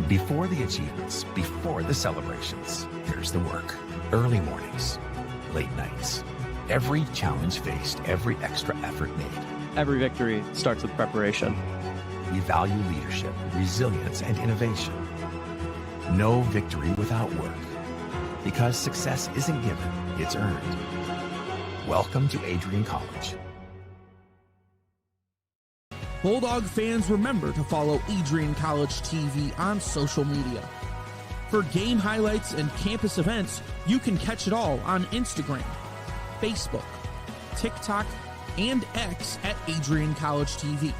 Before the achievements, before the celebrations, there's the work. Early mornings, late nights. Every challenge faced, every extra effort made. Every victory starts with preparation. We value leadership, resilience, and innovation. No victory without work. Because success isn't given, it's earned. Welcome to Adrian College. Bulldog fans, remember to follow Adrian College TV on social media. For game highlights and campus events, you can catch it all on Instagram, Facebook, TikTok, and X at Adrian College TV.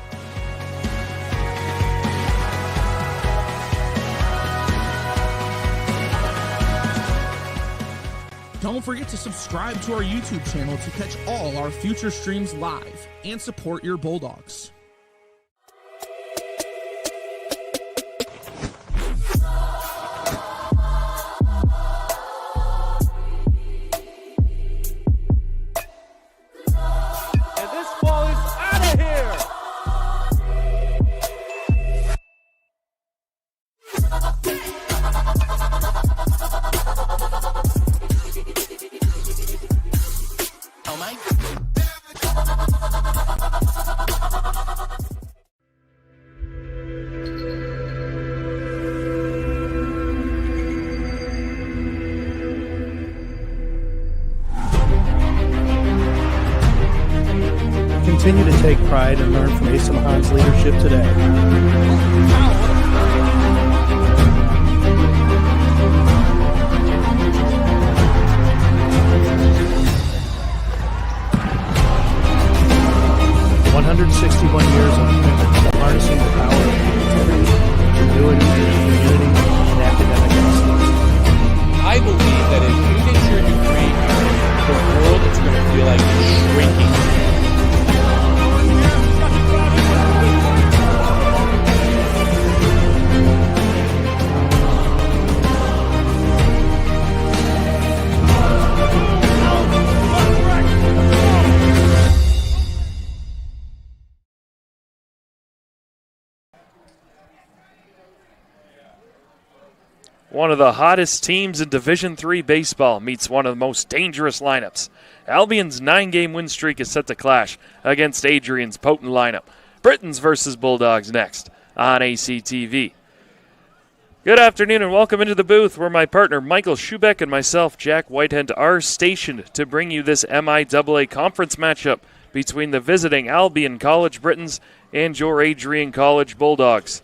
Don't forget to subscribe to our YouTube channel to catch all our future streams live and support your Bulldogs. Continue to take pride and learn from Asa Mahan's leadership today. Years of commitment to harnessing the power of creativity, ingenuity, community, and academic excellence. I believe that if you get your degree, the world is going to feel like it's shrinking. One of the hottest teams in Division III baseball meets one of the most dangerous lineups. Albion's 9-game win streak is set to clash against Adrian's potent lineup. Britons versus Bulldogs next on ACTV. Good afternoon and welcome into the booth where my partner Michael Schubeck and myself, Jack Whitehead, are stationed to bring you this MIAA conference matchup between the visiting Albion College Britons and your Adrian College Bulldogs.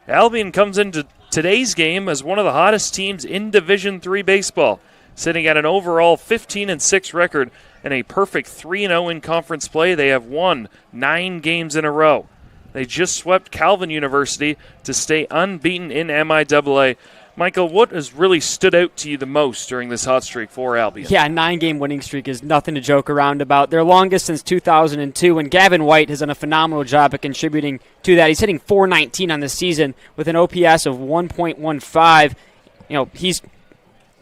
Albion comes into today's game as one of the hottest teams in Division III baseball, sitting at an overall 15-6 record and a perfect 3-0 in conference play. They have won 9 games in a row. They just swept Calvin University to stay unbeaten in MIAA. Michael, what has really stood out to you the most during this hot streak for Albion? Yeah, a 9-game winning streak is nothing to joke around about. Their longest since 2002, and Gavin White has done a phenomenal job at contributing to that. He's hitting .419 on the season with an OPS of 1.15. You know, he's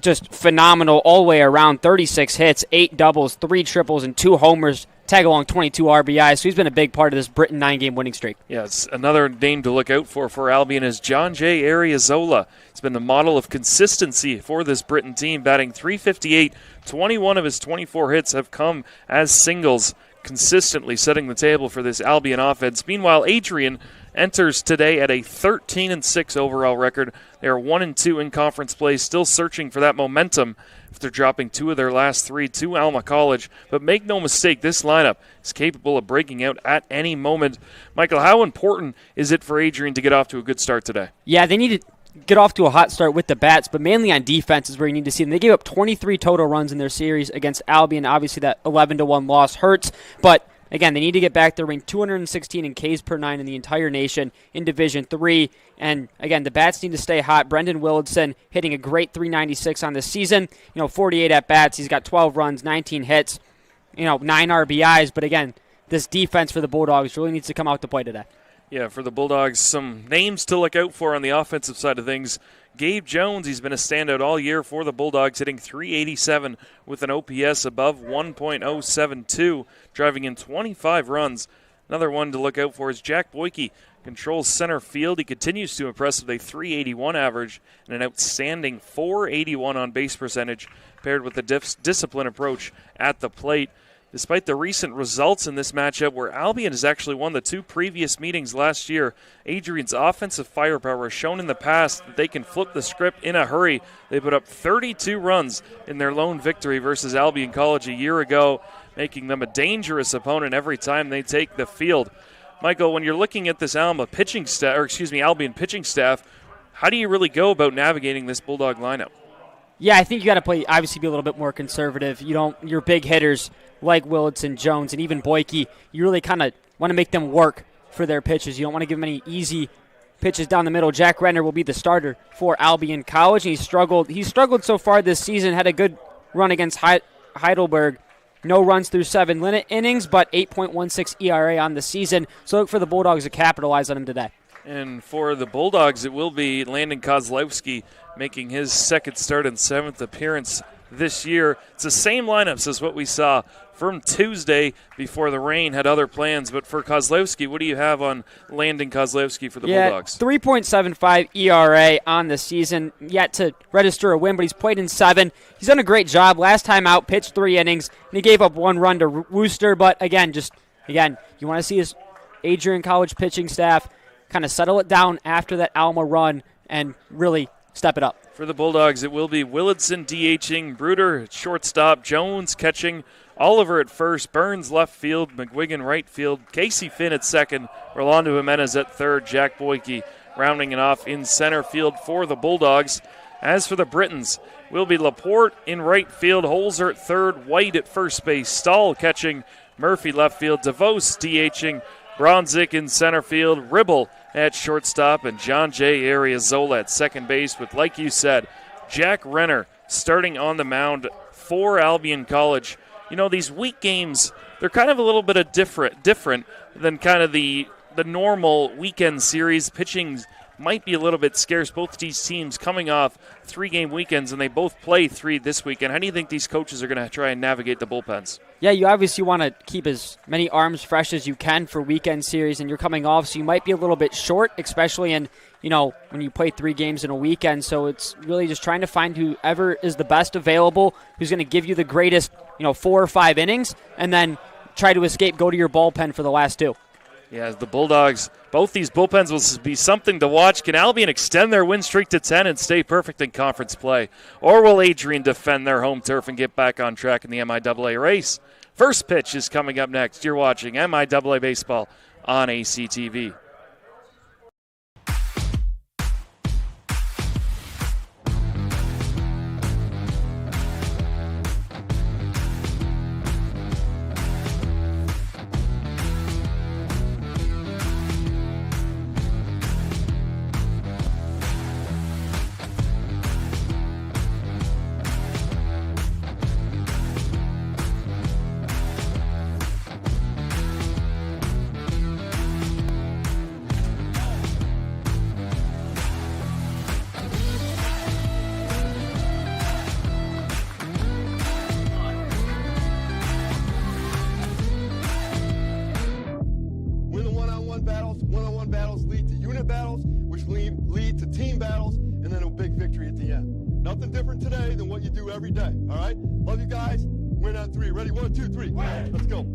just phenomenal all the way around. 36 hits, 8 doubles, 3 triples, and 2 homers. Tag along 22 RBIs, so he's been a big part of this Britain 9-game winning streak. Yeah, it's another name to look out for Albion is John J. Ariozola. He's been the model of consistency for this Britain team, batting .358. 21 of his 24 hits have come as singles, consistently setting the table for this Albion offense. Meanwhile, Adrian enters today at a 13-6 overall record. They are 1-2 in conference play, still searching for that momentum after dropping 2 of their last 3 to Alma College. But make no mistake, this lineup is capable of breaking out at any moment. Michael, how important is it for Adrian to get off to a good start today? Yeah, they need to get off to a hot start with the bats, but mainly on defense is where you need to see them. They gave up 23 total runs in their series against Albion. Obviously, that 11-1 loss hurts, but again, they need to get back there, ranked 216 in Ks per 9 in the entire nation in Division III. And again, the bats need to stay hot. Brendan Willardson hitting a great .396 on the season. 48 at-bats. He's got 12 runs, 19 hits, 9 RBIs. But again, this defense for the Bulldogs really needs to come out to play today. Yeah, for the Bulldogs, some names to look out for on the offensive side of things. Gabe Jones, he's been a standout all year for the Bulldogs, hitting .387 with an OPS above 1.072, driving in 25 runs. Another one to look out for is Jack Boyke, controls center field. He continues to impress with a .381 average and an outstanding .481 on base percentage, paired with a disciplined approach at the plate. Despite the recent results in this matchup, where Albion has actually won the 2 previous meetings last year, Adrian's offensive firepower has shown in the past that they can flip the script in a hurry. They put up 32 runs in their lone victory versus Albion College a year ago, making them a dangerous opponent every time they take the field. Michael, when you're looking at this Albion pitching staff, how do you really go about navigating this Bulldog lineup? Yeah, I think you got to obviously be a little bit more conservative. Your big hitters like Willitson, Jones, and even Boyke, you really kind of want to make them work for their pitches. You don't want to give them any easy pitches down the middle. Jack Renner will be the starter for Albion College, and he's struggled so far this season. Had a good run against Heidelberg. No runs through 7 innings, but 8.16 ERA on the season. So look for the Bulldogs to capitalize on him today. And for the Bulldogs, it will be Landon Kozlowski making his second start and 7th appearance this year. It's the same lineups as what we saw from Tuesday before the rain had other plans. But for Kozlowski, what do you have on Landon Kozlowski for the Bulldogs? 3.75 ERA on the season, yet to register a win, but he's played in 7. He's done a great job. Last time out, pitched 3 innings, and he gave up 1 run to Wooster. But again, you want to see his Adrian College pitching staff kind of settle it down after that Alma run and really step it up. For the Bulldogs, it will be Willitson DHing, Bruder at shortstop, Jones catching, Oliver at first, Burns left field, McGuigan right field, Casey Finn at second, Rolando Jimenez at third, Jack Boyke rounding it off in center field for the Bulldogs. As for the Britons, will be Laporte in right field, Holzer at third, White at first base, Stahl catching, Murphy left field, DeVos DHing, Bronzik in center field, Ribble at shortstop, and John J. Ariozola at second base with, like you said, Jack Renner starting on the mound for Albion College. These week games, they're kind of a little bit of different than kind of the normal weekend series. Pitching might be a little bit scarce. Both these teams coming off 3-game weekends, and they both play 3 this weekend. How do you think these coaches are going to try and navigate the bullpens? Yeah, you obviously want to keep as many arms fresh as you can for weekend series, and you're coming off, so you might be a little bit short, especially in, when you play 3 games in a weekend. So it's really just trying to find whoever is the best available, who's going to give you the greatest, 4 or 5 innings, and then try to escape, go to your bullpen for the last 2. Yeah, the Bulldogs, both these bullpens will be something to watch. Can Albion extend their win streak to 10 and stay perfect in conference play? Or will Adrian defend their home turf and get back on track in the MIAA race? First pitch is coming up next. You're watching MIAA Baseball on ACTV. One-on-one battles lead to unit battles, which lead to team battles, and then a big victory at the end. Nothing different today than what you do every day, all right? Love you guys. Win on 3. Ready? 1, 2, 3. Let's go.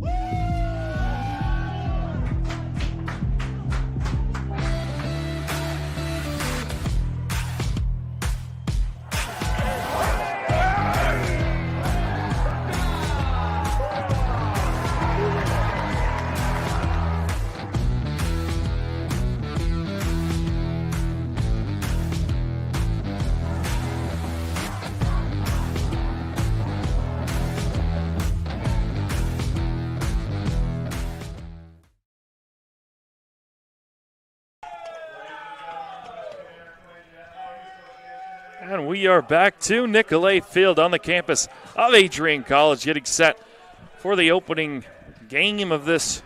And we are back to Nicolay Field on the campus of Adrian College, getting set for the opening game of this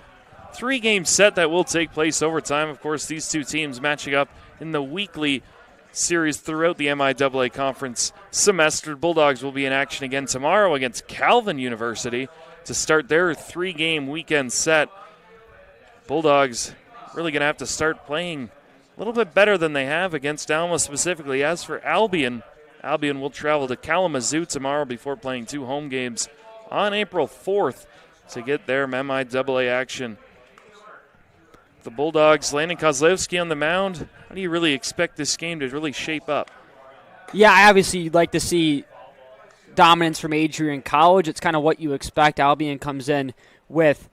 3-game set that will take place over time. Of course, these two teams matching up in the weekly series throughout the MIAA conference semester. Bulldogs will be in action again tomorrow against Calvin University to start their 3-game weekend set. Bulldogs really going to have to start playing a little bit better than they have against Alma specifically. As for Albion, Albion will travel to Kalamazoo tomorrow before playing 2 home games on April 4th to get their MIAA action. The Bulldogs, Landon Kozlowski on the mound. How do you really expect this game to really shape up? Yeah, I obviously like to see dominance from Adrian College. It's kind of what you expect. Albion comes in with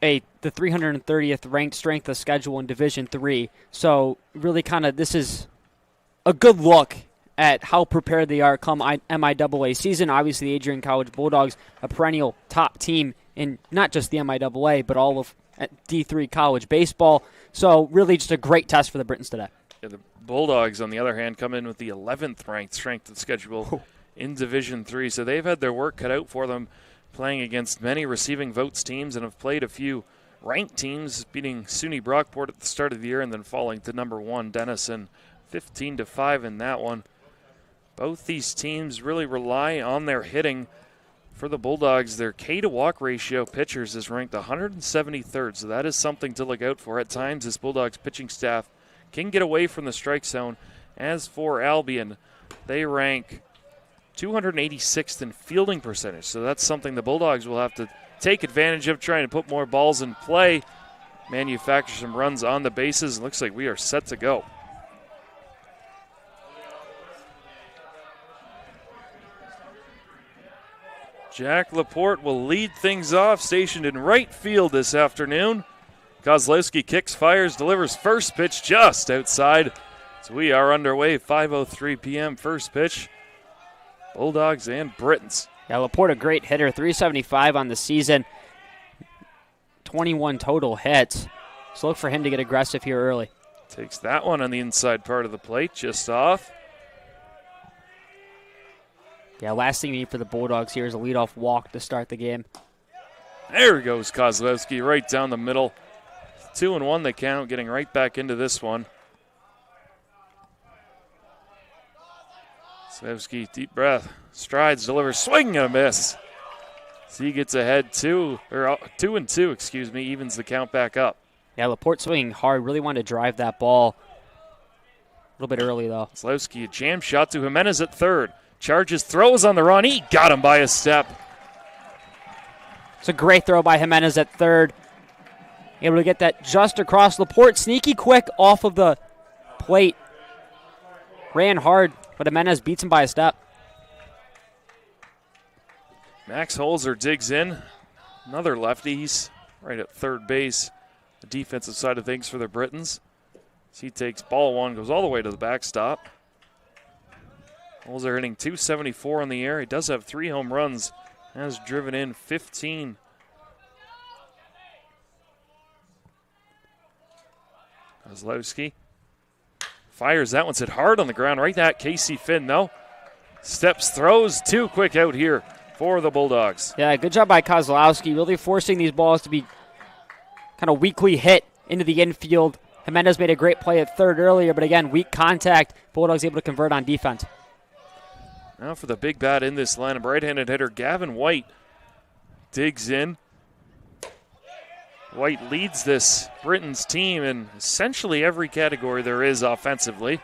the 330th ranked strength of schedule in Division III. So really kind of this is a good look at how prepared they are come MIAA season. Obviously, the Adrian College Bulldogs, a perennial top team in not just the MIAA, but all of D3 college baseball. So really just a great test for the Britons today. Yeah, the Bulldogs, on the other hand, come in with the 11th ranked strength of schedule in Division III. So they've had their work cut out for them, playing against many receiving votes teams, and have played a few ranked teams, beating SUNY Brockport at the start of the year and then falling to number 1 Denison 15-5 in that one. Both these teams really rely on their hitting. For the Bulldogs, their K-to-walk ratio pitchers is ranked 173rd, so that is something to look out for. At times, this Bulldogs pitching staff can get away from the strike zone. As for Albion, they rank 286th in fielding percentage, so that's something the Bulldogs will have to take advantage of, trying to put more balls in play, manufacture some runs on the bases. It looks like we are set to go. Jack Laporte will lead things off, stationed in right field this afternoon. Kozlowski kicks, fires, delivers first pitch just outside. So we are underway, 5:03 p.m. first pitch. Bulldogs and Britons. Yeah, Laporte a great hitter, 375 on the season, 21 total hits. So look for him to get aggressive here early. Takes that one on the inside part of the plate, just off. Yeah, last thing you need for the Bulldogs here is a leadoff walk to start the game. There goes Kozlowski right down the middle. 2-1 the count, getting right back into this one. Kozlowski, deep breath, strides, delivers, swing and a miss. So he gets ahead 2-2, excuse me, evens the count back up. Yeah, Laporte swinging hard, really wanted to drive that ball. A little bit early though. Kozlowski, a jam shot to Jimenez at third. Charges, throws on the run. He got him by a step. It's a great throw by Jimenez at third. Able to get that just across. Laporte sneaky quick off of the plate. Ran hard, but Jimenez beats him by a step. Max Holzer digs in. Another lefty. He's right at third base. The defensive side of things for the Britons. So he takes ball one, goes all the way to the backstop. Holzer hitting 274 on the air. He does have 3 home runs. Has driven in 15. Kozlowski fires. That one's hit hard on the ground. Right at Casey Finn, though. Steps, throws, too quick out here for the Bulldogs. Yeah, good job by Kozlowski, really forcing these balls to be kind of weakly hit into the infield. Jimenez made a great play at third earlier, but again, weak contact. Bulldogs able to convert on defense. Now for the big bat in this lineup, right-handed hitter Gavin White digs in. White leads this Britons team in essentially every category there is offensively.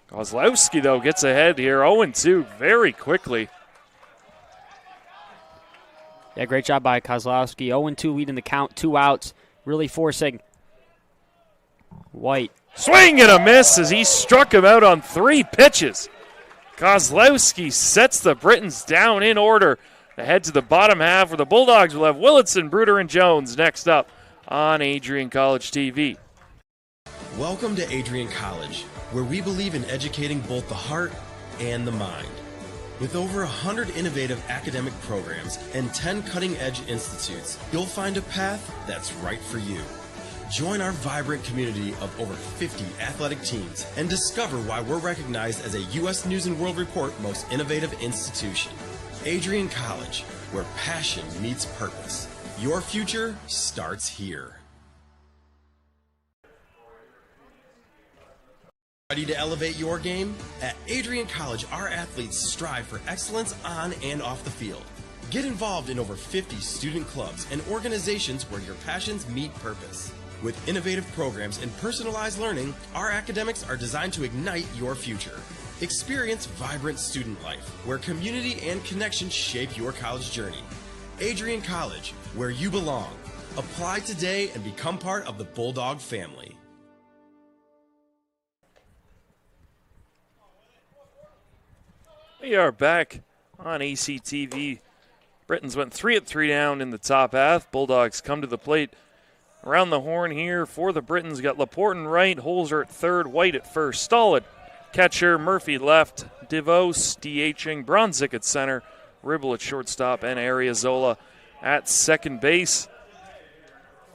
Kozlowski, though, gets ahead here, 0-2 very quickly. Yeah, great job by Kozlowski. 0-2 leading the count, 2 outs, really forcing White. Swing and a miss as he struck him out on 3 pitches. Kozlowski sets the Britons down in order. Ahead to the bottom half where the Bulldogs will have Willitson, Bruder, and Jones next up on Adrian College TV. Welcome to Adrian College, where we believe in educating both the heart and the mind. With over 100 innovative academic programs and 10 cutting-edge institutes, you'll find a path that's right for you. Join our vibrant community of over 50 athletic teams and discover why we're recognized as a U.S. News & World Report Most Innovative Institution. Adrian College, where passion meets purpose. Your future starts here. Ready to elevate your game? At Adrian College, our athletes strive for excellence on and off the field. Get involved in over 50 student clubs and organizations where your passions meet purpose. With innovative programs and personalized learning, our academics are designed to ignite your future. Experience vibrant student life, where community and connection shape your college journey. Adrian College, where you belong. Apply today and become part of the Bulldog family. We are back on ACTV. Britons went 3 at 3 down in the top half. Bulldogs come to the plate around the horn here for the Britons. Got Laporte in right, Holzer at third, White at first. Stolid, catcher, Murphy left, DeVos DHing, Bronzik at center, Ribble at shortstop, and Ariazola at second base.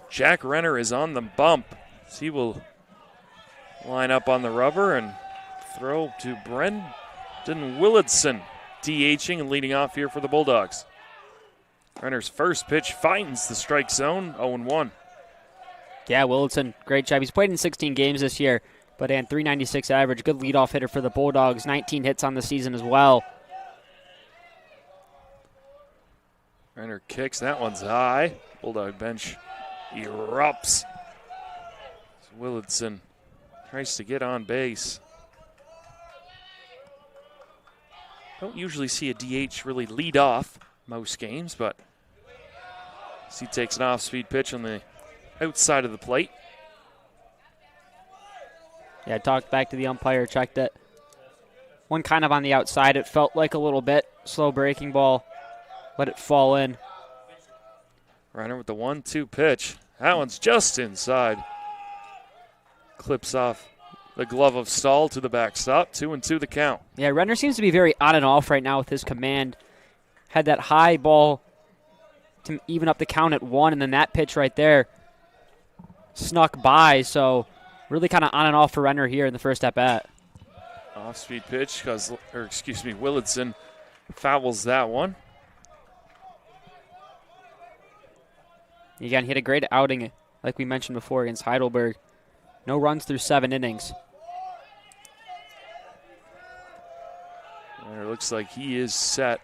Jack Renner is on the bump. He will line up on the rubber and throw to Brendan Willardson, DHing and leading off here for the Bulldogs. Renner's first pitch finds the strike zone, 0-1. Yeah, Willardson, great job. He's played in 16 games this year, but had 396 average. Good leadoff hitter for the Bulldogs. 19 hits on the season as well. Renner kicks. That one's high. Bulldog bench erupts. Willardson tries to get on base. Don't usually see a DH really lead off most games, but he takes an off-speed pitch on the outside of the plate. Yeah, I talked back to the umpire, checked it. One kind of on the outside, it felt like a little bit. Slow breaking ball, let it fall in. Renner with the 1-2 pitch. That one's just inside. Clips off the glove of Stahl to the backstop. 2-2 the count. Yeah, Renner seems to be very on and off right now with his command. Had that high ball to even up the count at 1, and then that pitch right there snuck by. So really kind of on and off for Renner here in the first at-bat. Off-speed pitch, Willardson fouls that one. Again, he had a great outing, like we mentioned before, against Heidelberg. No runs through 7 innings. It looks like he is set.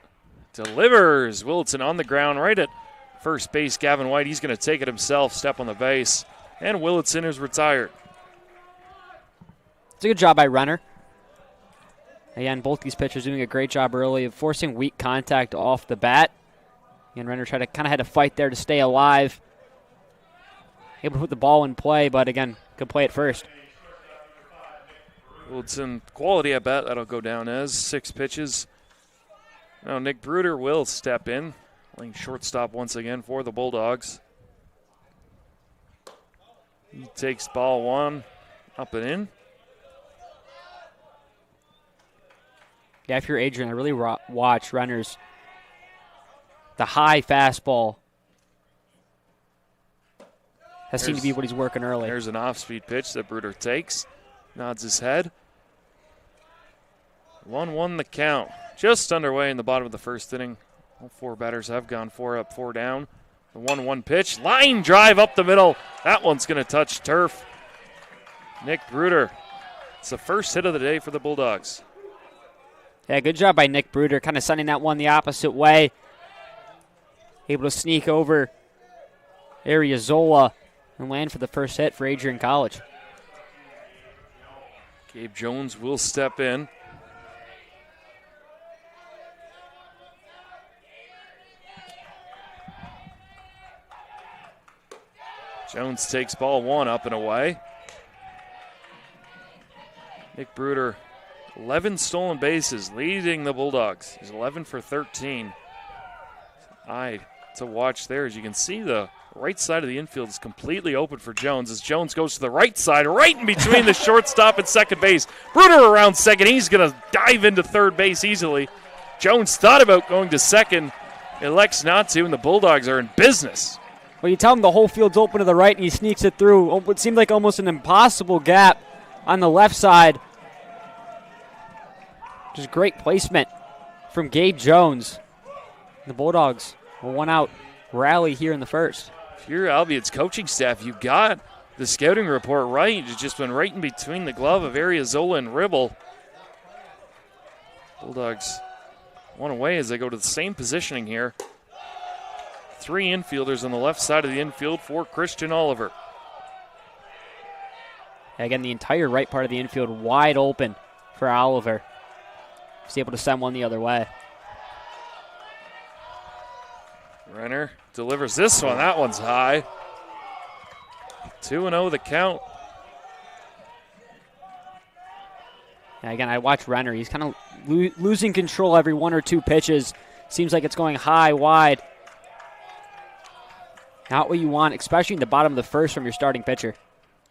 Delivers. Willardson on the ground right at first base. Gavin White, he's going to take it himself, step on the base. And Willardson is retired. It's a good job by Renner. Again, both these pitchers doing a great job early of forcing weak contact off the bat. And Renner kind of had to fight there to stay alive. Able to put the ball in play, but again, could play it first. Willardson, quality at bat, that'll go down as 6 pitches. Now Nick Bruder will step in, playing shortstop once again for the Bulldogs. He takes ball 1 up and in. Yeah, if you're Adrian, I really watch Renner's the high fastball. That seemed to be what he's working early. There's an off-speed pitch that Bruder takes. Nods his head. 1-1 the count. Just underway in the bottom of the first inning. All 4 batters have gone 4 up, 4 down. The 1-1 pitch. Line drive up the middle. That one's going to touch turf. Nick Bruder. It's the first hit of the day for the Bulldogs. Yeah, good job by Nick Bruder, kind of sending that one the opposite way. Able to sneak over Ariazola and land for the first hit for Adrian College. Gabe Jones will step in. Jones takes ball 1 up and away. Nick Bruder, 11 stolen bases, leading the Bulldogs. He's 11 for 13. Eye to watch there. As you can see, the right side of the infield is completely open for Jones as Jones goes to the right side, right in between the shortstop and second base. Bruder around second. He's going to dive into third base easily. Jones thought about going to second, elects not to, and the Bulldogs are in business. Well, you tell him the whole field's open to the right, and he sneaks it through. What seemed like almost an impossible gap on the left side. Just great placement from Gabe Jones. The Bulldogs will 1 out rally here in the first. If you're Albion's coaching staff, you got the scouting report right. It's just been right in between the glove of Ariazola and Ribble. Bulldogs 1 away as they go to the same positioning here. three infielders on the left side of the infield for Christian Oliver. Again, the entire right part of the infield wide open for Oliver. He's able to send one the other way. Renner delivers this one. That one's high. 2-0 the count. Yeah, again, I watch Renner. He's kind of losing control every one or two pitches. Seems like it's going high, wide. Not what you want, especially in the bottom of the first from your starting pitcher.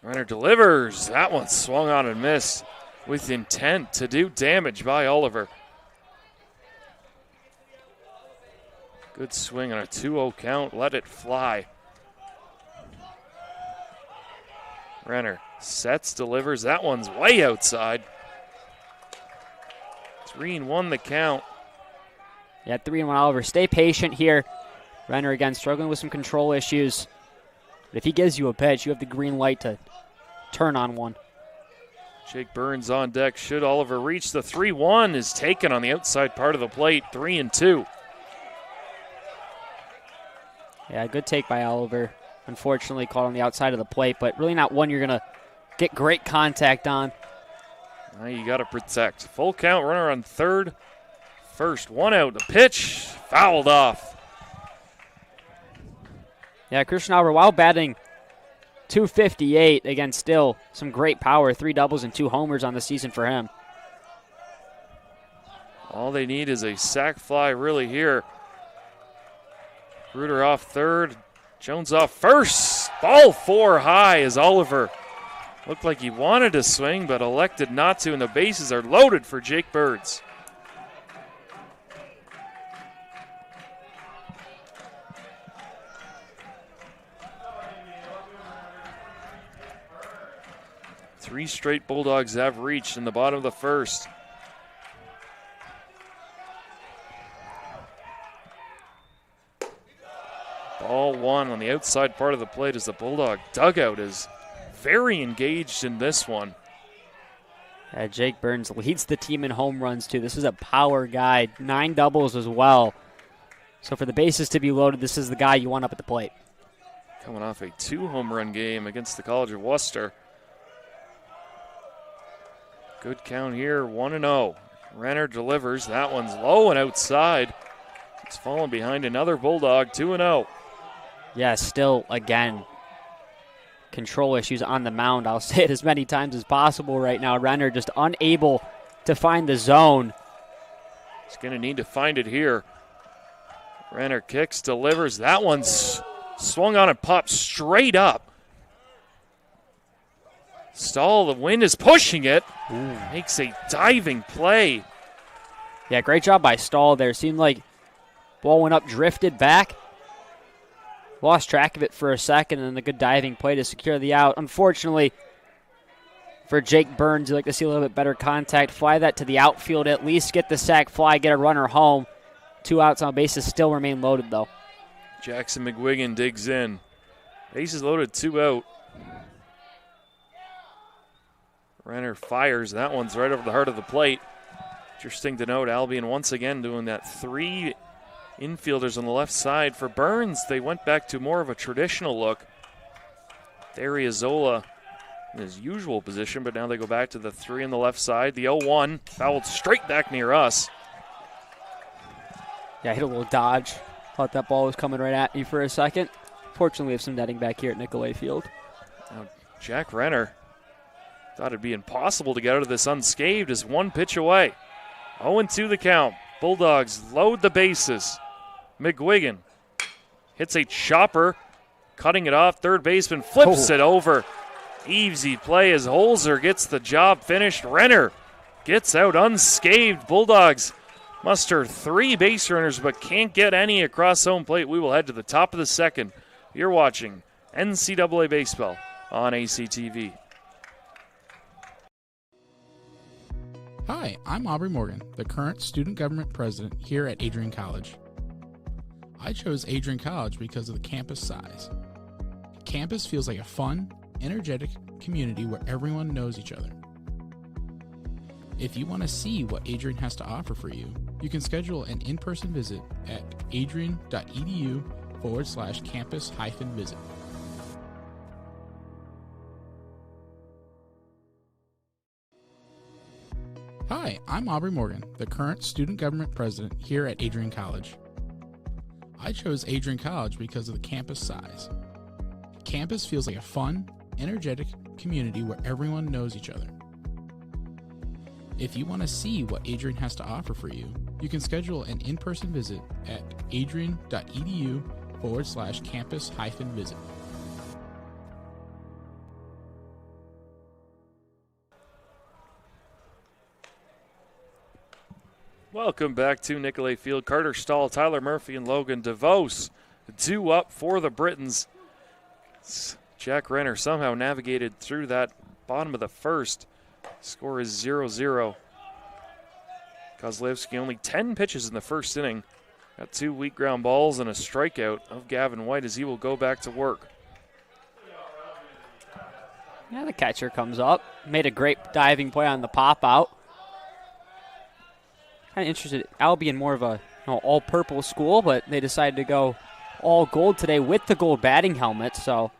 Renner delivers. That one swung on and missed with intent to do damage by Oliver. Good swing on a 2-0 count. Let it fly. Renner sets, delivers. That one's way outside. 3-1 the count. Yeah, 3-1 Oliver. Stay patient here. Renner again struggling with some control issues. But if he gives you a pitch, you have the green light to turn on one. Jake Burns on deck. Should Oliver reach the 3-1 is taken on the outside part of the plate. 3-2. Yeah, good take by Oliver. Unfortunately caught on the outside of the plate, but really not one you're going to get great contact on. Now you got to protect. Full count, runner on third. First, one out. The pitch fouled off. Yeah, Christian Oliver, while batting .258, again, still some great power. 3 doubles and 2 homers on the season for him. All they need is a sac fly really here. Reuter off third. Jones off first. Ball 4 high as Oliver looked like he wanted to swing but elected not to, and the bases are loaded for Jake Burns. Three straight Bulldogs have reached in the bottom of the first. Ball 1 on the outside part of the plate as the Bulldog dugout is very engaged in this one. Jake Burns leads the team in home runs, too. This is a power guy. 9 doubles as well. So for the bases to be loaded, this is the guy you want up at the plate. Coming off a 2-home-run game against the College of Worcester. Good count here, 1-0. Renner delivers. That one's low and outside. It's fallen behind another Bulldog, 2-0. Yeah, still, again, control issues on the mound. I'll say it as many times as possible right now. Renner just unable to find the zone. He's going to need to find it here. Renner kicks, delivers. That one's swung on and popped straight up. Stahl, the wind is pushing it. Ooh. Makes a diving play. Yeah, great job by Stahl there. Seemed like ball went up, drifted back. Lost track of it for a second, and then a good diving play to secure the out. Unfortunately, for Jake Burns, you'd like to see a little bit better contact. Fly that to the outfield, at least get the sac fly, get a runner home. 2 outs on bases still remain loaded, though. Jackson McGuigan digs in. Bases loaded, 2 out. Renner fires. That one's right over the heart of the plate. Interesting to note, Albion once again doing that 3 infielders on the left side. For Burns, they went back to more of a traditional look. Ariozola in his usual position, but now they go back to the 3 on the left side. The 0-1 fouled straight back near us. Yeah, hit a little dodge. Thought that ball was coming right at me for a second. Fortunately, we have some netting back here at Nicolay Field. Now, Jack Renner thought it'd be impossible to get out of this unscathed as 1 pitch away. 0-2 the count. Bulldogs load the bases. McGuigan hits a chopper, cutting it off. Third baseman flips it over. Easy play as Holzer gets the job finished. Renner gets out unscathed. Bulldogs muster 3 base runners but can't get any across home plate. We will head to the top of the second. You're watching NCAA Baseball on ACTV. Hi, I'm Aubrey Morgan, the current student government president here at Adrian College. I chose Adrian College because of the campus size. Campus feels like a fun, energetic community where everyone knows each other. If you want to see what Adrian has to offer for you, you can schedule an in-person visit at adrian.edu adriancollegetv.com/campus-visit. Hi, I'm Aubrey Morgan, the current student government president here at Adrian College. I chose Adrian College because of the campus size. Campus feels like a fun, energetic community where everyone knows each other. If you want to see what Adrian has to offer for you, you can schedule an in-person visit at adrian.edu/campus-visit. Welcome back to Nicolay Field. Carter Stahl, Tyler Murphy, and Logan DeVos. 2 up for the Britons. Jack Renner somehow navigated through that bottom of the first. Score is 0-0. Kozlowski only 10 pitches in the first inning. Got 2 weak ground balls and a strikeout of Gavin White as he will go back to work. Yeah, the catcher comes up. Made a great diving play on the pop out. Kind of interested. Albion more of a all-purple school, but they decided to go all gold today with the gold batting helmet. So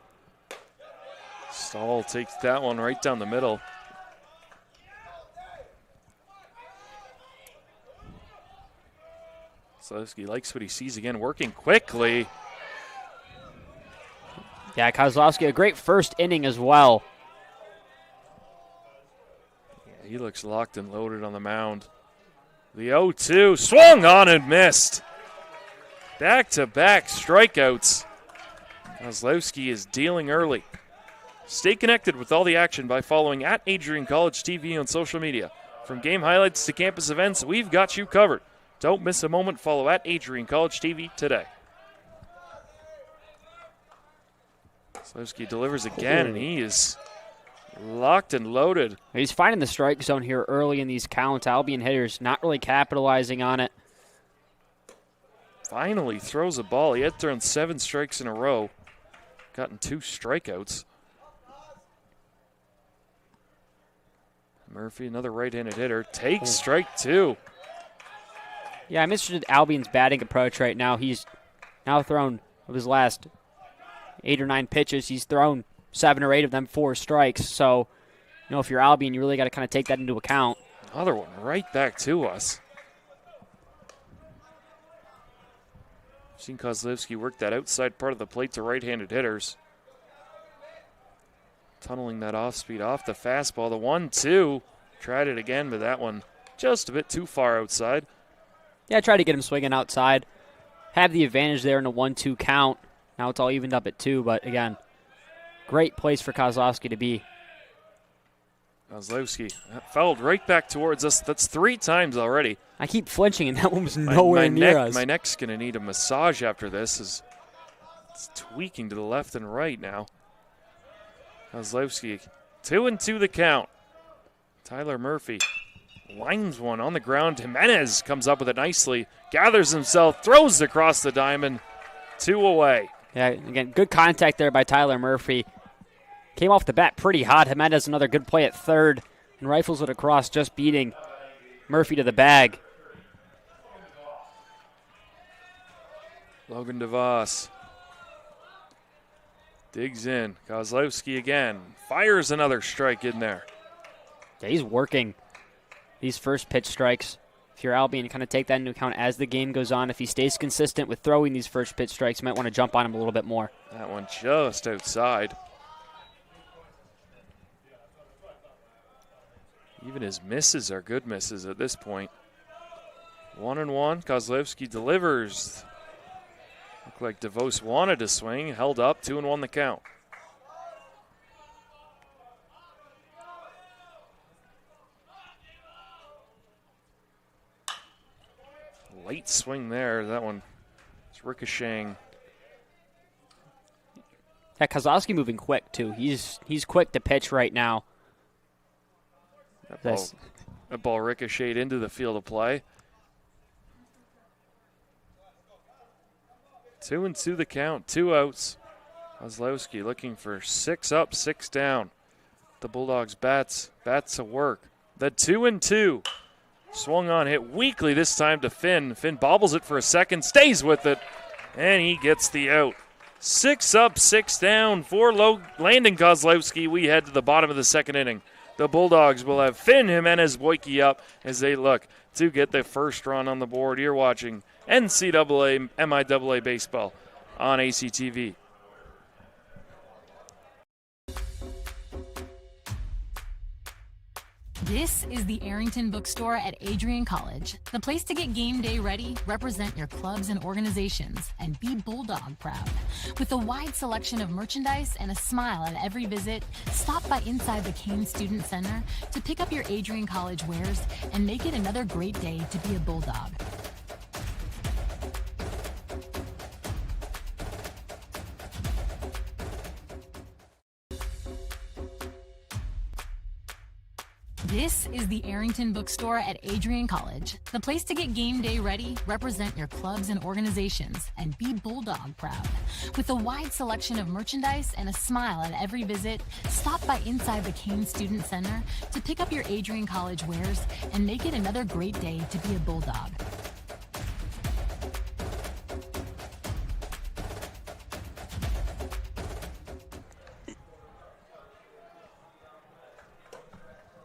Stahl takes that one right down the middle. Kozlowski likes what he sees again, working quickly. Yeah, Kozlowski, a great first inning as well. Yeah, he looks locked and loaded on the mound. The 0-2 swung on and missed. Back-to-back strikeouts. Kozlowski is dealing early. Stay connected with all the action by following at Adrian College TV on social media. From game highlights to campus events, we've got you covered. Don't miss a moment. Follow at Adrian College TV today. Kozlowski delivers again, and he is locked and loaded. He's finding the strike zone here early in these counts. Albion hitters not really capitalizing on it. Finally throws a ball. He had thrown 7 strikes in a row. Gotten 2 strikeouts. Murphy, another right-handed hitter, takes strike 2. Yeah, I'm interested in Albion's batting approach right now. He's now thrown, of his last 8 or 9 pitches, he's thrown 7 or 8 of them 4 strikes. So, if you're Albion, you really got to kind of take that into account. Another one right back to us. Seen Kozlowski work that outside part of the plate to right-handed hitters. Tunneling that off-speed off the fastball. The 1-2. Tried it again, but that one just a bit too far outside. Yeah, try to get him swinging outside. Have the advantage there in a 1-2 count. Now it's all evened up at 2, but again, great place for Kozlowski to be. Kozlowski fouled right back towards us. That's 3 times already. I keep flinching, and that one was nowhere near us. My neck's going to need a massage after this. It's tweaking to the left and right now. Kozlowski, 2-2 the count. Tyler Murphy lines one on the ground. Jimenez comes up with it nicely, gathers himself, throws across the diamond. 2 away. Yeah, again, good contact there by Tyler Murphy. Came off the bat pretty hot. Jimenez another good play at third and rifles it across, just beating Murphy to the bag. Logan DeVos digs in. Kozlowski again. Fires another strike in there. Yeah, he's working these first pitch strikes. If you're Albion, kind of take that into account as the game goes on. If he stays consistent with throwing these first pitch strikes, you might want to jump on him a little bit more. That one just outside. Even his misses are good misses at this point. 1-1. Kozlowski delivers. Looked like DeVos wanted to swing. Held up. 2-1 the count. Late swing there. That one is ricocheting. Yeah, Kozlowski moving quick, too. He's quick to pitch right now. That ball ricocheted into the field of play. 2-2 the count. 2 outs. Kozlowski looking for 6 up, 6 down. The Bulldogs bats to work. The 2-2. Swung on, hit weakly this time to Finn. Finn bobbles it for a second, stays with it. and he gets the out. 6 up, 6 down for Landon Kozlowski. We head to the bottom of the second inning. The Bulldogs will have Finn Jimenez Boyke up as they look to get the first run on the board. You're watching NCAA MIAA baseball on ACTV. This is the Arrington Bookstore at Adrian College, the place to get game day ready, represent your clubs and organizations, and be Bulldog proud. With a wide selection of merchandise and a smile at every visit, stop by inside the Kane Student Center to pick up your Adrian College wares and make it another great day to be a Bulldog. This is the Arrington Bookstore at Adrian College, the place to get game day ready, represent your clubs and organizations, and be Bulldog proud. With a wide selection of merchandise and a smile at every visit, stop by inside the Kane Student Center to pick up your Adrian College wares and make it another great day to be a Bulldog.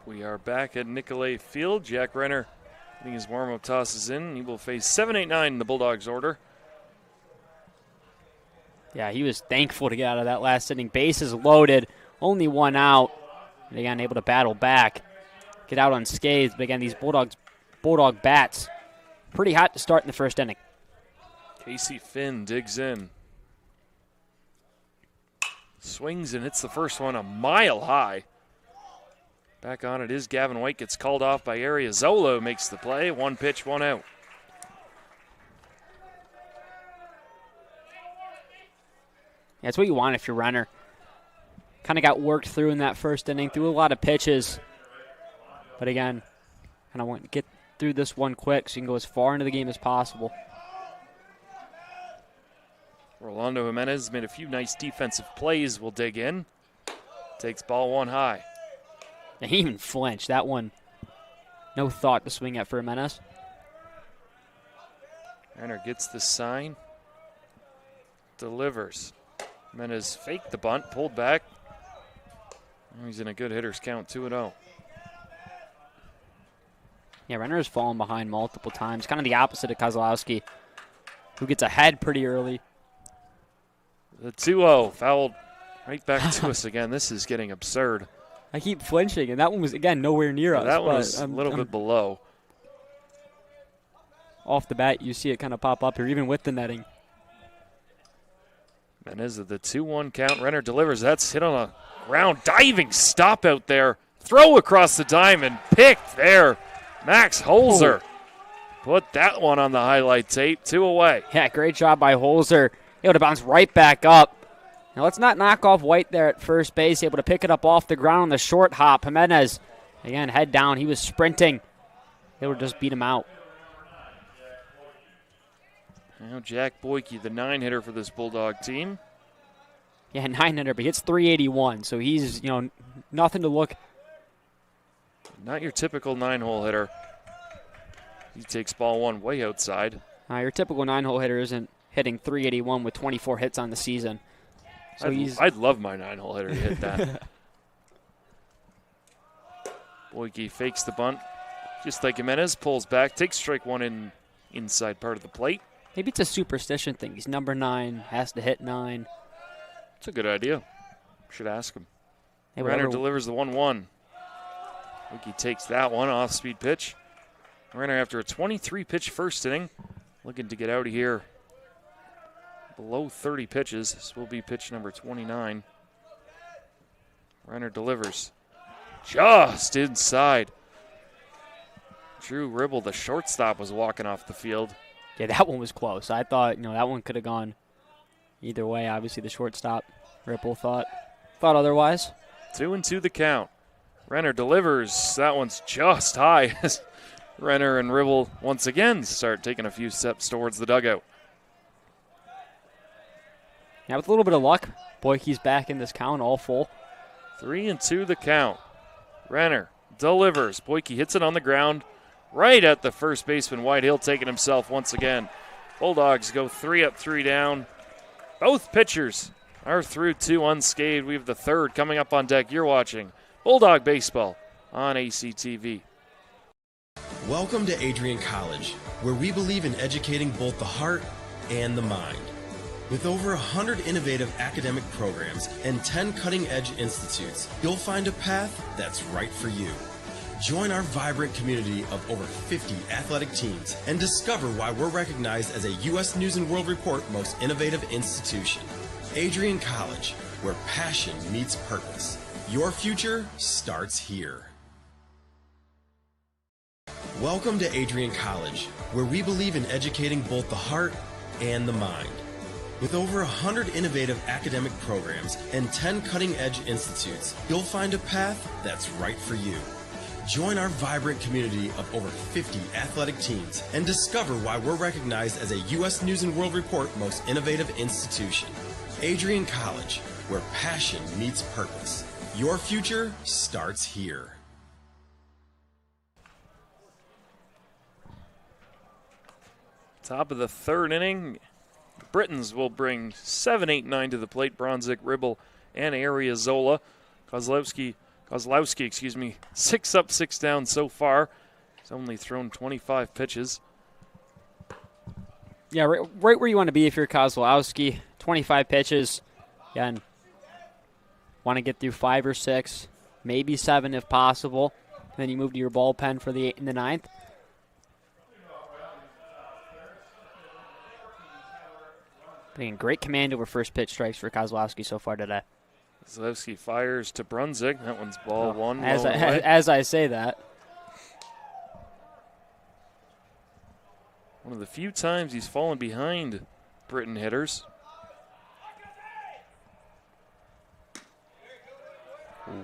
We are back at Nicolay Field. Jack Renner getting his warm-up tosses in. He will face 7-8-9 in the Bulldogs order. Yeah, he was thankful to get out of that last inning. Bases loaded, only one out. And again, able to battle back, get out unscathed. But again, these Bulldog bats, pretty hot to start in the first inning. Casey Finn digs in. Swings and hits the first one a mile high. Back on it is Gavin White. Gets called off by Ariazolo. Makes the play. 1 pitch, 1 out. That's what you want if you're Renner. Kind of got worked through in that first inning. Threw a lot of pitches. But again, kind of want to get through this one quick so you can go as far into the game as possible. Rolando Jimenez made a few nice defensive plays. Will dig in. Takes ball 1 high. And he even flinched. That one, no thought to swing at for Jimenez. Renner gets the sign. Delivers. Jimenez faked the bunt, pulled back. He's in a good hitter's count, 2-0. Yeah, Renner has fallen behind multiple times. Kind of the opposite of Kozlowski, who gets ahead pretty early. The 2-0 fouled right back to us again. This is getting absurd. I keep flinching, and that one was, again, nowhere near us. That one was a little bit below. Off the bat, you see it kind of pop up here, even with the netting. Jimenez at the 2-1 count. Renner delivers. That's hit on a ground diving stop out there. Throw across the diamond. Picked there. Max Holzer. Put that one on the highlight tape. 2 away. Yeah, great job by Holzer. Able to bounce right back up. Now let's not knock off White there at first base. Able to pick it up off the ground on the short hop. Jimenez, again, head down. He was sprinting. They would just beat him out. Now Jack Boyke, the 9-hitter for this Bulldog team. Yeah, 9-hitter, but he hits 381, so he's, nothing to look. Not your typical 9-hole hitter. He takes ball 1 way outside. Your typical 9-hole hitter isn't hitting 381 with 24 hits on the season. So I'd love my 9-hole hitter to hit that. Boyke fakes the bunt, just like Jimenez, pulls back, takes strike 1 inside part of the plate. Maybe it's a superstition thing. He's number 9, has to hit 9. It's a good idea. Should ask him. Hey, Renner delivers the 1-1. Boyke takes that one, off-speed pitch. Renner, after a 23-pitch first inning, looking to get out of here below 30 pitches. This will be pitch number 29. Renner delivers just inside. Drew Ribble, the shortstop, was walking off the field. Yeah, that one was close. I thought, that one could have gone either way. Obviously, the shortstop, Ripple, thought otherwise. 2-2 the count. Renner delivers. That one's just high. Renner and Ribble once again start taking a few steps towards the dugout. Now, with a little bit of luck, Boyke's back in this count, all full. 3-2 the count. Renner delivers. Boyke hits it on the ground right at the first baseman, Whitehill, taking himself once again Bulldogs go 3 up, 3 down. Both pitchers are through 2 unscathed. We have the third coming up on deck. You're watching Bulldog Baseball on ACTV. Welcome to Adrian College, where we believe in educating both the heart and the mind. With over 100 innovative academic programs and 10 cutting-edge institutes, you'll find a path that's right for you. Join our vibrant community of over 50 athletic teams and discover why we're recognized as a U.S. News & World Report Most Innovative Institution. Adrian College, where passion meets purpose. Your future starts here. Welcome to Adrian College, where we believe in educating both the heart and the mind. With over 100 innovative academic programs and 10 cutting-edge institutes, you'll find a path that's right for you. Join our vibrant community of over 50 athletic teams and discover why we're recognized as a U.S. News & World Report Most Innovative Institution. Adrian College, where passion meets purpose. Your future starts here. Top of the third inning. The Britons will bring 7, 8, 9 to the plate. Bronzik, Ribble, and Ariazola. Kozlowski, 6 up, 6 down so far. He's only thrown 25 pitches. Yeah, right where you want to be if you're Kozlowski. 25 pitches. Again, want to get through 5 or 6, maybe 7 if possible. Then you move to your bullpen for the 8th and the 9th. Again, great command over first pitch strikes for Kozlowski so far today. Kozlowski fires to Brunzik. That one's ball one. As I say that. One of the few times he's fallen behind Britain hitters.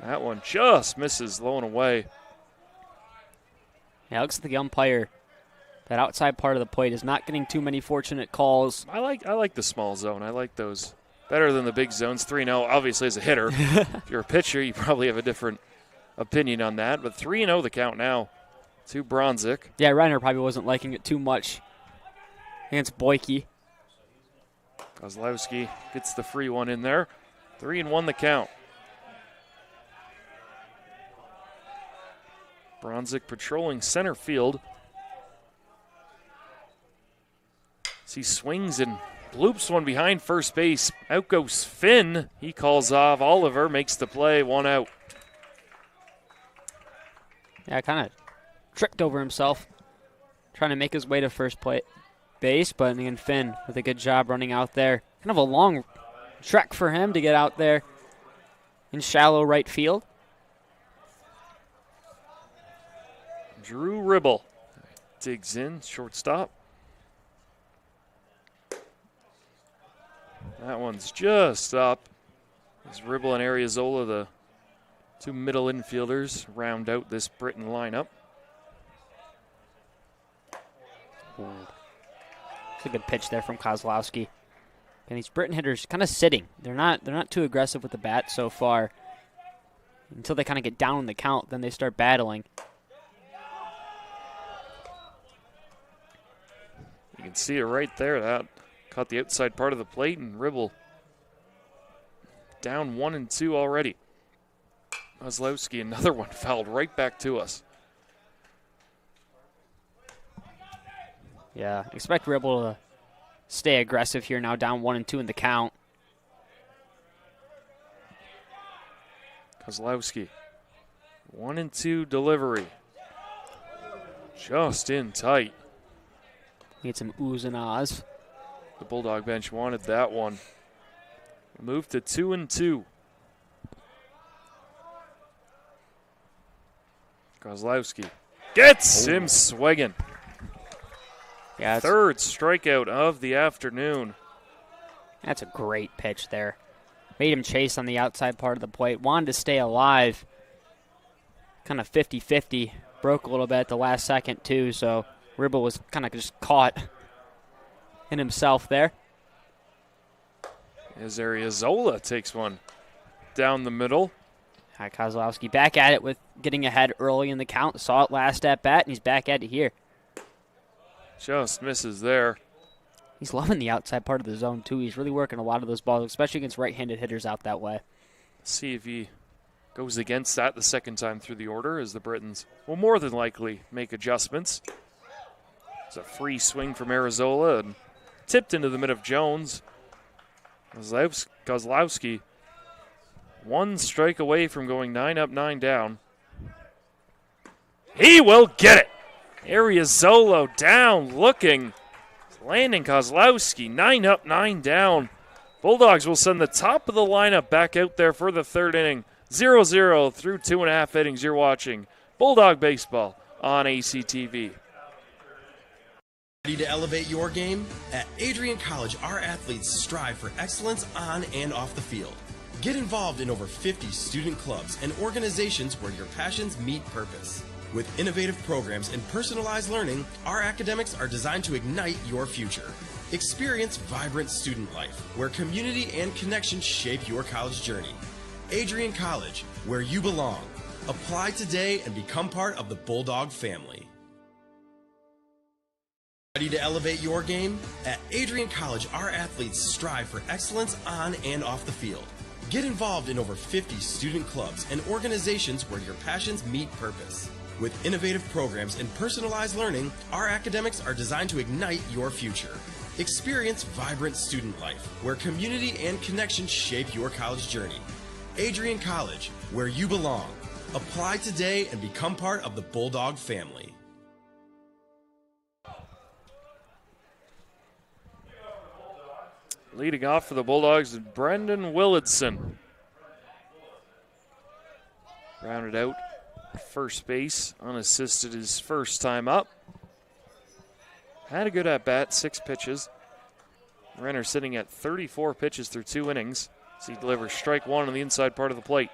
That one just misses, low and away. Yeah, it looks like the umpire, that outside part of the plate, is not getting too many fortunate calls. I like the small zone. I like those better than the big zones. 3-0, obviously, as a hitter. If you're a pitcher, you probably have a different opinion on that. But 3-0 the count now to Bronzik. Yeah, Reiner probably wasn't liking it too much against Boyke. Kozlowski gets the free one in there. 3-1 the count. Bronzik patrolling center field. As he swings and bloops one behind first base. Out goes Finn. He calls off. Oliver makes the play. 1 out. Yeah, kind of tripped over himself, trying to make his way to first base, but again, Finn with a good job running out there. Kind of a long trek for him to get out there in shallow right field. Drew Ribble digs in, shortstop. That one's just up. As Ribble and Ariazola, the 2 middle infielders, round out this Britain lineup. It's a good pitch there from Kozlowski. And these Britain hitters kind of sitting. They're not too aggressive with the bat so far. Until they kind of get down in the count, then they start battling. You can see it right there. That caught the outside part of the plate, and Ribble down 1-2 already. Kozlowski, another one fouled right back to us. Yeah, expect Ribble to stay aggressive here now, down 1-2 in the count. Kozlowski, 1-2 delivery. Just in tight. Need some oohs and ahs. The Bulldog bench wanted that one. Moved to 2-2. Kozlowski gets him swinging. Yeah, third strikeout of the afternoon. That's a great pitch there. Made him chase on the outside part of the plate. Wanted to stay alive. Kind of 50-50. Broke a little bit at the last second, too, so Ribble was kind of just caught in himself there. As Ariazola takes one down the middle. Kozlowski back at it with getting ahead early in the count. Saw it last at bat, and he's back at it here. Just misses there. He's loving the outside part of the zone, too. He's really working a lot of those balls, especially against right-handed hitters out that way. See if he goes against that the second time through the order, as the Britons will more than likely make adjustments. It's a free swing from Arizola and tipped into the mid of Jones. Kozlowski, one strike away from going 9 up, 9 down. He will get it. Arizola down, looking, landing Kozlowski, 9 up, 9 down. Bulldogs will send the top of the lineup back out there for the third inning. 0-0 through 2.5 innings. You're watching Bulldog Baseball on ACTV. Ready to elevate your game? At Adrian College, our athletes strive for excellence on and off the field. Get involved in over 50 student clubs and organizations where your passions meet purpose. With innovative programs and personalized learning, our academics are designed to ignite your future. Experience vibrant student life, where community and connection shape your college journey. Adrian College, where you belong. Apply today and become part of the Bulldog family. Ready to elevate your game? At Adrian College, our athletes strive for excellence on and off the field. Get involved in over 50 student clubs and organizations where your passions meet purpose. With innovative programs and personalized learning, our academics are designed to ignite your future. Experience vibrant student life, where community and connection shape your college journey. Adrian College, where you belong. Apply today and become part of the Bulldog family. Leading off for the Bulldogs is Brendan Willardson. Rounded out first base, unassisted his first time up. Had a good at-bat, 6 pitches. Renner sitting at 34 pitches through 2 innings. As he delivers strike 1 on the inside part of the plate.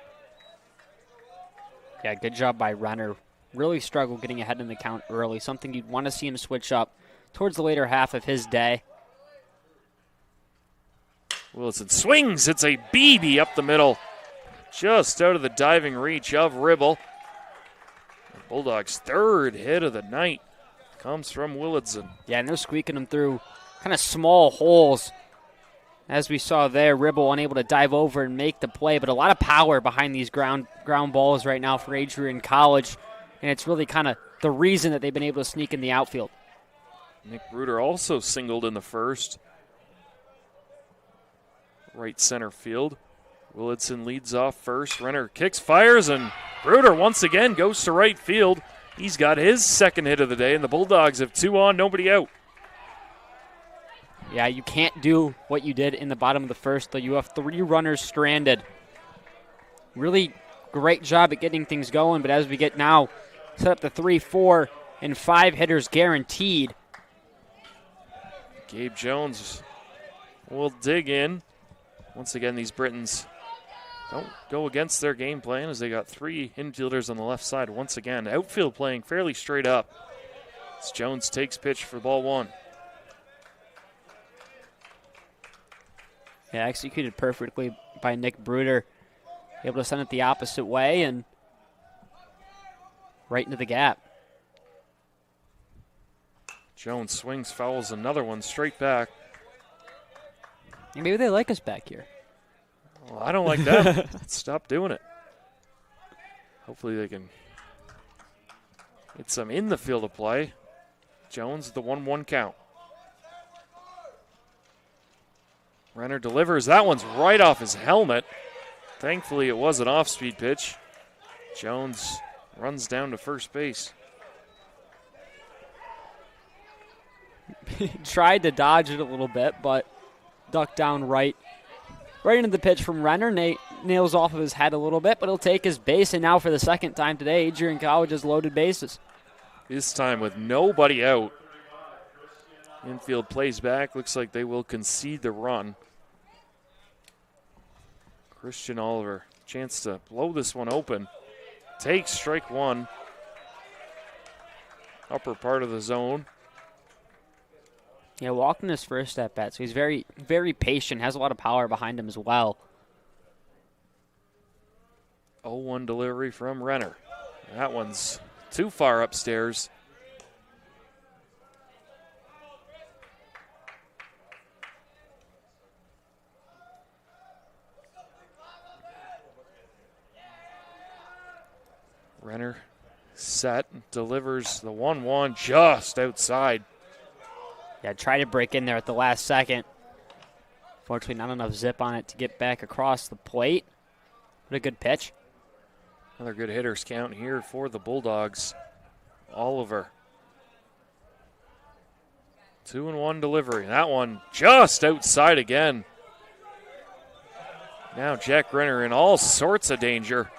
Yeah, good job by Renner. Really struggled getting ahead in the count early, something you'd want to see him switch up towards the later half of his day. Wilson swings. It's a BB up the middle. Just out of the diving reach of Ribble. The Bulldogs' third hit of the night comes from Willardson. Yeah, and they're squeaking them through kind of small holes. As we saw there, Ribble unable to dive over and make the play, but a lot of power behind these ground balls right now for Adrian College, and it's really kind of the reason that they've been able to sneak in the outfield. Nick Bruder also singled in the first. Right center field. Willardson leads off first. Renner kicks, fires, and Bruder once again goes to right field. He's got his second hit of the day, and the Bulldogs have 2 on, nobody out. Yeah, you can't do what you did in the bottom of the first, though. You have 3 runners stranded. Really great job at getting things going, but as we get now, set up the 3, 4, and 5 hitters guaranteed. Gabe Jones will dig in. Once again, these Britons don't go against their game plan, as they got 3 infielders on the left side. Once again, outfield playing fairly straight up. As Jones takes pitch for ball 1. Yeah, executed perfectly by Nick Bruder. Able to send it the opposite way and right into the gap. Jones swings, fouls another one straight back. Yeah, maybe they like us back here. Well, I don't like that. Stop doing it. Hopefully they can get some in the field of play. Jones, the 1-1 count. Renner delivers. That one's right off his helmet. Thankfully, it was an off-speed pitch. Jones runs down to first base. Tried to dodge it a little bit, but ducked down right into the pitch from Renner. Nate nails off of his head a little bit, but he'll take his base. And now for the second time today, Adrian College has loaded bases. This time with nobody out. Infield plays back. Looks like they will concede the run. Christian Oliver, chance to blow this one open. Takes strike 1. Upper part of the zone. Yeah, walking his first at bat, so he's very, very patient, has a lot of power behind him as well. 0-1 delivery from Renner. That one's too far upstairs. Renner set, delivers the 1-1 just outside. Yeah, try to break in there at the last second. Fortunately, not enough zip on it to get back across the plate. What a good pitch. Another good hitters count here for the Bulldogs. Oliver. 2-1 delivery. That one just outside again. Now Jack Renner in all sorts of danger.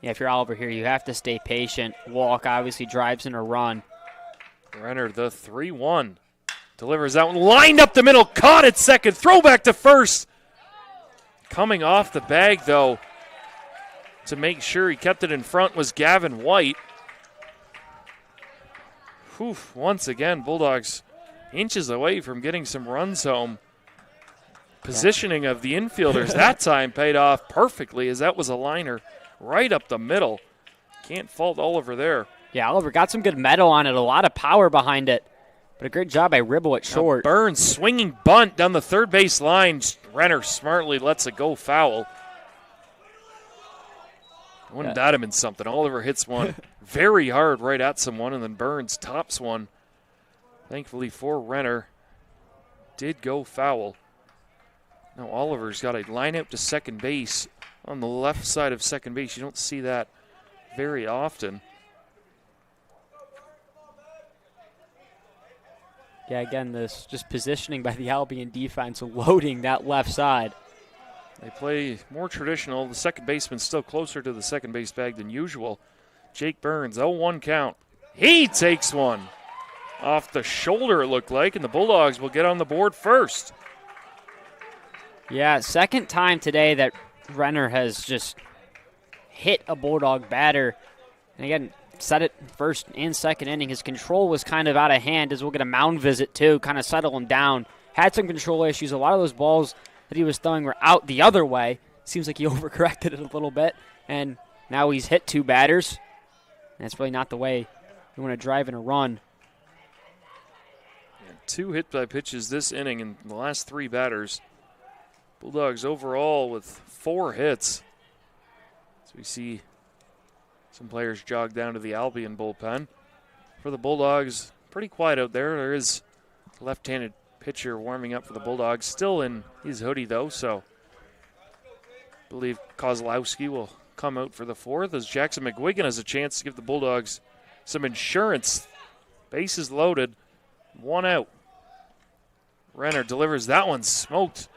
Yeah, if you're Oliver here, you have to stay patient. Walk obviously drives in a run. Renner, the 3-1. Delivers that one. Lined up the middle. Caught it second. Throwback to first. Coming off the bag, though, to make sure he kept it in front was Gavin White. Whew, once again, Bulldogs inches away from getting some runs home. Positioning of the infielders that time paid off perfectly, as that was a liner right up the middle. Can't fault Oliver there. Yeah, Oliver got some good metal on it, a lot of power behind it. But a great job by Ribble at short. Now Burns swinging bunt down the third base line. Renner smartly lets it go foul. Wouldn't that have been something? Oliver hits one very hard right at someone, and then Burns tops one. Thankfully for Renner, did go foul. Now Oliver's got a line out to second base on the left side of second base. You don't see that very often. Yeah, again, this just positioning by the Albion defense, loading that left side. They play more traditional. The second baseman's still closer to the second base bag than usual. Jake Burns, 0-1 count. He takes one off the shoulder, it looked like, and the Bulldogs will get on the board first. Yeah, second time today that Renner has just hit a Bulldog batter. And again, said it first and second inning. His control was kind of out of hand, as we'll get a mound visit too, kind of settle him down. Had some control issues. A lot of those balls that he was throwing were out the other way. Seems like he overcorrected it a little bit. And now he's hit two batters. That's really not the way you want to drive in a run. Yeah, 2 hit by pitches this inning in the last 3 batters. Bulldogs overall with 4 hits. So we see some players jog down to the Albion bullpen. For the Bulldogs, pretty quiet out there. There is a left-handed pitcher warming up for the Bulldogs. Still in his hoodie, though, so I believe Kozlowski will come out for the 4th as Jackson McGuigan has a chance to give the Bulldogs some insurance. Bases loaded, 1 out. Renner delivers that one, smoked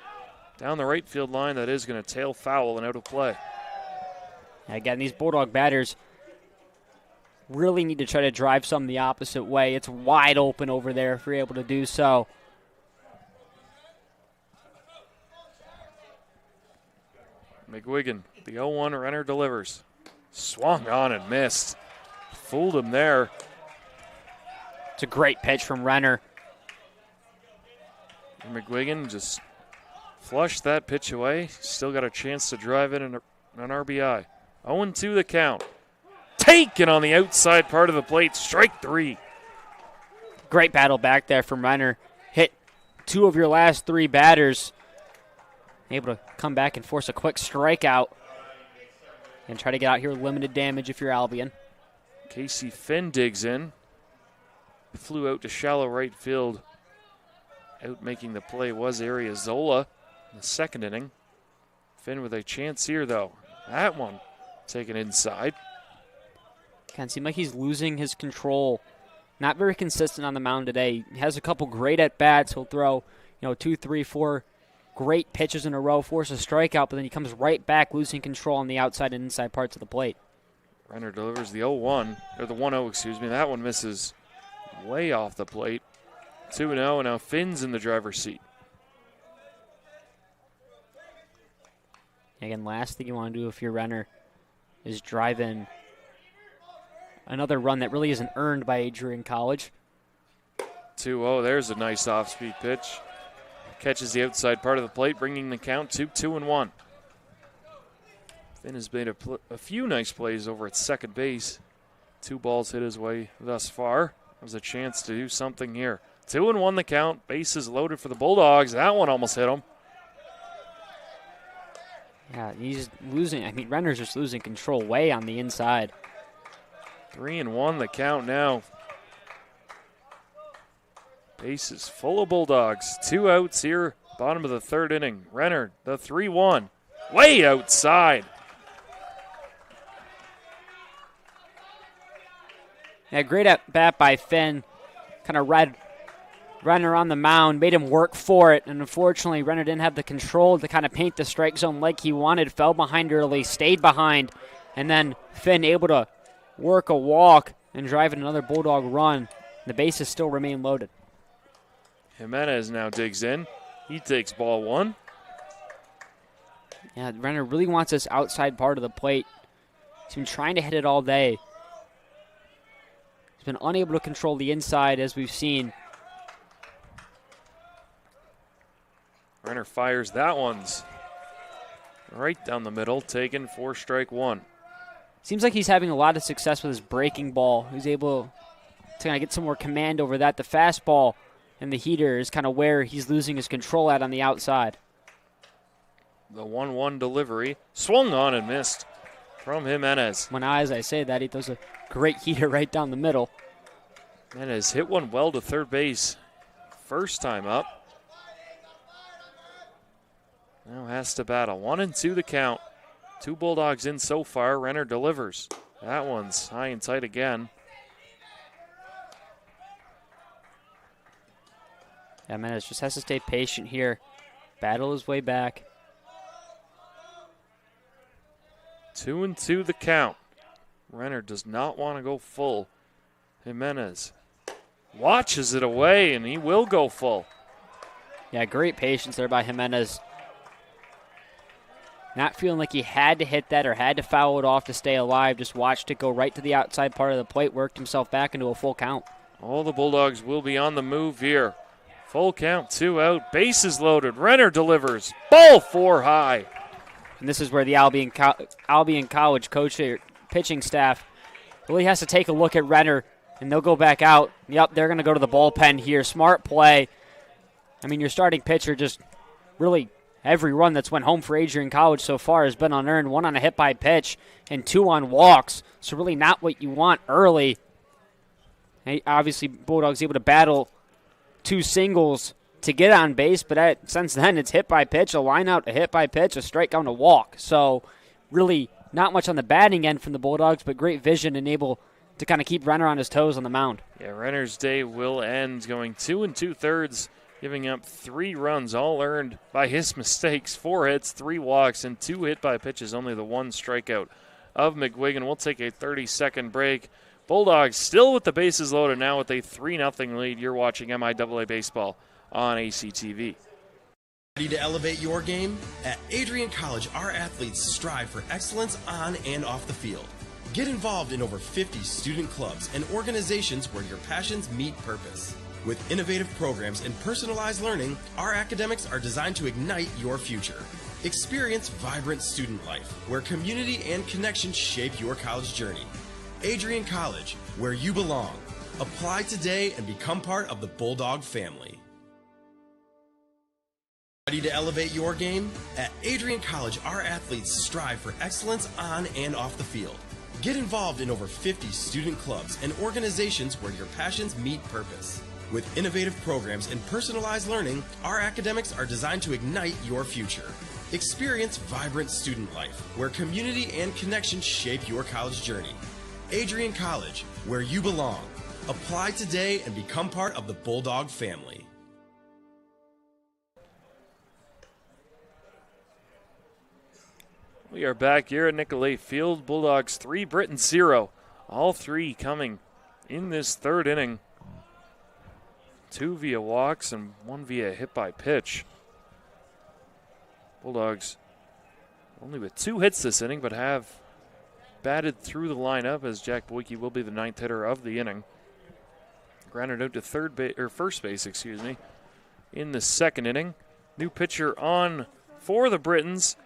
down the right field line. That is going to tail foul and out of play. Again, these Bulldog batters really need to try to drive some the opposite way. It's wide open over there if you're able to do so. McGuigan, the 0-1, Renner delivers. Swung on and missed. Fooled him there. It's a great pitch from Renner. McGuigan just flushed that pitch away. Still got a chance to drive in an RBI. 0-2 the count. Taken on the outside part of the plate. Strike 3. Great battle back there from Renner. Hit 2 of your last 3 batters. Able to come back and force a quick strikeout. And try to get out here with limited damage if you're Albion. Casey Finn digs in. Flew out to shallow right field. Out making the play was Ariozola in the second inning. Finn with a chance here, though. That one taken inside. Can seem like he's losing his control. Not very consistent on the mound today. He has a couple great at-bats. He'll throw, 2, 3, 4 great pitches in a row, force a strikeout, but then he comes right back, losing control on the outside and inside parts of the plate. Renner delivers the 0-1, or the 1-0, excuse me. That one misses way off the plate. 2-0, and now Finn's in the driver's seat. Again, last thing you want to do if you're Renner is drive in another run that really isn't earned by Adrian College. 2-0, there's a nice off-speed pitch. Catches the outside part of the plate, bringing the count to 2-1. Finn has made a few nice plays over at second base. 2 balls hit his way thus far. There's a chance to do something here. 2-1 the count. Bases loaded for the Bulldogs. That one almost hit him. Yeah, he's losing. I mean, Renner's just losing control way on the inside. 3-1 the count now. Base is full of Bulldogs. 2 outs here, bottom of the third inning. Renner, the 3-1, way outside. Yeah, great at bat by Finn. Kind of read Renner on the mound, made him work for it, and unfortunately Renner didn't have the control to kind of paint the strike zone like he wanted. Fell behind early, stayed behind, and then Finn able to work a walk and drive in another Bulldog run. The bases still remain loaded. Jimenez now digs in. He takes ball 1. Yeah, Renner really wants this outside part of the plate. He's been trying to hit it all day. He's been unable to control the inside, as we've seen. Renner fires that one's right down the middle, taken for strike 1. Seems like he's having a lot of success with his breaking ball. He's able to kind of get some more command over that. The fastball and the heater is kind of where he's losing his control at on the outside. The 1-1 delivery, swung on and missed from Jimenez. When as I say that, he throws a great heater right down the middle. Jimenez hit one well to third base. First time up. Now has to battle. 1-2 the count. 2 Bulldogs in so far. Renner delivers. That one's high and tight again. Yeah, Jimenez just has to stay patient here. Battle his way back. 2-2 the count. Renner does not want to go full. Jimenez watches it away, and he will go full. Yeah, great patience there by Jimenez. Not feeling like he had to hit that or had to foul it off to stay alive. Just watched it go right to the outside part of the plate, worked himself back into a full count. All the Bulldogs will be on the move here. Full count, 2 out, bases loaded. Renner delivers. Ball 4 high. And this is where the Albion College pitching staff really has to take a look at Renner, and they'll go back out. Yep, they're going to go to the bullpen here. Smart play. I mean, your starting pitcher just really every run that's went home for Adrian College so far has been unearned. 1 on a hit by pitch and 2 on walks. So really not what you want early. And obviously, Bulldogs able to battle 2 singles to get on base, but since then it's hit by pitch, a line out, a hit by pitch, a strikeout, and a walk. So really not much on the batting end from the Bulldogs, but great vision and able to kind of keep Renner on his toes on the mound. Yeah, Renner's day will end going 2 2/3, giving up 3 runs, all earned by his mistakes. 4 hits, 3 walks, and 2 hit by pitches, only the 1 strikeout of McGuigan. We'll take a 30-second break. Bulldogs still with the bases loaded now with a 3-0 lead. You're watching MIAA Baseball on ACTV. Ready to elevate your game? At Adrian College, our athletes strive for excellence on and off the field. Get involved in over 50 student clubs and organizations where your passions meet purpose. With innovative programs and personalized learning, our academics are designed to ignite your future. Experience vibrant student life, where community and connection shape your college journey. Adrian College, where you belong. Apply today and become part of the Bulldog family. Ready to elevate your game? At Adrian College, our athletes strive for excellence on and off the field. Get involved in over 50 student clubs and organizations where your passions meet purpose. With innovative programs and personalized learning, our academics are designed to ignite your future. Experience vibrant student life, where community and connection shape your college journey. Adrian College, where you belong. Apply today and become part of the Bulldog family. We are back here at Nicolay Field. Bulldogs 3, Britain 0. All 3 coming in this third inning. 2 via walks and 1 via hit by pitch. Bulldogs only with 2 hits this inning, but have batted through the lineup as Jack Boyke will be the 9th hitter of the inning. Grounded out to first base, in the second inning. New pitcher on for the Britons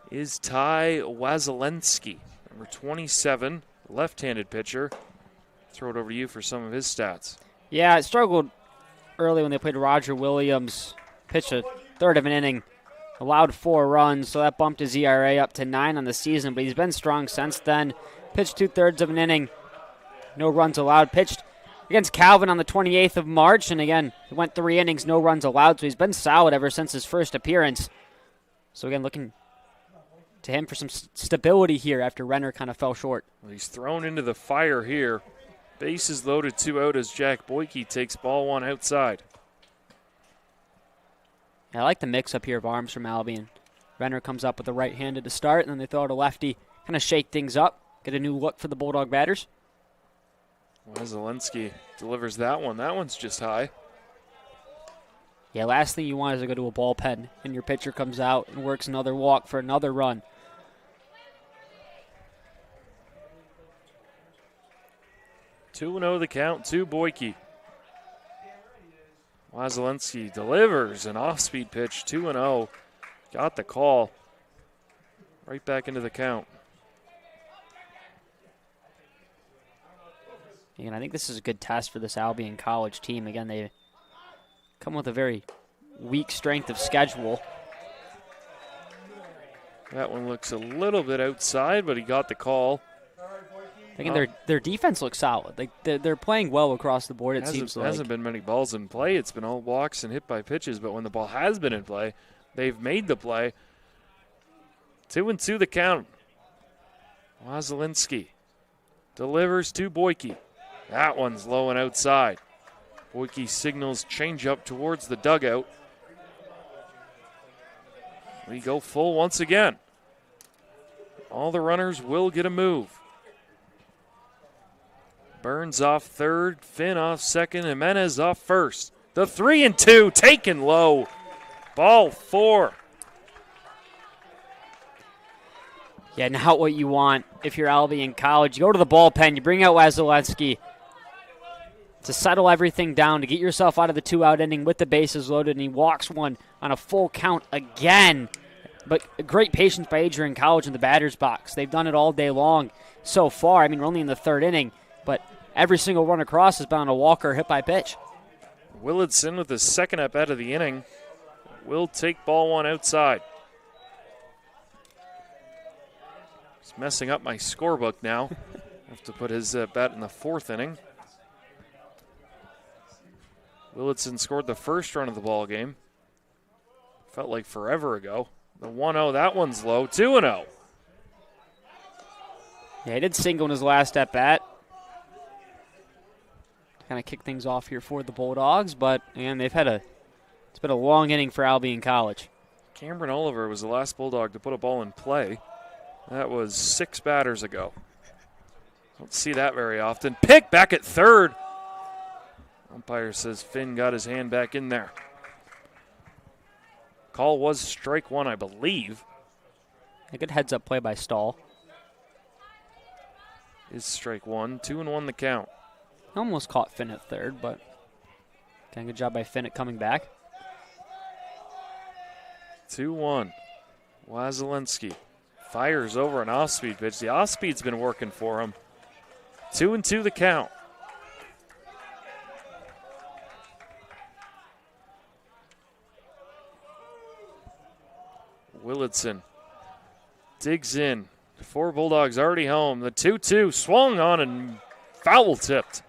is Ty Wasilensky, number 27, left-handed pitcher. Throw it over to you for some of his stats. Yeah, it struggled early when they played Roger Williams. Pitched a third of an inning. allowed 4 runs, so that bumped his ERA up to 9 on the season, but he's been strong since then. Pitched 2/3 of an inning, no runs allowed. Pitched against Calvin on the 28th of March, and again, he went 3 innings, no runs allowed, so he's been solid ever since his first appearance. So again, looking to him for some stability here after Renner kind of fell short. Well, he's thrown into the fire here. Bases loaded, 2 out as Jack Boyke takes ball 1 outside. I like the mix-up here of arms from Albion. Renner comes up with a right-handed to start, and then they throw out a lefty, kind of shake things up, get a new look for the Bulldog batters. Wasilewski delivers that one. That one's just high. Yeah, last thing you want is to go to a bullpen, and your pitcher comes out and works another walk for another run. 2-0 the count to Boyke. Wasilewski delivers an off-speed pitch, 2-0. Got the call. Right back into the count. And I think this is a good test for this Albion College team. Again, they come with a very weak strength of schedule. That one looks a little bit outside, but he got the call. Again, their defense looks solid. Like they're playing well across the board, it seems like. Hasn't been many balls in play. It's been all walks and hit by pitches, but when the ball has been in play, they've made the play. 2-2 the count. Wasilewski delivers to Boyke. That one's low and outside. Boyke signals change up towards the dugout. We go full once again. All the runners will get a move. Burns off third, Finn off second, Jimenez off first. The 3-2 taken low. Ball 4. Yeah, not what you want if you're Albion College. You go to the bullpen, you bring out Wasilewski to settle everything down, to get yourself out of the 2-out inning with the bases loaded, and he walks one on a full count again. But great patience by Adrian College in the batter's box. They've done it all day long so far. I mean, we're only in the 3rd inning, but every single run across has been on a walk or hit by pitch. Willardson with his second at-bat of the inning will take ball 1 outside. He's messing up my scorebook now. I have to put his bat in the 4th inning. Willardson scored the first run of the ball game. Felt like forever ago. The 1-0, that one's low. 2-0. Yeah, he did single in his last at-bat. Kind of kick things off here for the Bulldogs, but and it's been a long inning for Albion College. Cameron Oliver was the last Bulldog to put a ball in play. That was 6 batters ago. Don't see that very often. Pick back at third. Umpire says Finn got his hand back in there. Call was strike 1, I believe. A good heads-up play by Stahl. Is strike 1. 2-1 the count. Almost caught Finn at third, but good job by Finn at coming back. 2-1. Wasilewski fires over an off-speed pitch. The off-speed's been working for him. 2-2 the count. Willardson digs in. 4 Bulldogs already home. The 2-2 swung on and foul-tipped.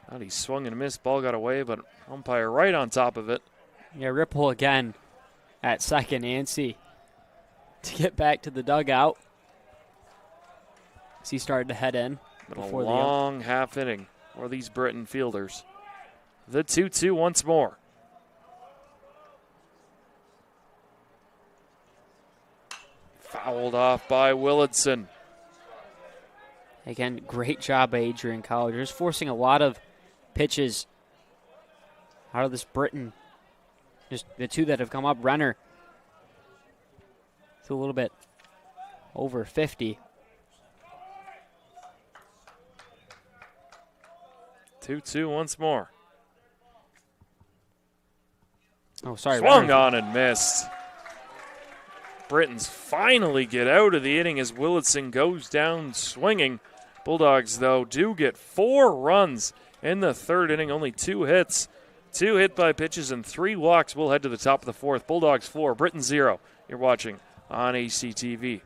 Thought he swung and missed. Ball got away, but umpire right on top of it. Yeah, Ripple again at second. Yancey to get back to the dugout. As he started to head in. Before a long half inning for these Britain fielders. The 2-2 once more. Fouled off by Willardson. Again, great job by Adrian College. Just forcing a lot of pitches out of this Britain. Just the 2 that have come up. Renner to a little bit over 50. 2-2 once more. Oh, sorry. Swung on and missed. Britons finally get out of the inning as Willardson goes down swinging. Bulldogs, though, do get 4 runs in the 3rd inning, only 2 hits. 2 hit by pitches and 3 walks. We'll head to the top of the 4th. Bulldogs 4, Britain 0. You're watching on ACTV.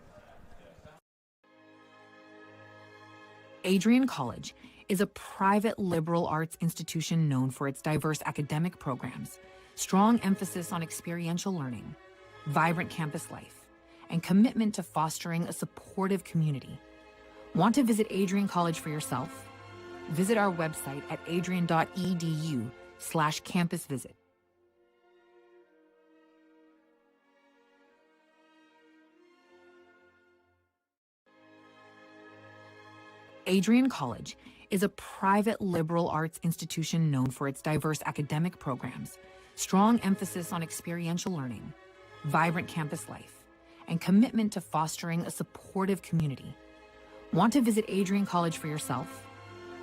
Adrian College is a private liberal arts institution known for its diverse academic programs, strong emphasis on experiential learning, vibrant campus life, and commitment to fostering a supportive community. Want to visit Adrian College for yourself? Visit our website at adrian.edu/campus visit. Adrian College is a private liberal arts institution known for its diverse academic programs, strong emphasis on experiential learning, vibrant campus life, and commitment to fostering a supportive community. Want to visit Adrian College for yourself?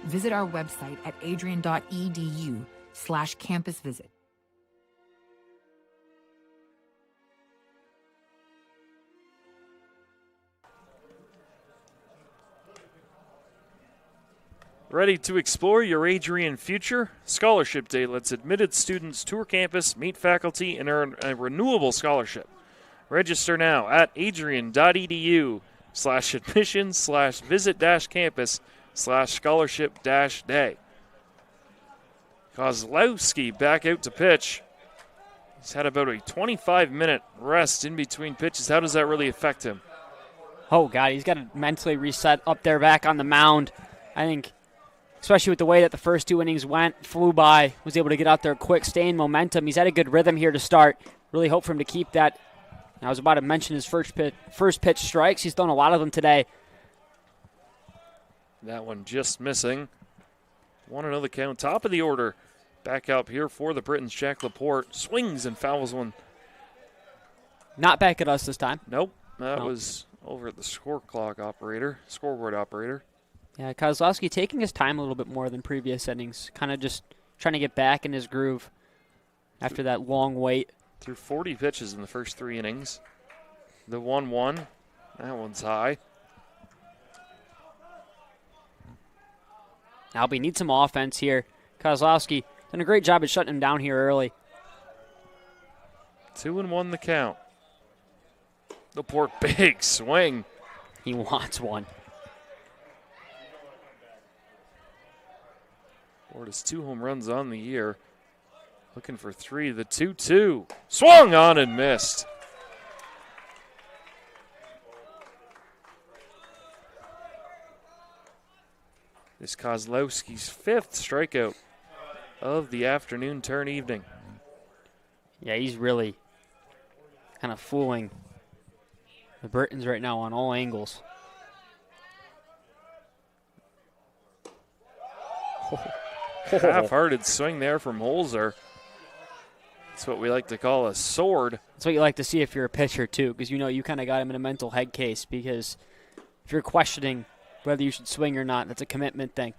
Visit our website at adrian.edu/campus visit. Ready to explore your Adrian future? Scholarship Day lets admitted students tour campus, meet faculty, and earn a renewable scholarship. Register now at adrian.edu/admission/visit-campus/scholarship-day. Kozlowski back out to pitch. He's had about a 25-minute rest in between pitches. How does that really affect him? Oh, God, he's got to mentally reset up there back on the mound. I think, especially with the way that the first 2 innings flew by, was able to get out there quick, stay in momentum. He's had a good rhythm here to start. Really hope for him to keep that. I was about to mention his first pitch strikes. He's thrown a lot of them today. That one just missing. 1-0 the count. Top of the order. Back up here for the Britons. Jack Laporte swings and fouls one. Not back at us this time. Nope. That was over at the scoreboard operator. Yeah, Kozlowski taking his time a little bit more than previous innings. Kind of just trying to get back in his groove after that long wait. Threw 40 pitches in the first 3 innings. The 1-1, that one's high. Albion needs some offense here. Kozlowski done a great job at shutting him down here early. 2-1 the count. Laporte, big swing. He wants one. Laporte has 2 home runs on the year. Looking for 3. The 2-2. Swung on and missed. This Kozlowski's 5th strikeout of the afternoon turn evening. Yeah, he's really kind of fooling the Britons right now on all angles. Half-hearted swing there from Holzer. That's what we like to call a sword. That's what you like to see if you're a pitcher, too, because you know you kind of got him in a mental head case, because if you're questioning whether you should swing or not, that's a commitment thing.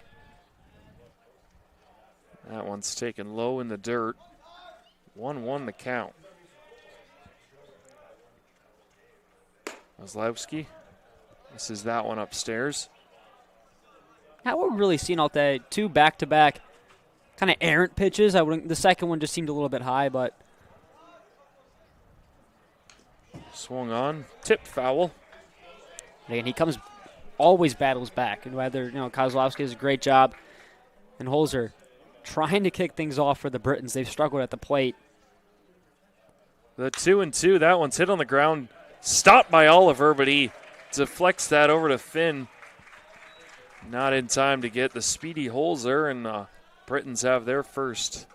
That one's taken low in the dirt. 1-1 the count. Kozlowski. This is that one upstairs. Now we're really seeing all day 2 back-to-back kind of errant pitches. The second one just seemed a little bit high, but swung on, tipped foul. And he always battles back, and whether Kozlowski does a great job, and Holzer trying to kick things off for the Britons. They've struggled at the plate. The 2-2, that one's hit on the ground, stopped by Oliver, but he deflects that over to Finn. Not in time to get the speedy Holzer, and Britons have their first.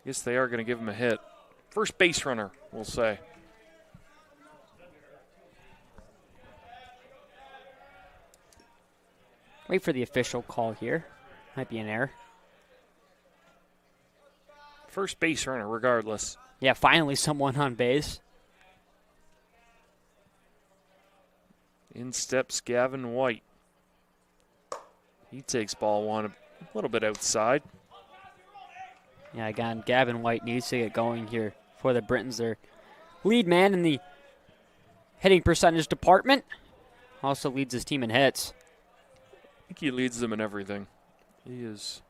I guess they are going to give him a hit. First base runner, we'll say. Wait for the official call here. Might be an error. First base runner, regardless. Yeah, finally someone on base. In steps Gavin White. He takes ball 1 a little bit outside. Yeah, again, Gavin White needs to get going here for the Britons. Their lead man in the hitting percentage department. Also leads his team in hits. I think he leads them in everything. He is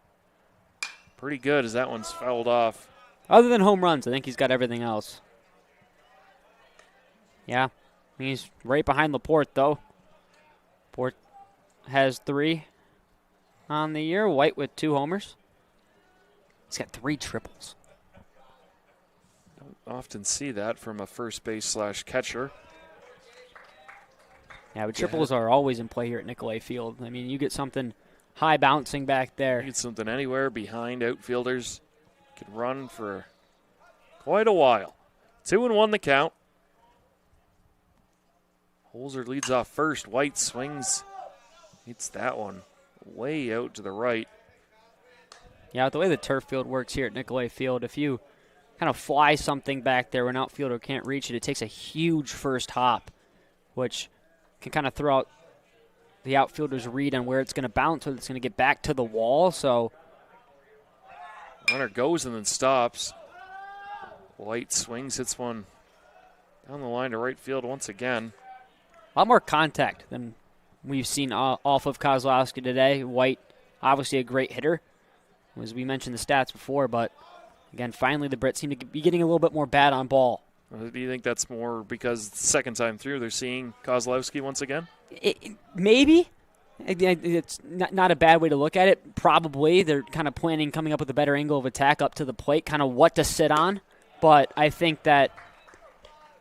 pretty good as that one's fouled off. Other than home runs, I think he's got everything else. Yeah, he's right behind Laporte, though. Laporte has 3 on the year. White with 2 homers. He's got 3 triples. Don't often see that from a first base / catcher. Yeah, but triples are always in play here at Nicolay Field. I mean, you get something high bouncing back there. You get something anywhere behind outfielders. Could run for quite a while. 2-1 the count. Holzer leads off first. White swings. Hits that one way out to the right. Yeah, the way the turf field works here at Nicolay Field, if you kind of fly something back there when an outfielder can't reach it, it takes a huge first hop, which can kind of throw out the outfielder's read on where it's going to bounce, whether it's going to get back to the wall. So runner goes and then stops. White swings, hits one down the line to right field once again. A lot more contact than we've seen off of Kozlowski today. White, obviously a great hitter, as we mentioned the stats before, but again, finally the Brits seem to be getting a little bit more bat on ball. Do you think that's more because the second time through they're seeing Kozlowski once again? Maybe. It's not a bad way to look at it. Probably. They're kind of planning coming up with a better angle of attack up to the plate, kind of what to sit on. But I think that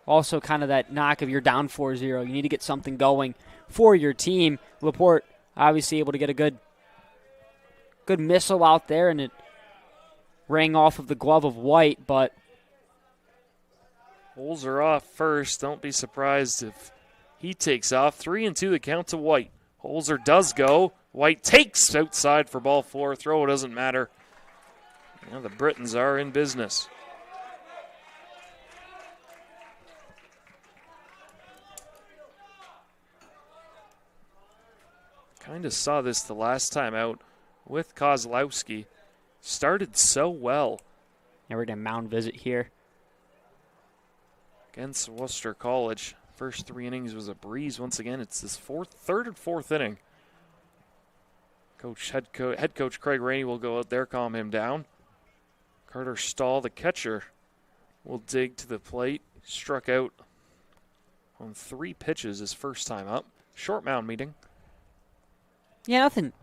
also kind of that knock of you're down 4-0. You need to get something going for your team. Laporte obviously able to get a good missile out there, and it rang off of the glove of White, but Holzer off first. Don't be surprised if he takes off. 3-2 the count to White. Holzer does go. White takes outside for ball 4. Throw doesn't matter. Now the Britons are in business. Kind of saw this the last time out with Kozlowski. Started so well. Yeah, we're going to mound visit here against Worcester College. First 3 innings was a breeze. Once again, it's his third and fourth inning. Head coach Craig Rainey will go out there, calm him down. Carter Stahl, the catcher, will dig to the plate. Struck out on 3 pitches his first time up. Short mound meeting. Yeah, nothing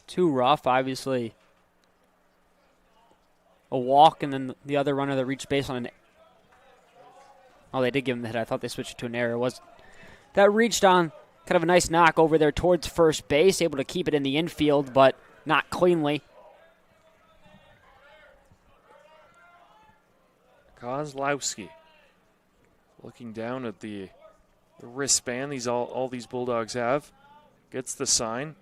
too rough, obviously. A walk, and then the other runner that reached base on an... Oh, they did give him the hit. I thought they switched it to an error. That reached on kind of a nice knock over there towards first base, able to keep it in the infield, but not cleanly. Kozlowski looking down at the wristband all these Bulldogs have. Gets the sign.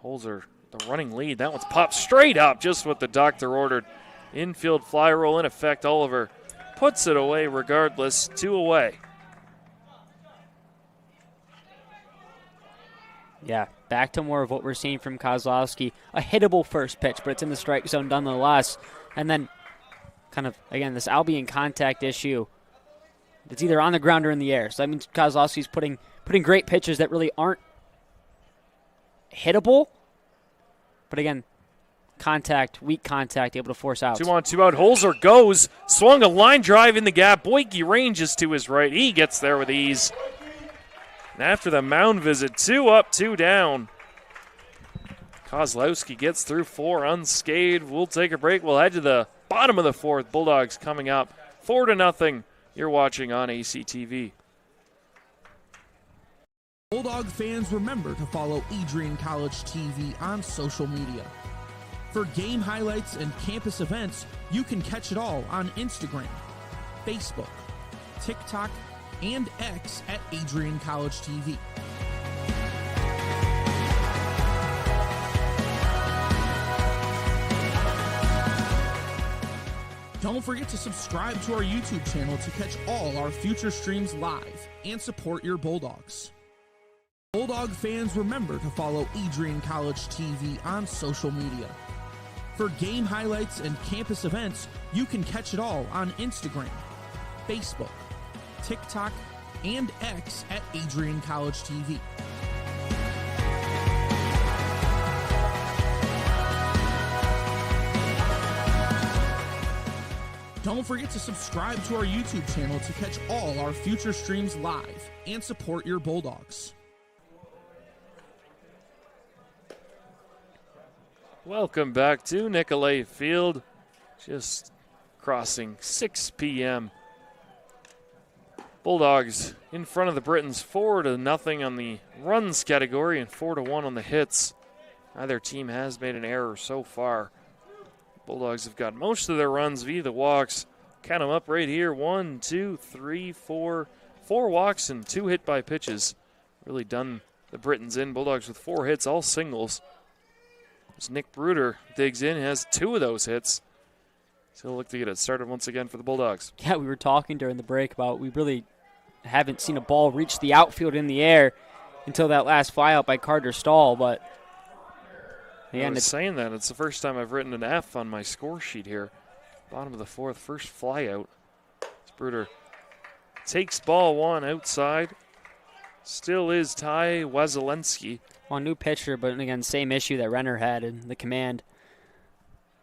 Holzer, the running lead. That one's popped straight up, just what the doctor ordered. Infield fly roll in effect. Oliver puts it away regardless. 2 away. Yeah, back to more of what we're seeing from Kozlowski. A hittable first pitch, but it's in the strike zone nonetheless. And then kind of, again, this Albion contact issue. It's either on the ground or in the air. So that means Kozlowski's putting great pitches that really aren't hittable. But again, weak contact, able to force out. 2 on, 2 out. Holzer goes. Swung a line drive in the gap. Boyke ranges to his right. He gets there with ease. And after the mound visit, 2 up, 2 down. Kozlowski gets through 4 unscathed. We'll take a break. We'll head to the bottom of the 4th. Bulldogs coming up 4-0. You're watching on ACTV. Bulldog fans, remember to follow Adrian College TV on social media. For game highlights and campus events, you can catch it all on Instagram, Facebook, TikTok, and X at AdrianCollegeTV. Don't forget to subscribe to our YouTube channel to catch all our future streams live and support your Bulldogs. Bulldog fans, remember to follow Adrian College TV on social media. For game highlights and campus events, you can catch it all on Instagram, Facebook, TikTok, and X at AdrianCollegeTV. Don't forget to subscribe to our YouTube channel to catch all our future streams live and support your Bulldogs. Welcome back to Nicolay Field. Just crossing 6 p.m. Bulldogs in front of the Britons 4-0 on the runs category and 4-1 on the hits. Neither team has made an error so far. Bulldogs have got most of their runs via the walks. Count them up right here. 1, 2, 3, 4. 4 walks and 2 hit by pitches. Really done the Britons in. Bulldogs with 4 hits, all singles. As Nick Bruder digs in, has 2 of those hits. So he'll look to get it started once again for the Bulldogs. Yeah, we were talking during the break about we really haven't seen a ball reach the outfield in the air until that last fly out by Carter Stahl, but I was saying that. It's the first time I've written an F on my score sheet here. Bottom of the 4th, first fly out. Bruder takes ball 1 outside. Still is Ty Wasilewski. Well, new pitcher, but again, same issue that Renner had in the command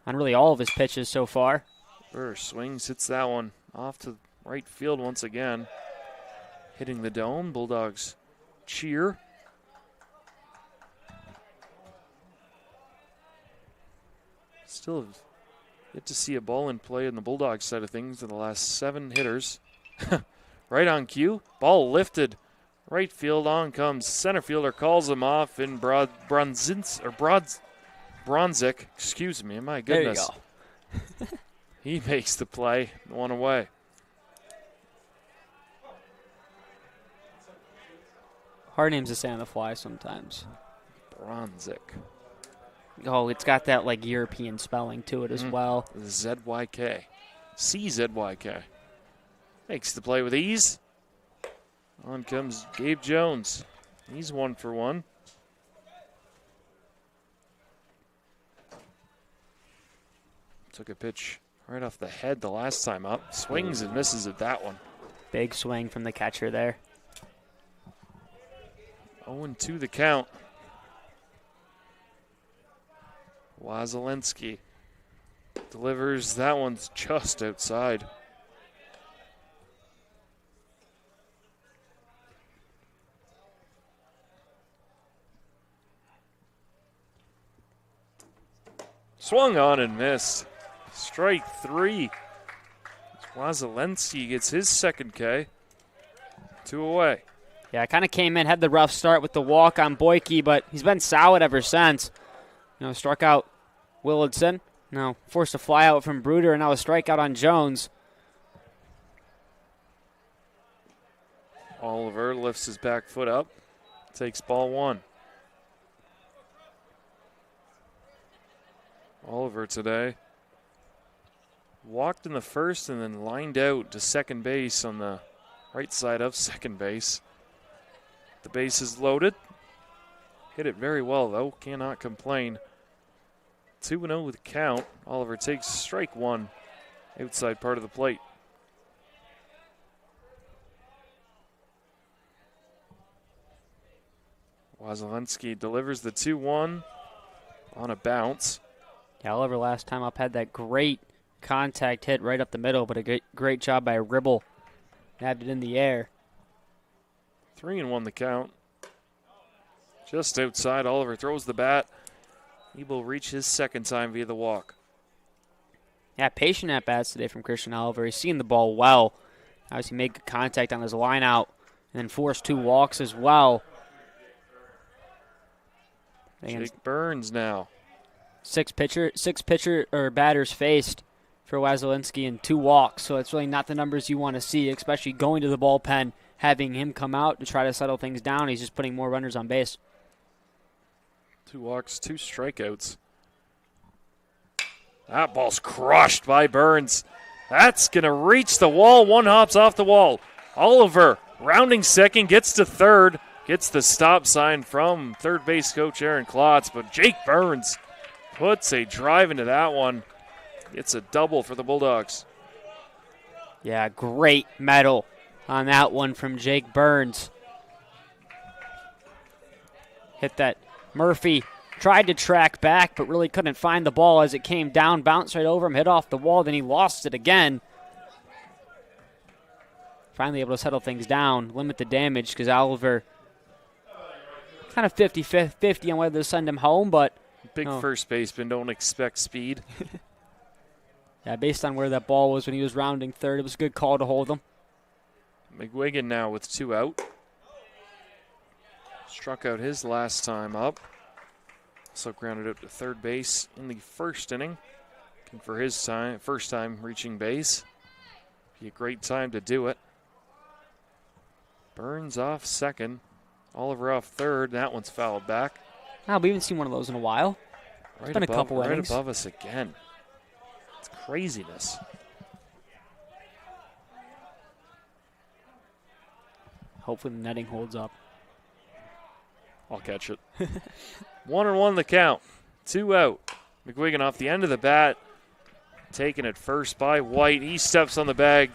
on really all of his pitches so far. Bruder swings, hits that one off to right field once again. Hitting the dome. Bulldogs cheer. Still have yet to see a ball in play in the Bulldogs side of things in the last 7 hitters. Right on cue. Ball lifted. Right field on comes. Center fielder calls him off in Bronzik. Excuse me. My goodness. There you go. He makes the play. 1 away. Hard names to say on the fly sometimes. Bronzik. Oh, it's got that like European spelling to it as well. Z-Y-K. C-Z-Y-K. Makes the play with ease. On comes Gabe Jones. He's 1 for 1. Took a pitch right off the head the last time up. Swings and misses at that one. Big swing from the catcher there. 0-2 the count. Wasilewski delivers. That one's just outside. Swung on and missed. Strike 3. Wasilewski gets his second K. 2 away. Yeah, kind of came in, had the rough start with the walk on Boyke, but he's been solid ever since. You know, struck out Willardson. Now forced a fly out from Bruder, and now a strikeout on Jones. Oliver lifts his back foot up. Takes ball 1. Oliver today walked in the first and then lined out to second base on the right side of second base. The base is loaded. Hit it very well, though. Cannot complain. 2-0 with the count. Oliver takes strike 1 outside part of the plate. Wasilewski delivers the 2-1 on a bounce. Yeah, Oliver last time up had that great contact hit right up the middle, but a great job by Ribble. Nabbed it in the air. 3-1 the count. Just outside, Oliver throws the bat. He will reach his second time via the walk. Yeah, patient at bats today from Christian Oliver. He's seen the ball well. Obviously made good contact on his line out and then forced 2 walks as well. Jake Burns now. Six batters faced for Wasilewski and 2 walks, so it's really not the numbers you want to see, especially going to the bullpen, having him come out to try to settle things down. He's just putting more runners on base. 2 walks, 2 strikeouts. That ball's crushed by Burns. That's going to reach the wall. 1 hops off the wall. Oliver rounding second, gets to third, gets the stop sign from third base coach Aaron Klotz, but Jake Burns puts a drive into that one. It's a double for the Bulldogs. Yeah, great medal on that one from Jake Burns. Hit that. Murphy tried to track back, but really couldn't find the ball as it came down, bounced right over him, hit off the wall, then he lost it again. finally able to settle things down, limit the damage, because Oliver kind of 50-50 on whether to send him home, but Big first baseman, don't expect speed. yeah, based on where that ball was when he was rounding third, it was a good call to hold him. McGuigan now with 2 out. Struck out his last time up. Also grounded out to third base in the first inning. Looking for his first time reaching base. Be a great time to do it. Burns off second. Oliver off third. That one's fouled back. Wow, we haven't seen one of those in a while. It's been a couple right innings. above us again. It's craziness. Hopefully the netting holds up. I'll catch it. 1-1 the count. 2 out. McGuigan off the end of the bat. Taken at first by White. He steps on the bag.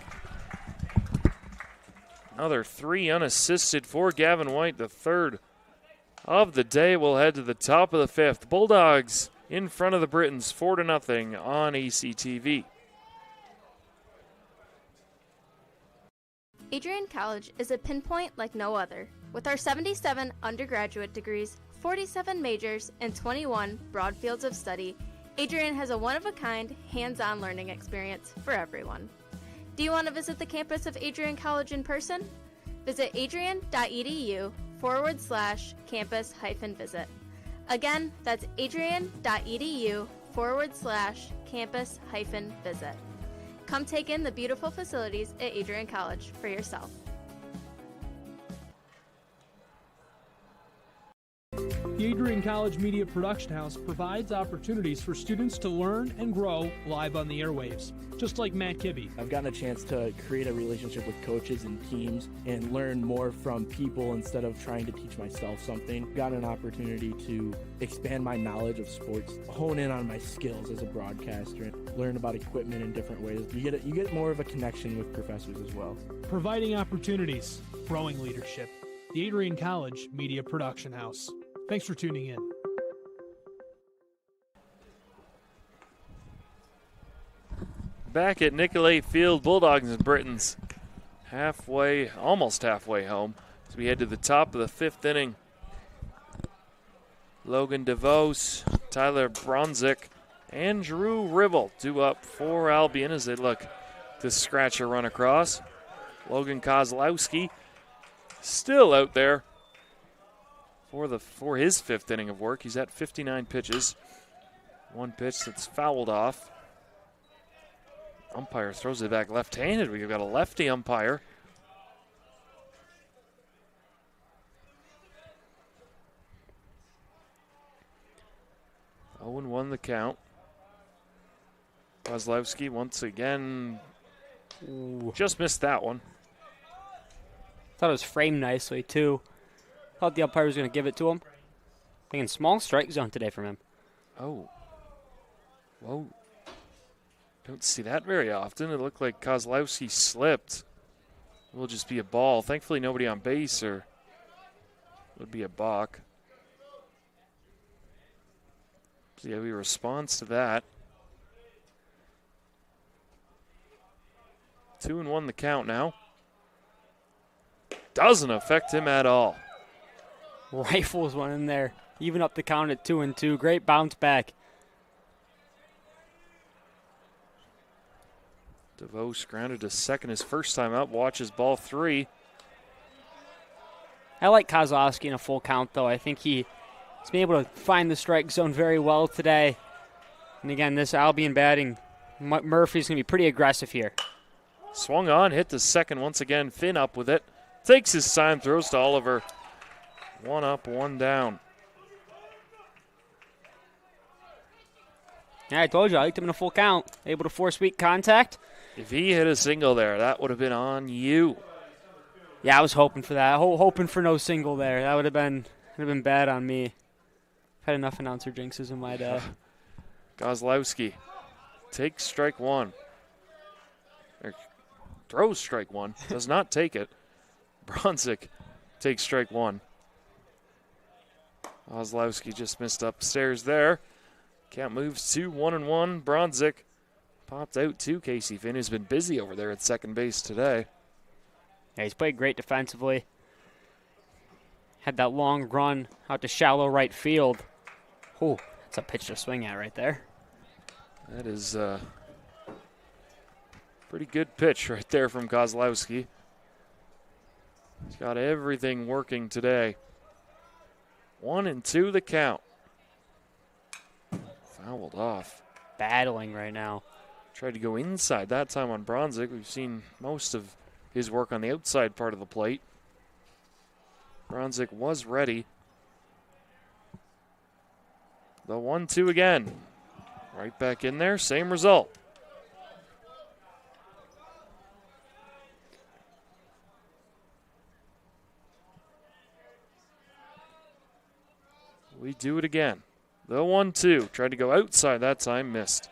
Another 3 unassisted for Gavin White. The third of the day. We'll head to the top of the 5th. Bulldogs in front of the Britons 4-0 on ACTV. Adrian College is a pinpoint like no other. With our 77 undergraduate degrees, 47 majors, and 21 broad fields of study, Adrian has a one-of-a-kind, hands-on learning experience for everyone. Do you want to visit the campus of Adrian College in person? Visit adrian.edu/campus-visit. Again, that's adrian.edu/campus-visit. Come take in the beautiful facilities at Adrian College for yourself. The Adrian College Media Production House provides opportunities for students to learn and grow live on the airwaves, just like Matt Kibbe. I've gotten a chance to create a relationship with coaches and teams and learn more from people instead of trying to teach myself something. Got an opportunity to expand my knowledge of sports, hone in on my skills as a broadcaster, and learn about equipment in different ways. You get more of a connection with professors as well. Providing opportunities, growing leadership. The Adrian College Media Production House. Thanks for tuning in. Back at Nicolay Field, Bulldogs and Britons almost halfway home as we head to the top of the 5th inning. Logan DeVos, Tyler Bronzik, and Drew Ribble due up for Albion as they look to scratch a run across. Logan Kozlowski still out there for his 5th inning of work. He's at 59 pitches. One pitch that's fouled off. Umpire throws it back left-handed. We've got a lefty umpire. Oh, and 1 the count. Kozlowski once again just missed that one. Thought it was framed nicely, too. Thought the umpire was going to give it to him. Thinking small strike zone today from him. Oh. Whoa. Don't see that very often. It looked like Kozlowski slipped. It will just be a ball. Thankfully, nobody on base, or it would be a balk. So, yeah, we response to that. 2-1 the count now. Doesn't affect him at all. Rifles one in there. Even up the count at 2-2. Great bounce back. DeVos grounded to second his first time up. Watches ball 3. I like Kozlowski in a full count, though. I think he's been able to find the strike zone very well today. And again, this Albion batting, Murphy's going to be pretty aggressive here. Swung on, hit to second once again. Finn up with it. Takes his time, throws to Oliver. 1 up, 1 down. Yeah, I told you, I liked him in a full count. Able to force weak contact. If he hit a single there, that would have been on you. Yeah, I was hoping for that. Hoping for no single there. That would have been bad on me. I've had enough announcer jinxes in my day. Kozlowski takes strike 1. Or throws strike 1. Does not take it. Bronzik takes strike 1. Kozlowski just missed upstairs there. Count moves to 1-1. Bronzik popped out to Casey Finn, who's been busy over there at second base today. Yeah, he's played great defensively. Had that long run out to shallow right field. Oh, that's a pitch to swing at right there. That is a pretty good pitch right there from Kozlowski. He's got everything working today. 1-2 the count. Fouled off. Battling right now. Tried to go inside that time on Bronzik. We've seen most of his work on the outside part of the plate. Bronzik was ready. The 1-2 again. Right back in there, same result. We do it again. The 1-2. Tried to go outside that time, missed.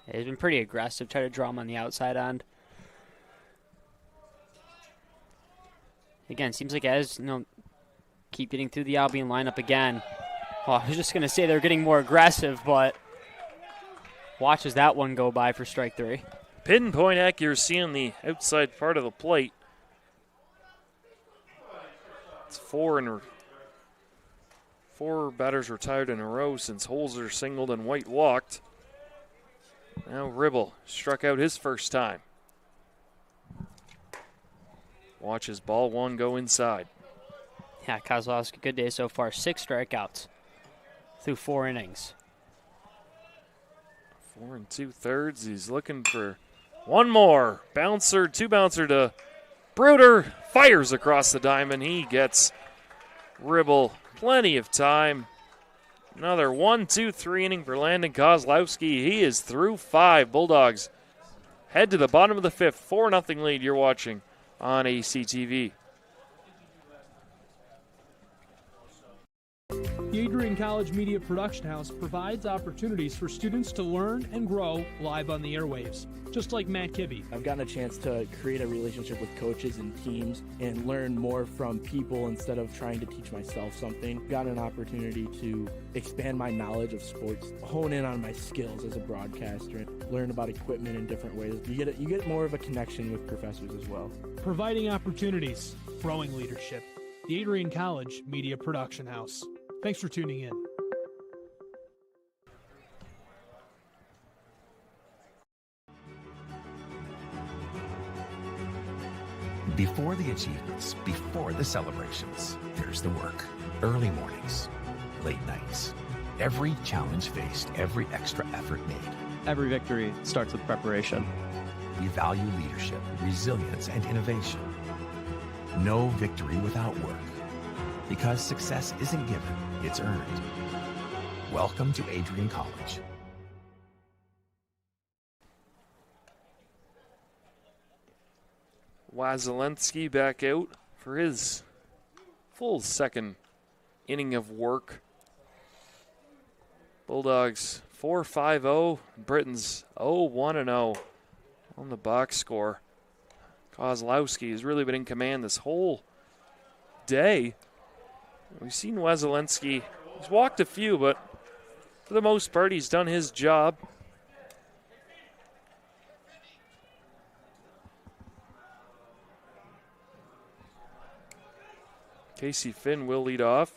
Yeah, he's been pretty aggressive, tried to draw him on the outside end. Again, seems like as keep getting through the Albion lineup again. Oh, I was just going to say they're getting more aggressive, but watch as that one go by for strike 3. Pinpoint accuracy on the outside part of the plate. It's 4 batters retired in a row since Holzer singled and White walked. Now Ribble struck out his first time. Watch his ball 1 go inside. Yeah, Kozlowski, good day so far. 6 strikeouts through 4 innings. 4 2/3. He's looking for one more. Bouncer, 2-bouncer to Bruder. Fires across the diamond. He gets Ribble plenty of time. Another 1-2-3 inning for Landon Kozlowski. He is through 5. Bulldogs head to the bottom of the 5th. 4-0 lead you're watching on ACTV. The Adrian College Media Production House provides opportunities for students to learn and grow live on the airwaves, just like Matt Kibbe. I've gotten a chance to create a relationship with coaches and teams and learn more from people instead of trying to teach myself something. Got an opportunity to expand my knowledge of sports, hone in on my skills as a broadcaster, and learn about equipment in different ways. You get more of a connection with professors as well. Providing opportunities, growing leadership. The Adrian College Media Production House. Thanks for tuning in. Before the achievements, before the celebrations, there's the work. Early mornings, late nights. Every challenge faced, every extra effort made. Every victory starts with preparation. We value leadership, resilience, and innovation. No victory without work. Because success isn't given, it's earned. Welcome to Adrian College. Wasilensky back out for his full second inning of work. Bulldogs 4-5-0, Britons 0-1-0 on the box score. Kozlowski has really been in command this whole day. We've seen Wasilensky, he's walked a few, but for the most part, he's done his job. Casey Finn will lead off.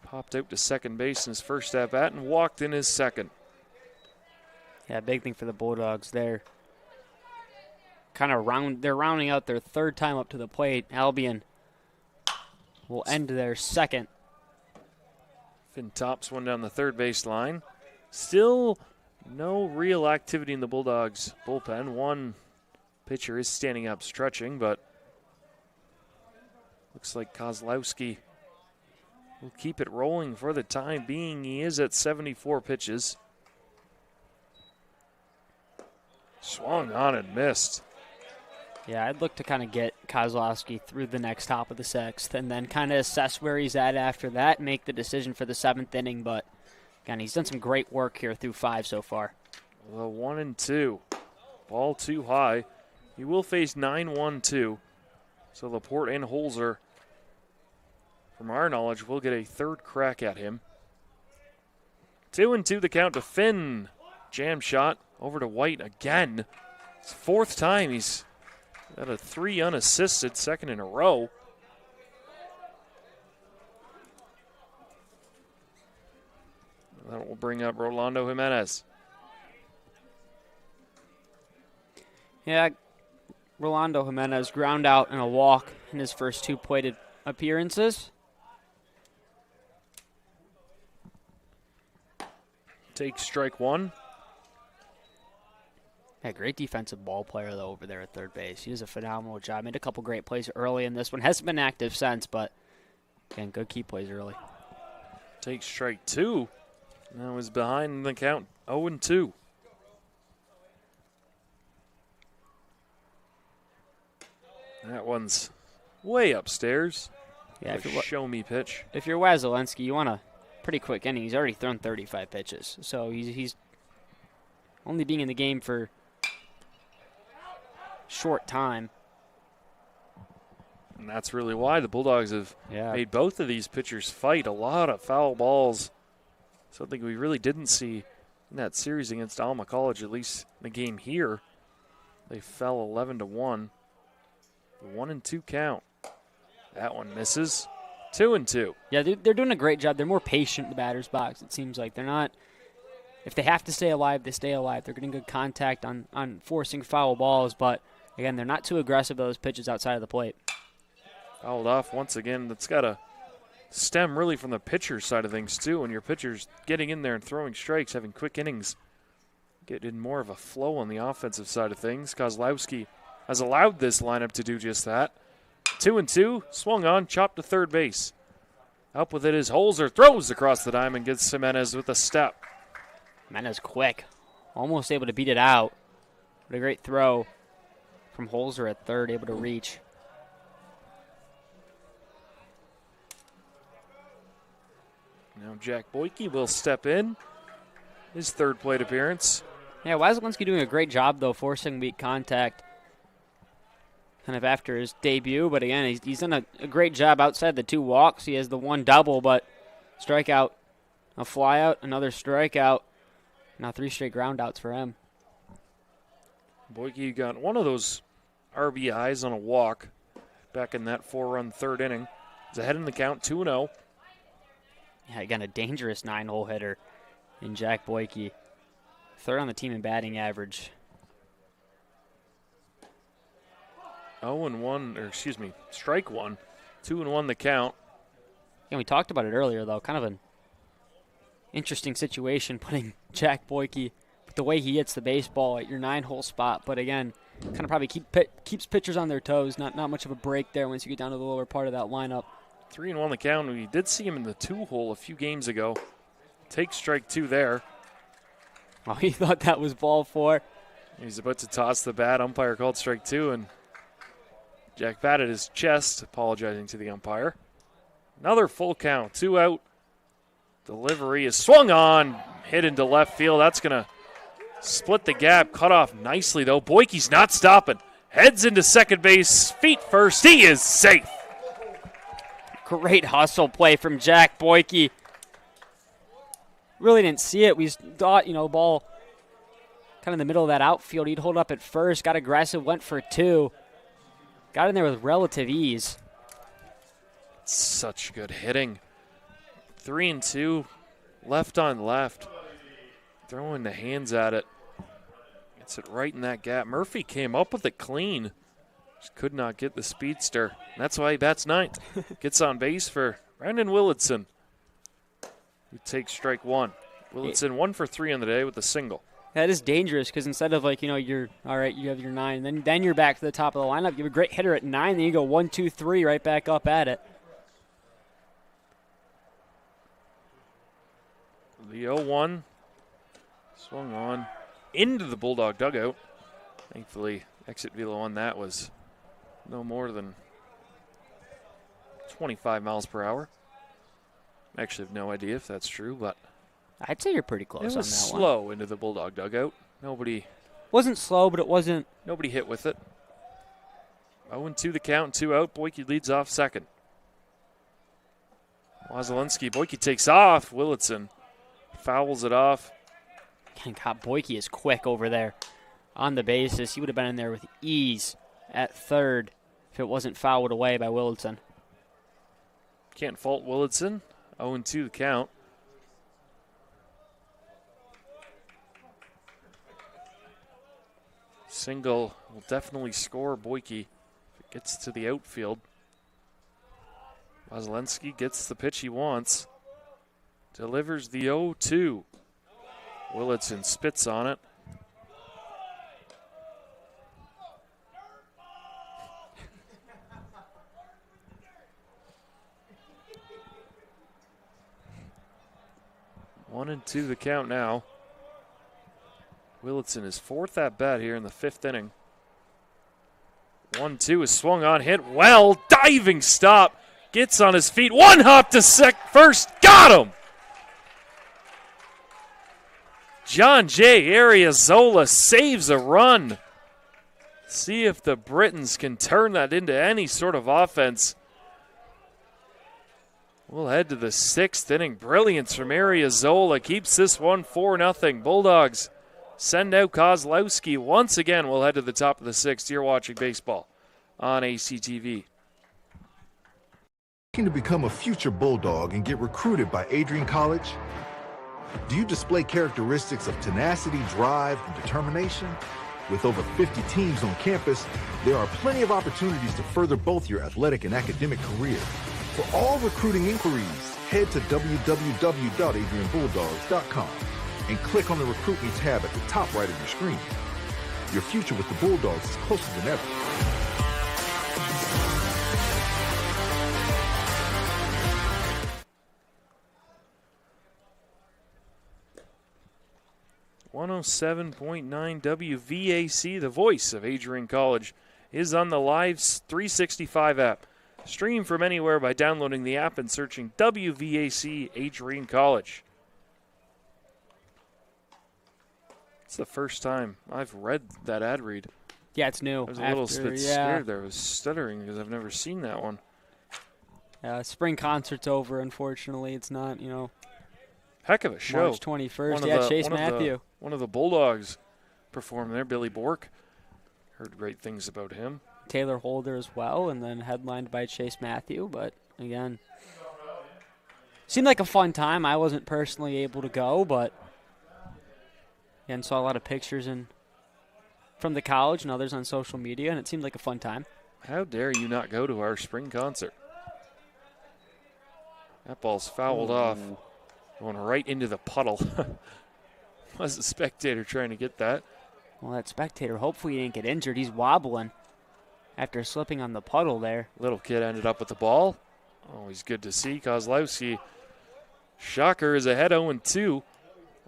Popped out to second base in his first at-bat and walked in his second. Yeah, big thing for the Bulldogs there. They're rounding out their 3rd time up to the plate. Albion will end their 2nd. Finn tops one down the third base line. Still no real activity in the Bulldogs bullpen. One pitcher is standing up stretching, but looks like Kozlowski will keep it rolling for the time being. He is at 74 pitches. Swung on and missed. Yeah, I'd look to kind of get Kozlowski through the next top of the 6th and then kind of assess where he's at after that, make the decision for the 7th inning. But, again, he's done some great work here through 5 so far. Well, 1-2. Ball too high. He will face 9-1-2. So Laporte and Holzer, from our knowledge, will get a 3rd crack at him. 2-2 the count to Finn. Jam shot over to White again. It's fourth time he's got a 3 unassisted, second in a row. That will bring up Rolando Jimenez. Yeah, Rolando Jimenez ground out in a walk in his first 2 plated appearances. Takes strike 1. Yeah, great defensive ball player, though, over there at third base. He does a phenomenal job. Made a couple great plays early in this one. Hasn't been active since, but, again, good key plays early. Takes strike 2. Now he's behind in the count, 0-2. That one's way upstairs. Yeah, show me pitch. If you're Wasilewski, you want a pretty quick inning. He's already thrown 35 pitches, so he's only being in the game for short time. And that's really why the Bulldogs have made both of these pitchers fight. A lot of foul balls. Something we really didn't see in that series against Alma College, at least in the game here. They fell 11-1. The 1-2 count. That one misses. 2-2. Yeah, they're doing a great job. They're more patient in the batter's box, it seems like. They're not, if they have to stay alive, they stay alive. They're getting good contact on forcing foul balls, but, again, they're not too aggressive with those pitches outside of the plate. Fouled off once again. That's got to stem really from the pitcher side of things, too. When your pitcher's getting in there and throwing strikes, having quick innings, getting more of a flow on the offensive side of things. Kozlowski has allowed this lineup to do just that. 2-2, swung on, chopped to third base. Up with it is Holzer, throws across the diamond, gets Jimenez with a step. Jimenez quick, almost able to beat it out. What a great throw from Holzer at third, able to reach. Now Jack Boyke will step in. His third plate appearance. Yeah, Wasilewski doing a great job, though, forcing weak contact kind of after his debut. But, again, he's done a great job outside the 2 walks. He has the 1 double, but strikeout, a flyout, another strikeout. Now 3 straight groundouts for him. Boyke got one of those RBIs on a walk back in that 4-run third inning. He's ahead in the count, 2-0. Yeah, again, a dangerous 9-hole hitter in Jack Boyke. Third on the team in batting average. 0-1, or excuse me, strike 1. 2-1 the count. Yeah, we talked about it earlier, though. Kind of an interesting situation putting Jack Boyke, with the way he hits the baseball, at your 9-hole spot. But again, kind of probably keeps pitchers on their toes. Not much of a break there once you get down to the lower part of that lineup. 3-1 the count. We did see him in the 2-hole a few games ago. Takes strike 2 there. Oh, he thought that was ball 4. He's about to toss the bat. Umpire called strike 2, and Jack patted his chest, apologizing to the umpire. Another full count, 2 out. Delivery is swung on, hit into left field. That's going to split the gap. Cut off nicely, though. Boyke's not stopping. Heads into second base, feet first. He is safe. Great hustle play from Jack Boyke. Really didn't see it. We thought, the ball kind of in the middle of that outfield. He'd hold up at first, got aggressive, went for 2. Got in there with relative ease. Such good hitting. 3-2, left on left. Throwing the hands at it. Gets it right in that gap. Murphy came up with it clean. Just could not get the speedster. And that's why he bats 9th. Gets on base for Brandon Willitson, who takes strike 1. Willitson 1 for 3 on the day with a single. That is dangerous because instead of you're all right, you have your 9, then you're back to the top of the lineup. You have a great hitter at 9, then you go 1, 2, 3 right back up at it. The 0-1 swung on into the Bulldog dugout. Thankfully, exit velo on that was no more than 25 miles per hour. I actually have no idea if that's true, but I'd say you're pretty close on that one. It was slow into the Bulldog dugout. Nobody wasn't slow, but it wasn't. Nobody hit with it. 0-2 the count, 2 out. Boyke leads off second. Wasilewski, Boyke takes off. Willitson fouls it off. God, Boyke is quick over there. on the bases. He would have been in there with ease at third if it wasn't fouled away by Willardson. Can't fault Willardson. 0-2 the count. Single will definitely score Boyke if it gets to the outfield. Wasilewski gets the pitch he wants. Delivers the 0-2. Willardson spits on it. One and two the count now. Willardson is fourth at bat here in the fifth inning. 1-2 is swung on, hit well, diving stop, gets on his feet, one hop to first, got him! John J. Ariozola saves a run. See if the Britons can turn that into any sort of offense. We'll head to the sixth inning. Brilliance from Ariozola keeps this one 4-0. Bulldogs send out Kozlowski. Once again, we'll head to the top of the sixth. You're watching baseball on ACTV. Looking to become a future Bulldog and get recruited by Adrian College? Do you display characteristics of tenacity, drive, and determination? With over 50 teams on campus, there are plenty of opportunities to further both your athletic and academic career. For all recruiting inquiries, head to www.adrianbulldogs.com and click on the Recruit Me tab at the top right of your screen. Your future with the Bulldogs is closer than ever. .9 WVAC, the voice of Adrian College, is on the Live 365 app. Stream from anywhere by downloading the app and searching WVAC Adrian College. It's the first time I've read that ad read. Yeah, it's new. I was a little bit scared there. I was stuttering because I've never seen that one. Spring concert's over, unfortunately. It's not, Heck of a show. March 21st. Chase Matthew. One of the Bulldogs performed there, Billy Bork. Heard great things about him. Taylor Holder as well, and then headlined by Chase Matthew. But, again, seemed like a fun time. I wasn't personally able to go, but, again, saw a lot of pictures from the college and others on social media, and it seemed like a fun time. How dare you not go to our spring concert? That ball's fouled off. Going right into the puddle. Was a spectator trying to get that. Well, that spectator, hopefully he didn't get injured. He's wobbling after slipping on the puddle there. Little kid ended up with the ball. Always good to see. Kozlowski, shocker, is ahead 0-2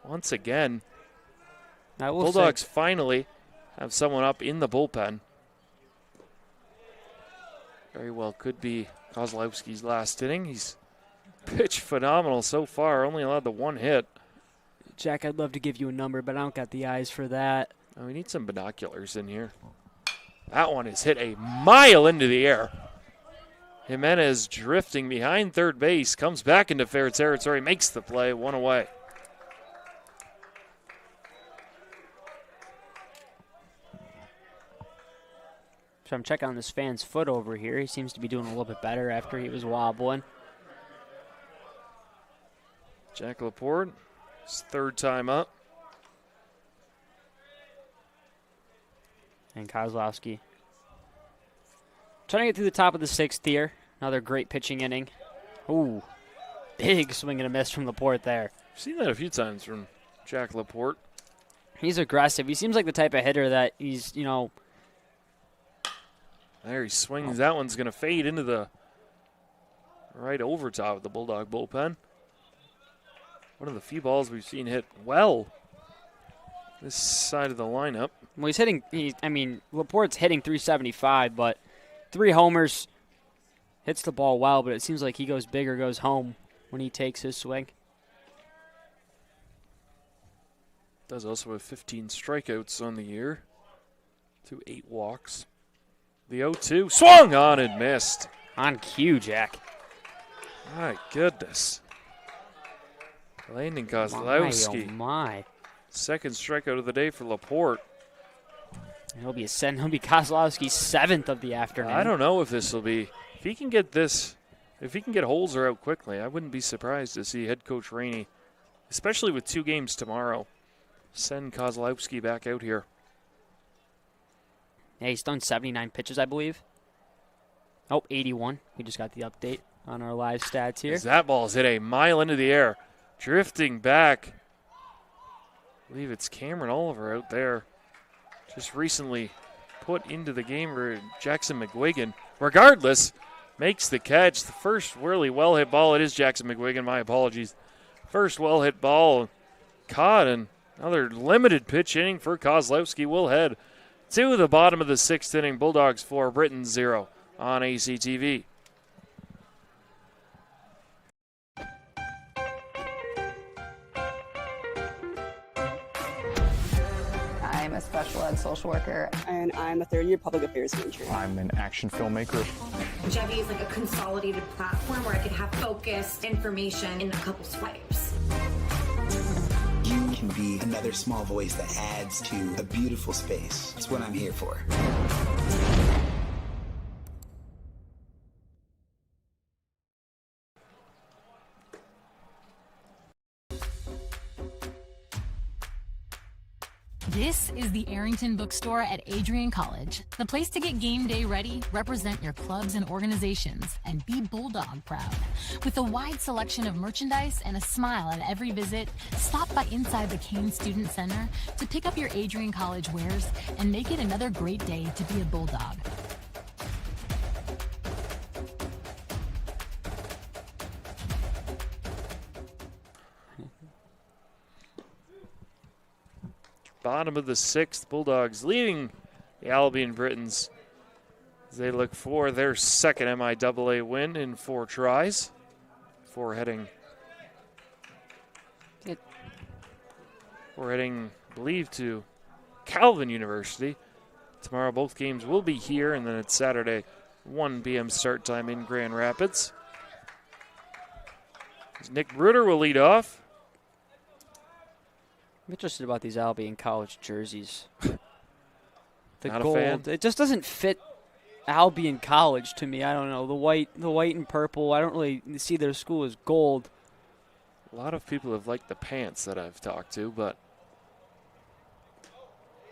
once again. Bulldogs finally have someone up in the bullpen. Very well could be Kozlowski's last inning. He's pitched phenomenal so far, only allowed the one hit. Jack, I'd love to give you a number, but I don't got the eyes for that. Oh, we need some binoculars in here. That one is hit a mile into the air. Jimenez drifting behind third base, comes back into fair territory, makes the play, one away. So I'm checking on this fan's foot over here. He seems to be doing a little bit better after he was wobbling. Jack Laporte, his third time up. And Kozlowski trying to get through the top of the sixth here. Another great pitching inning. Ooh, big swing and a miss from Laporte there. I've seen that a few times from Jack Laporte. He's aggressive. He seems like the type of hitter that he's, There he swings. That one's going to fade into the right over top of the Bulldog bullpen. One of the few balls we've seen hit well this side of the lineup. Well, he's hitting, Laporte's hitting 375, but 3 homers, hits the ball well, but it seems like he goes big or goes home when he takes his swing. Does also have 15 strikeouts on the year to 8 walks. The 0-2 swung on and missed. On cue, Jack. My goodness. Landon Kozlowski. My, oh my. Second strikeout of the day for Laporte. He'll be Kozlowski's 7th of the afternoon. I don't know if this will be. If he can get Holzer out quickly, I wouldn't be surprised to see head coach Rainey, especially with 2 games tomorrow, send Kozlowski back out here. Yeah, he's thrown 79 pitches, I believe. Oh, 81. We just got the update on our live stats here. As that ball's hit a mile into the air, drifting back. I believe it's Cameron Oliver out there. Just recently put into the game for Jackson McGuigan. Regardless, makes the catch. The first really well-hit ball. It is Jackson McGuigan. My apologies. First well-hit ball caught, and another limited pitch inning for Kozlowski will head to the bottom of the 6th inning. Bulldogs 4, Britain 0 on ACTV. I'm a special ed social worker. And I'm a third-year public affairs major. I'm an action filmmaker. Jevi is like a consolidated platform where I could have focused information in a couple swipes. You can be another small voice that adds to a beautiful space. That's what I'm here for. This is the Arrington Bookstore at Adrian College, the place to get game day ready, represent your clubs and organizations, and be Bulldog proud. With a wide selection of merchandise and a smile at every visit, stop by inside the Kane Student Center to pick up your Adrian College wares and make it another great day to be a Bulldog. Bottom of the 6th, Bulldogs leading the Albion Britons as they look for their 2nd MIAA win in 4 tries before heading, I believe, to Calvin University. Tomorrow both games will be here, and then it's Saturday, 1 p.m. start time in Grand Rapids. Nick Bruder will lead off. I'm interested about these Albion College jerseys. The Not gold, a fan? it just doesn't fit Albion College to me. I don't know. The white and purple, I don't really see their school as gold. A lot of people have liked the pants that I've talked to, but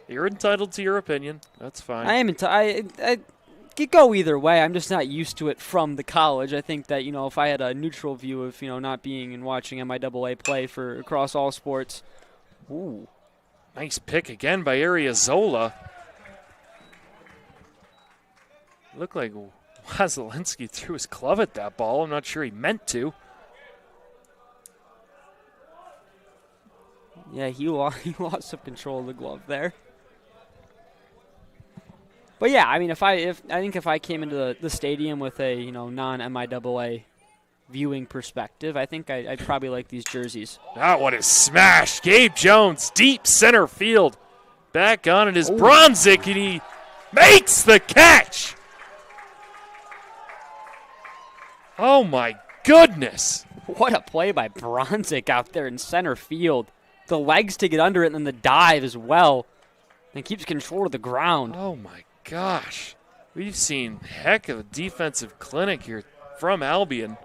you're entitled to your opinion. That's fine. I am I could go either way. I'm just not used to it from the college. I think that, if I had a neutral view of, not being and watching MIAA play for across all sports. Ooh, nice pick again by Ariazola. Looked like Wasilewski threw his glove at that ball. I'm not sure he meant to. Yeah, he lost some control of the glove there. But yeah, I mean, I think if I came into the stadium with a non-MIAA viewing perspective, I think I'd probably like these jerseys. That one is smashed. Gabe Jones, deep center field. Back on it is Bronzik, and he makes the catch. Oh, my goodness. What a play by Bronzik out there in center field. The legs to get under it, and then the dive as well. And keeps control of the ground. Oh, my gosh. We've seen heck of a defensive clinic here from Albion.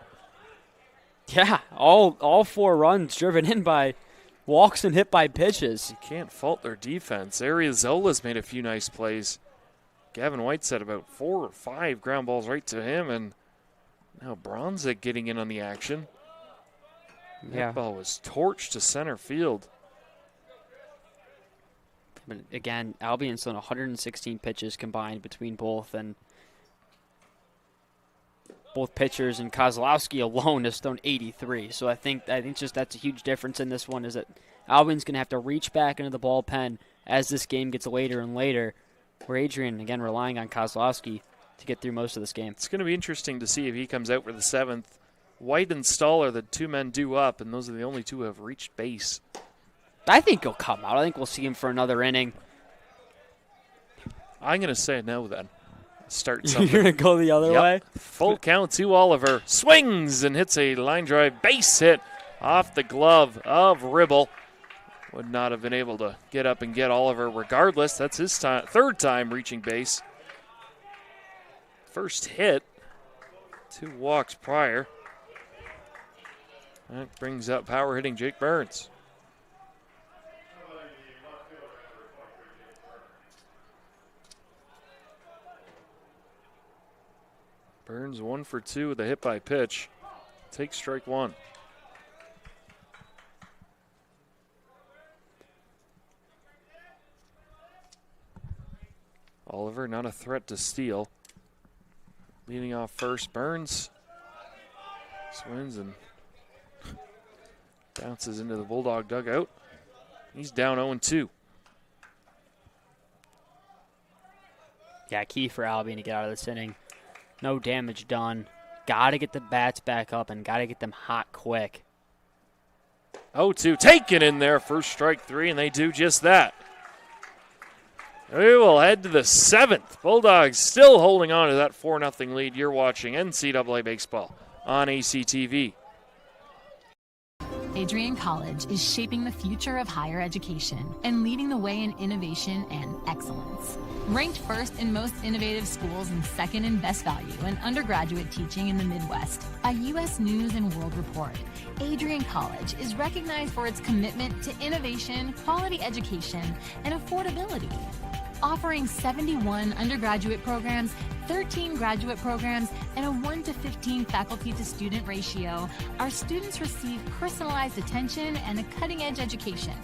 Yeah, all 4 runs driven in by walks and hit by pitches. You can't fault their defense. Ariazola's made a few nice plays. Gavin White said about 4 or 5 ground balls right to him, and now Bronzik getting in on the action. Yeah. That ball was torched to center field. But again, Albion's done 116 pitches combined between both, and both pitchers, and Kozlowski alone has thrown 83. So I think just that's a huge difference in this one, is that Albion's going to have to reach back into the bullpen as this game gets later and later, where Adrian, again, relying on Kozlowski to get through most of this game. It's going to be interesting to see if he comes out for the 7th. White and Stahl are the 2 men due up, and those are the only 2 who have reached base. I think he'll come out. I think we'll see him for another inning. I'm going to say no then. Start something. You're going to go the other way? Full count to Oliver. Swings and hits a line drive base hit off the glove of Ribble. would not have been able to get up and get Oliver regardless. That's his third time reaching base. First hit, 2 walks prior. That brings up power hitting Jake Burns. Burns 1 for 2 with a hit by pitch. Takes strike 1. Oliver not a threat to steal. Leading off first, Burns swings and bounces into the Bulldog dugout. He's down 0-2. Yeah, key for Albion to get out of this inning. No damage done. Got to get the bats back up and got to get them hot quick. 0-2, taken in there, first strike 3, and they do just that. We will head to the 7th. Bulldogs still holding on to that 4-0 lead. You're watching NCAA baseball on ACTV. Adrian College is shaping the future of higher education and leading the way in innovation and excellence. Ranked first in most innovative schools and second in best value in undergraduate teaching in the Midwest by U.S. News and World Report, Adrian College is recognized for its commitment to innovation, quality education, and affordability. Offering 71 undergraduate programs, 13 graduate programs, and a 1-to-15 faculty-to-student ratio, our students receive personalized attention and a cutting-edge education.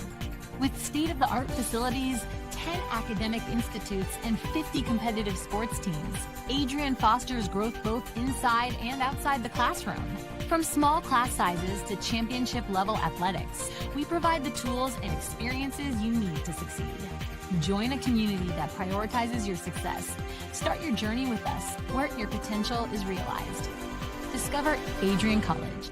With state-of-the-art facilities, 10 academic institutes, and 50 competitive sports teams, Adrian fosters growth both inside and outside the classroom. From small class sizes to championship-level athletics, we provide the tools and experiences you need to succeed. Join a community that prioritizes your success. Start your journey with us, where your potential is realized. Discover Adrian College.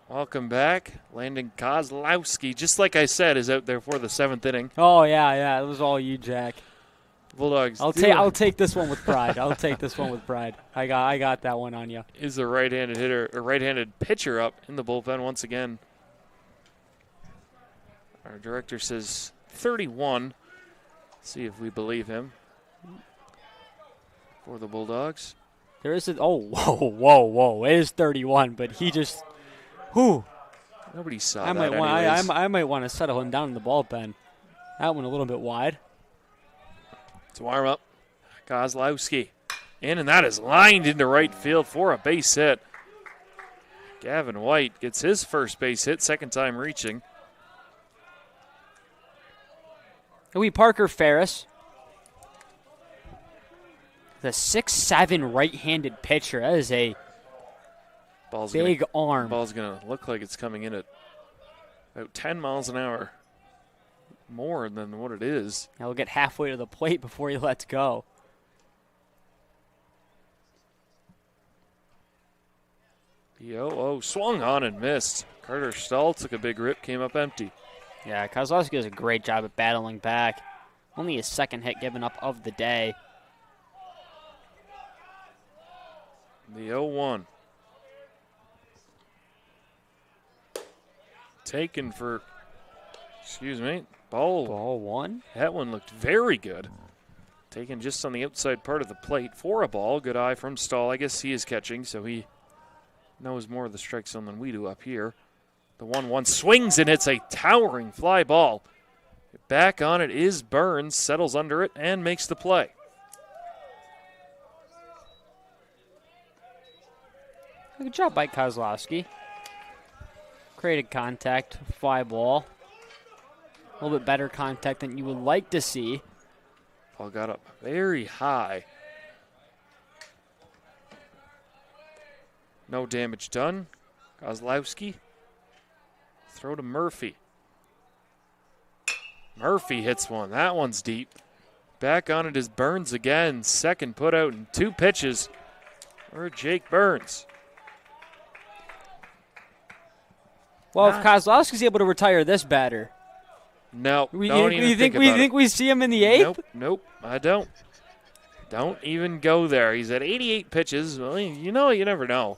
Welcome back. Landon Kozlowski, just like I said, is out there for the 7th inning. Oh, yeah. It was all you, Jack. Bulldogs. I'll take this one with pride. I'll take this one with pride. I got that one on you. Is a right-handed hitter, a right-handed pitcher up in the bullpen once again. Our director says 31. See if we believe him. For the Bulldogs. There is whoa. It is 31, but he just, Nobody saw I that. I might want to settle him down in the bullpen. That one a little bit wide. To warm up, Kozlowski in, and that is lined into right field for a base hit. Gavin White gets his first base hit, second time reaching. Parker Ferris, the 6'7" right-handed pitcher. That is a big arm. Ball's going to look like it's coming in at about 10 miles an hour. More than what it is. He'll get halfway to the plate before he lets go. Swung on and missed. Carter Stahl took a big rip, came up empty. Yeah, Kozlowski does a great job at battling back. Only his second hit given up of the day. The 0-1. Taken for, ball one. That one looked very good. Taken just on the outside part of the plate for a ball. Good eye from Stahl. I guess he is catching, so he knows more of the strike zone than we do up here. The 1-1 swings and hits a towering fly ball. Back on it is Burns, settles under it, and makes the play. Good job by Kozlowski. Created contact, fly ball. A little bit better contact than you would like to see. Ball got up very high. No damage done. Kozlowski. Throw to Murphy. Murphy hits one. That one's deep. Back on it is Burns again. Second put out in 2 pitches for Jake Burns. Well, if Kozlowski's able to retire this batter. No, you think we see him in the 8th? Nope, I don't. Don't even go there. He's at 88 pitches. Well, you never know.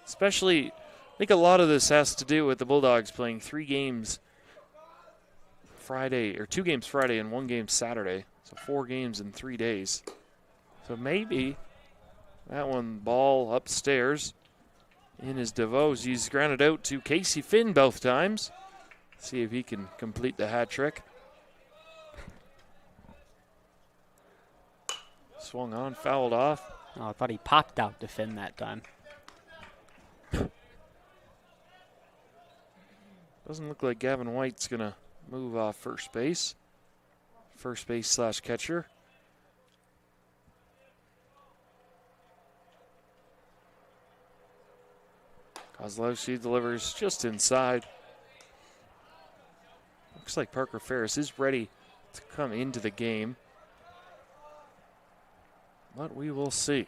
Especially, I think a lot of this has to do with the Bulldogs playing 3 games Friday, or 2 games Friday and 1 game Saturday. So 4 games in 3 days. So maybe that one ball upstairs in his DeVos. He's grounded out to Casey Finn both times. See if he can complete the hat trick. Swung on, fouled off. Oh, I thought he popped out to Finn that time. Doesn't look like Gavin White's going to move off first base. First base / catcher. Kozlowski delivers just inside. Looks like Parker Ferris is ready to come into the game. But we will see.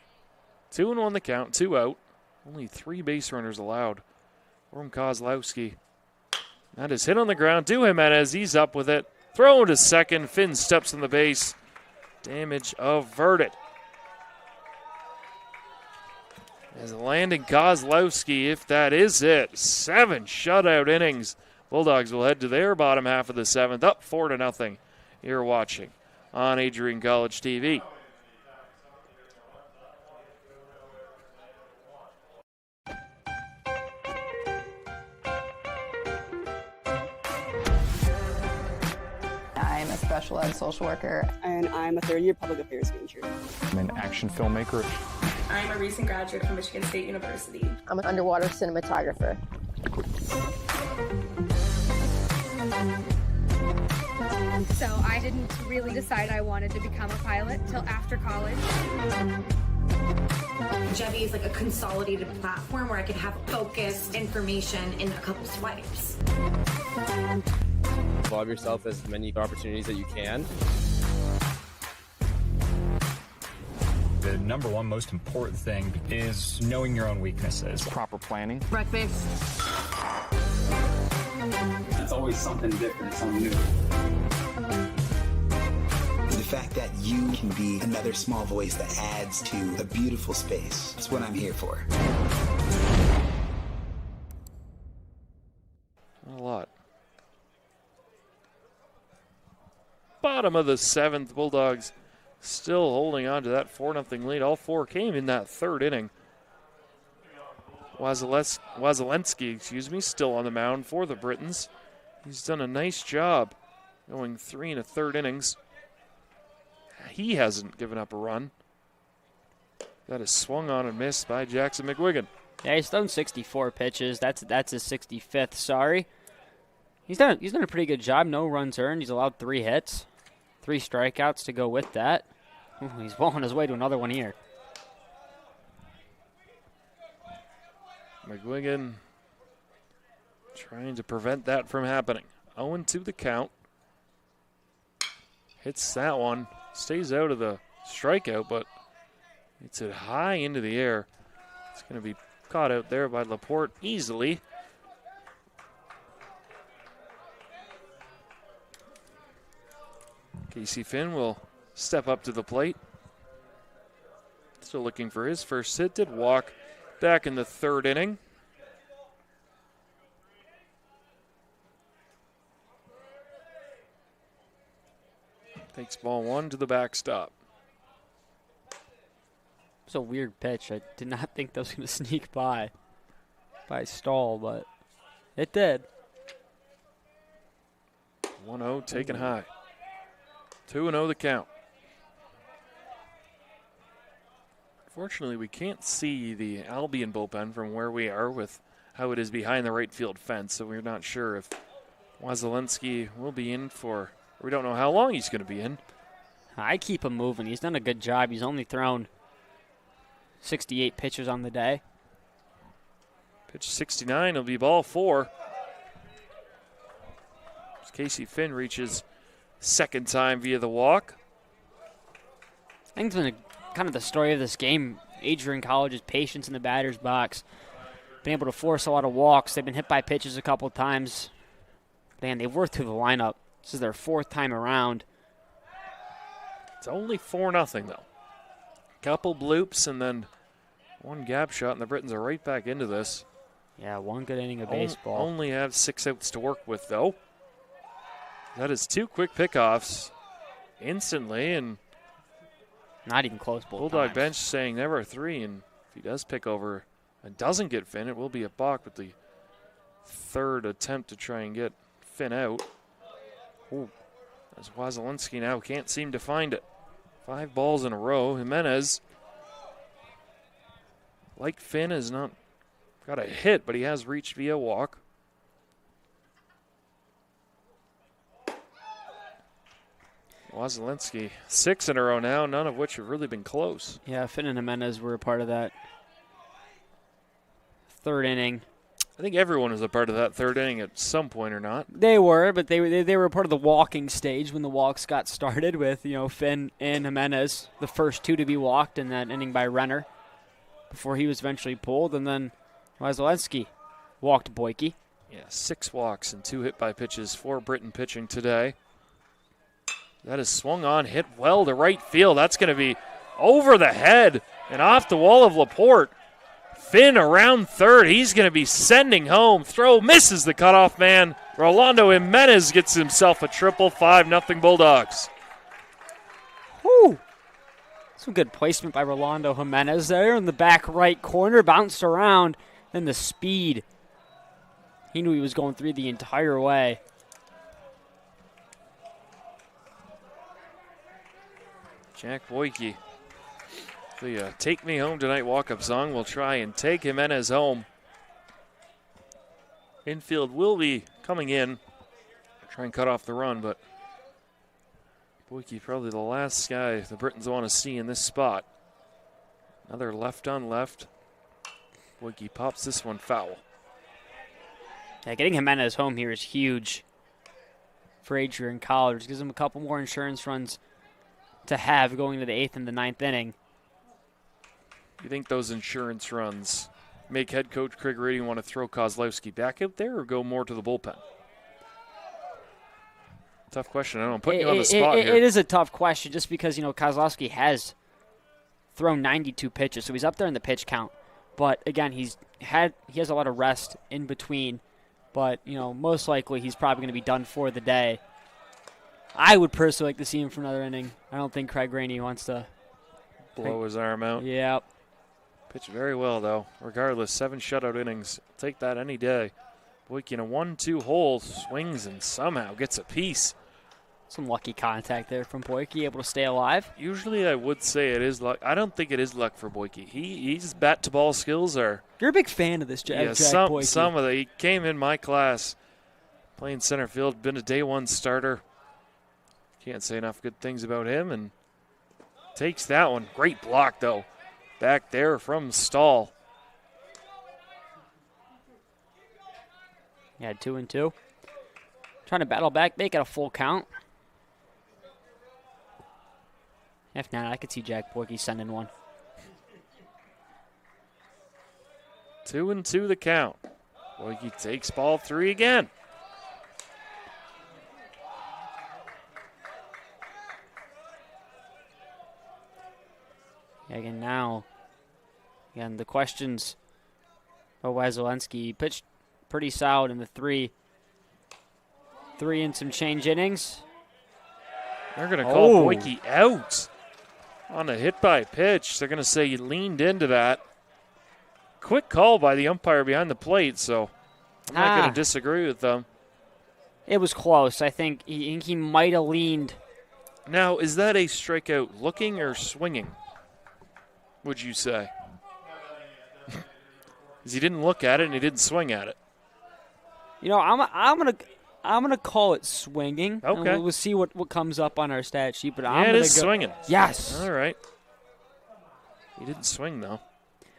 2-1 the count, 2 out. Only 3 base runners allowed from Kozlowski. That is hit on the ground. To Jimenez, he's up with it. Thrown to second. Finn steps on the base. Damage averted. As Landon Kozlowski, if that is it, 7 shutout innings. Bulldogs will head to their bottom half of the 7th, up 4-0. You're watching on Adrian College TV. I'm a special ed social worker, and I'm a third-year public affairs major. I'm an action filmmaker. I'm a recent graduate from Michigan State University. I'm an underwater cinematographer. So I didn't really decide I wanted to become a pilot till after college. Jevi is like a consolidated platform where I can have focused information in a couple swipes. Involve yourself as many opportunities that you can. The number one most important thing is knowing your own weaknesses. Proper planning. Breakfast. It's always something different, something new. The fact that you can be another small voice that adds to a beautiful space. That's what I'm here for. Not a lot. Bottom of the 7th, Bulldogs still holding on to that 4-0 lead. All 4 came in that 3rd inning. Wasilensky, still on the mound for the Britons. He's done a nice job going 3 1/3 innings. He hasn't given up a run. That is swung on and missed by Jackson McGuigan. Yeah, he's thrown 64 pitches. That's his 65th. Sorry. He's done a pretty good job. No runs earned. He's allowed 3 hits, 3 strikeouts to go with that. Ooh, he's well on his way to another one here. McGuigan trying to prevent that from happening. 0-2 the count. Hits that one. Stays out of the strikeout, but hits it high into the air. It's going to be caught out there by Laporte easily. Casey Finn will step up to the plate. Still looking for his first hit. Did walk back in the 3rd inning. Takes ball 1 to the backstop. It's a weird pitch. I did not think that was going to sneak by Stahl, but it did. 1-0 taken high. 2-0 the count. Unfortunately, we can't see the Albion bullpen from where we are with how it is behind the right field fence, so we're not sure if Wasilensky will be in for, or we don't know how long he's going to be in. I keep him moving. He's done a good job. He's only thrown 68 pitches on the day. Pitch 69 will be ball 4. As Casey Finn reaches 2nd time via the walk. I think it's been kind of the story of this game. Adrian College's patience in the batter's box. Been able to force a lot of walks. They've been hit by pitches a couple of times. Man, they've worked through the lineup. This is their 4th time around. It's only 4-0 though. Couple bloops and then One gap shot, and the Britons are right back into this. Yeah, one good inning of baseball. Only have 6 outs to work with, though. That is 2 quick pickoffs instantly, and not even close. Bulldog bench saying never a 3, and if he does pick over and doesn't get Finn, it will be a balk with the third attempt to try and get Finn out. Ooh, as Wazelinski now can't seem to find it. 5 balls in a row. Jimenez, like Finn, has not got a hit, but he has reached via walk. Wazelinski, 6 in a row now, none of which have really been close. Yeah, Finn and Jimenez were a part of that third inning. I think everyone was a part of that third inning at some point or not. They were, but they were a part of the walking stage when the walks got started with, Finn and Jimenez, the first 2 to be walked in that inning by Renner before he was eventually pulled, and then Wazelinski walked Boyke. Yeah, 6 walks and 2 hit by pitches for Britain pitching today. That is swung on, hit well to right field. That's going to be over the head and off the wall of Laporte. Finn around third. He's going to be sending home. Throw misses the cutoff man. Rolando Jimenez gets himself a triple. 5-0 Bulldogs. Whew. Some good placement by Rolando Jimenez there in the back right corner. Bounced around. Then the speed. He knew he was going through the entire way. Jack Boyke. The Take Me Home Tonight walk-up song will try and take Jimenez home. Infield will be coming in. Try and cut off the run, but Boyke probably the last guy the Britons want to see in this spot. Another left on left. Boyke pops this one foul. Yeah, getting Jimenez home here is huge for Adrian College. Gives him a couple more insurance runs to have going to the 8th and the 9th inning. You think those insurance runs make head coach Craig Rady want to throw Kozlowski back out there or go more to the bullpen? Tough question. I don't know. I'm putting you on the spot here. It is a tough question just because, Kozlowski has thrown 92 pitches, so he's up there in the pitch count. But, again, he has a lot of rest in between. But, most likely he's probably going to be done for the day. I would personally like to see him for another inning. I don't think Craig Rainey wants to blow his arm out. Yep. Pitched very well, though. Regardless, 7 shutout innings. Take that any day. Boyke in a 1-2 hole, swings and somehow gets a piece. Some lucky contact there from Boyke, able to stay alive. Usually I would say it is luck. I don't think it is luck for Boyke. His bat-to-ball skills are... You're a big fan of this, Jack Boyke. Some of he came in my class playing center field, been a day 1 starter. Can't say enough good things about him, and takes that one. Great block, though. Back there from Stahl. Yeah, 2-2. Trying to battle back, make it a full count. If not, I could see Jack Boyke sending one. 2-2 the count. Boyke takes ball 3 again. Again, the questions of Wazelinski. He pitched pretty solid in the 3 and some change innings. They're going to call Boyke out on a hit by pitch. They're going to say he leaned into that. Quick call by the umpire behind the plate, so I'm not going to disagree with them. It was close. I think he might have leaned. Now, is that a strikeout looking or swinging, would you say? Because he didn't look at it and he didn't swing at it. I'm gonna call it swinging. Okay. We'll see what comes up on our stat sheet. But it is swinging. Yes. All right. He didn't swing though.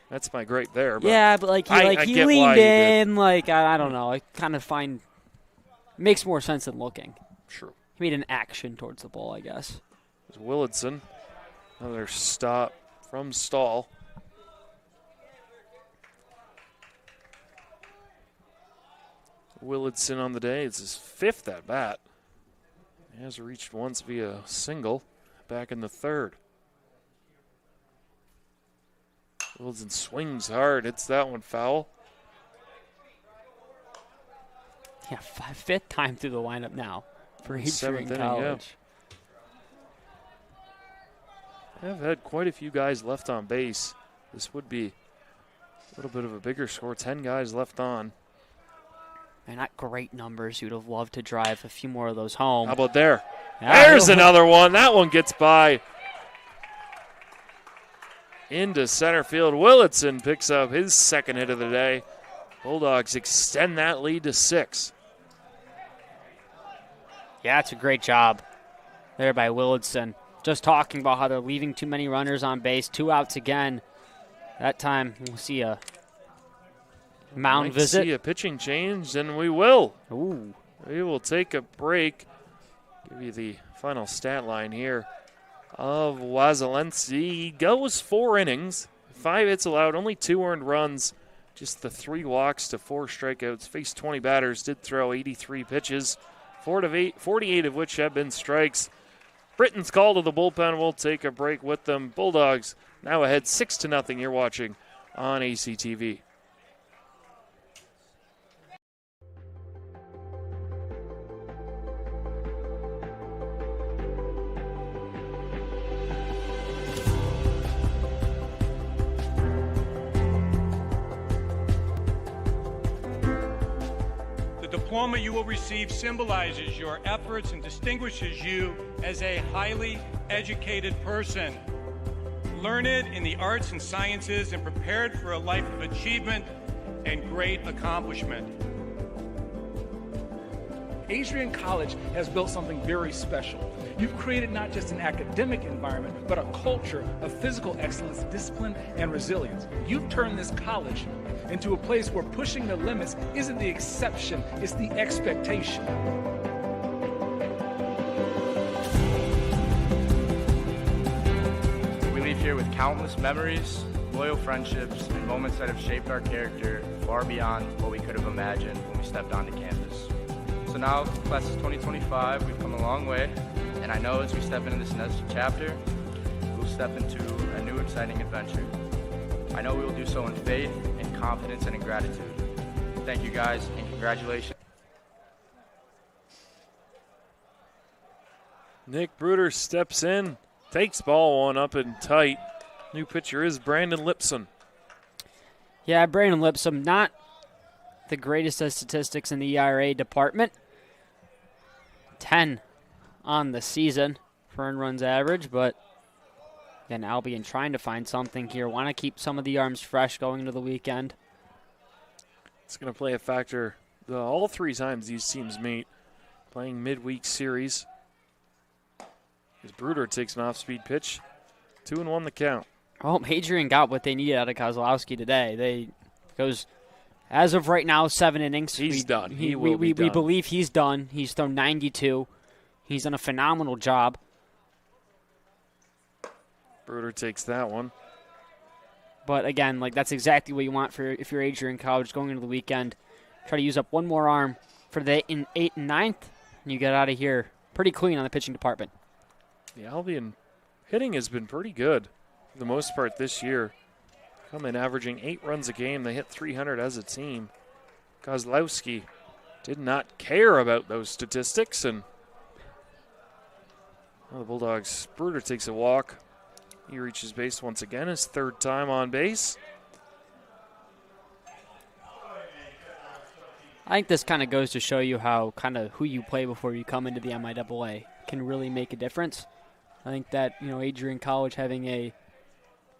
That's my gripe there. But yeah, but he leaned in. I don't know. I kind of find makes more sense than looking. True. He made an action towards the ball, I guess. There's Willardson. Another stop from Stahl. Willardson on the day. It's his 5th at bat. He has reached once via single back in the 3rd. Wilson swings hard, hits that one foul. Yeah, fifth time through the lineup now for Adrian College. I've had quite a few guys left on base. This would be a little bit of a bigger score. 10 guys left on. And not great numbers. You'd have loved to drive a few more of those home. How about there? There's another one. That one gets by. Into center field. Willitson picks up his second hit of the day. Bulldogs extend that lead to 6. Yeah, it's a great job there by Willitson. Just talking about how they're leaving too many runners on base. 2 outs again. That time we'll see a mound visit. See a pitching change, and we will. Ooh. We will take a break. Give you the final stat line here of Wazelenski. He goes 4 innings, 5 hits allowed, only 2 earned runs, just the 3 walks to 4 strikeouts. Faced 20 batters, did throw 83 pitches, 48 of which have been strikes. Britain's call to the bullpen. We'll take a break with them. Bulldogs now ahead 6-0. You're watching on ACTV. The diploma you will receive symbolizes your efforts and distinguishes you as a highly educated person, learned in the arts and sciences and prepared for a life of achievement and great accomplishment. Adrian College has built something very special. You've created not just an academic environment, but a culture of physical excellence, discipline, and resilience. You've turned this college into a place where pushing the limits isn't the exception, it's the expectation. We leave here with countless memories, loyal friendships, and moments that have shaped our character far beyond what we could have imagined when we stepped onto campus. So now, class of 2025, we've come a long way, and I know as we step into this next chapter, we'll step into a new exciting adventure. I know we will do so in faith, in confidence, and in gratitude. Thank you guys, and congratulations. Nick Bruder steps in, takes ball 1 up and tight. New pitcher is Brandon Lipson. Yeah, Brandon Lipson, not the greatest of statistics in the ERA department. 10 on the season for earned runs average, but again, Albion trying to find something here. Want to keep some of the arms fresh going into the weekend. It's going to play a factor all 3 times these teams meet, playing midweek series. As Bruder takes an off-speed pitch, 2-1 the count. Well, Adrian got what they needed out of Kozlowski today. Goes, as of right now, 7 innings. He's done. We believe he's done. He's thrown 92. He's done a phenomenal job. Bruder takes that one. But again, that's exactly what you want for if you're Adrian College going into the weekend. Try to use up one more arm for the 8th and 9th, and you get out of here pretty clean on the pitching department. The Albion hitting has been pretty good for the most part this year. Come in averaging 8 runs a game. They hit 300 as a team. Kozlowski did not care about those statistics, and the Bulldogs. Bruder takes a walk. He reaches base once again, his 3rd time on base. I think this kind of goes to show you how who you play before you come into the MIAA can really make a difference. I think that, Adrian College having a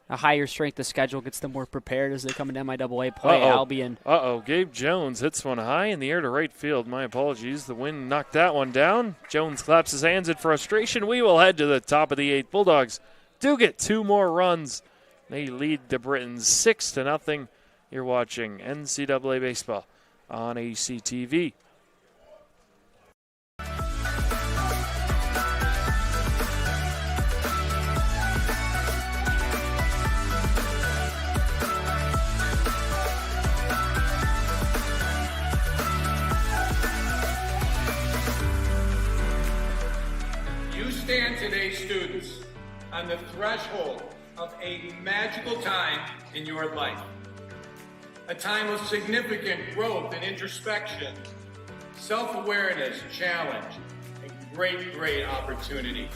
higher strength of schedule gets them more prepared as they come into MIAA play. Albion. Gabe Jones hits one high in the air to right field. My apologies. The wind knocked that one down. Jones claps his hands in frustration. We will head to the top of the 8th. Bulldogs do get 2 more runs. They lead the Britons 6-0. You're watching NCAA baseball on ACTV. You stand today, students, on the threshold of a magical time in your life. A time of significant growth and introspection, self-awareness, challenge, and great opportunity.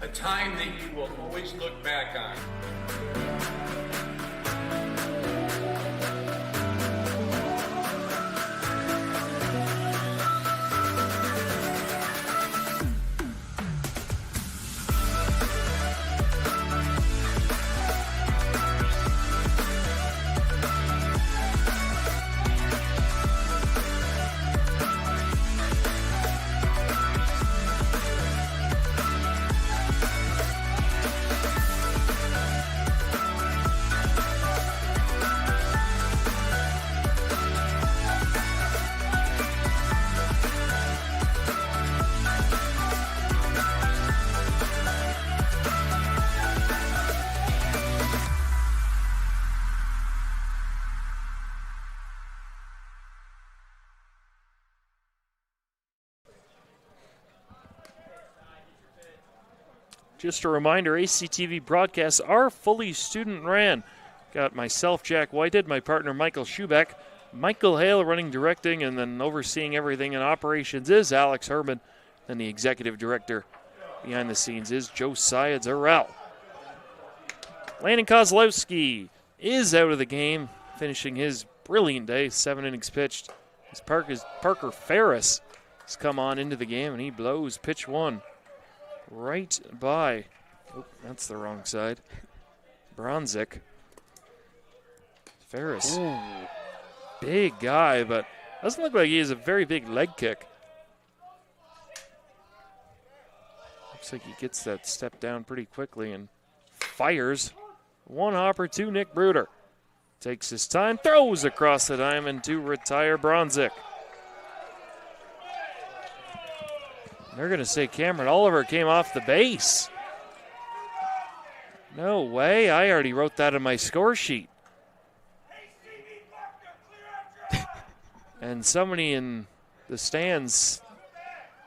A time that you will always look back on. Just a reminder, ACTV broadcasts are fully student-ran. Got myself, Jack Whitehead, my partner, Michael Schubeck, Michael Hale running directing, and then overseeing everything in operations is Alex Herman. And the executive director behind the scenes is Josiah Durrell. Landon Kozlowski is out of the game, finishing his brilliant day, 7 innings pitched. As Parker Ferris has come on into the game, and he blows pitch 1. Right by, that's the wrong side, Bronzik. Ferris, big guy, but doesn't look like he has a very big leg kick. Looks like he gets that step down pretty quickly and fires. 1 hopper to Nick Bruder. Takes his time, throws across the diamond to retire Bronzik. They're going to say Cameron Oliver came off the base. No way. I already wrote that in my score sheet. And somebody in the stands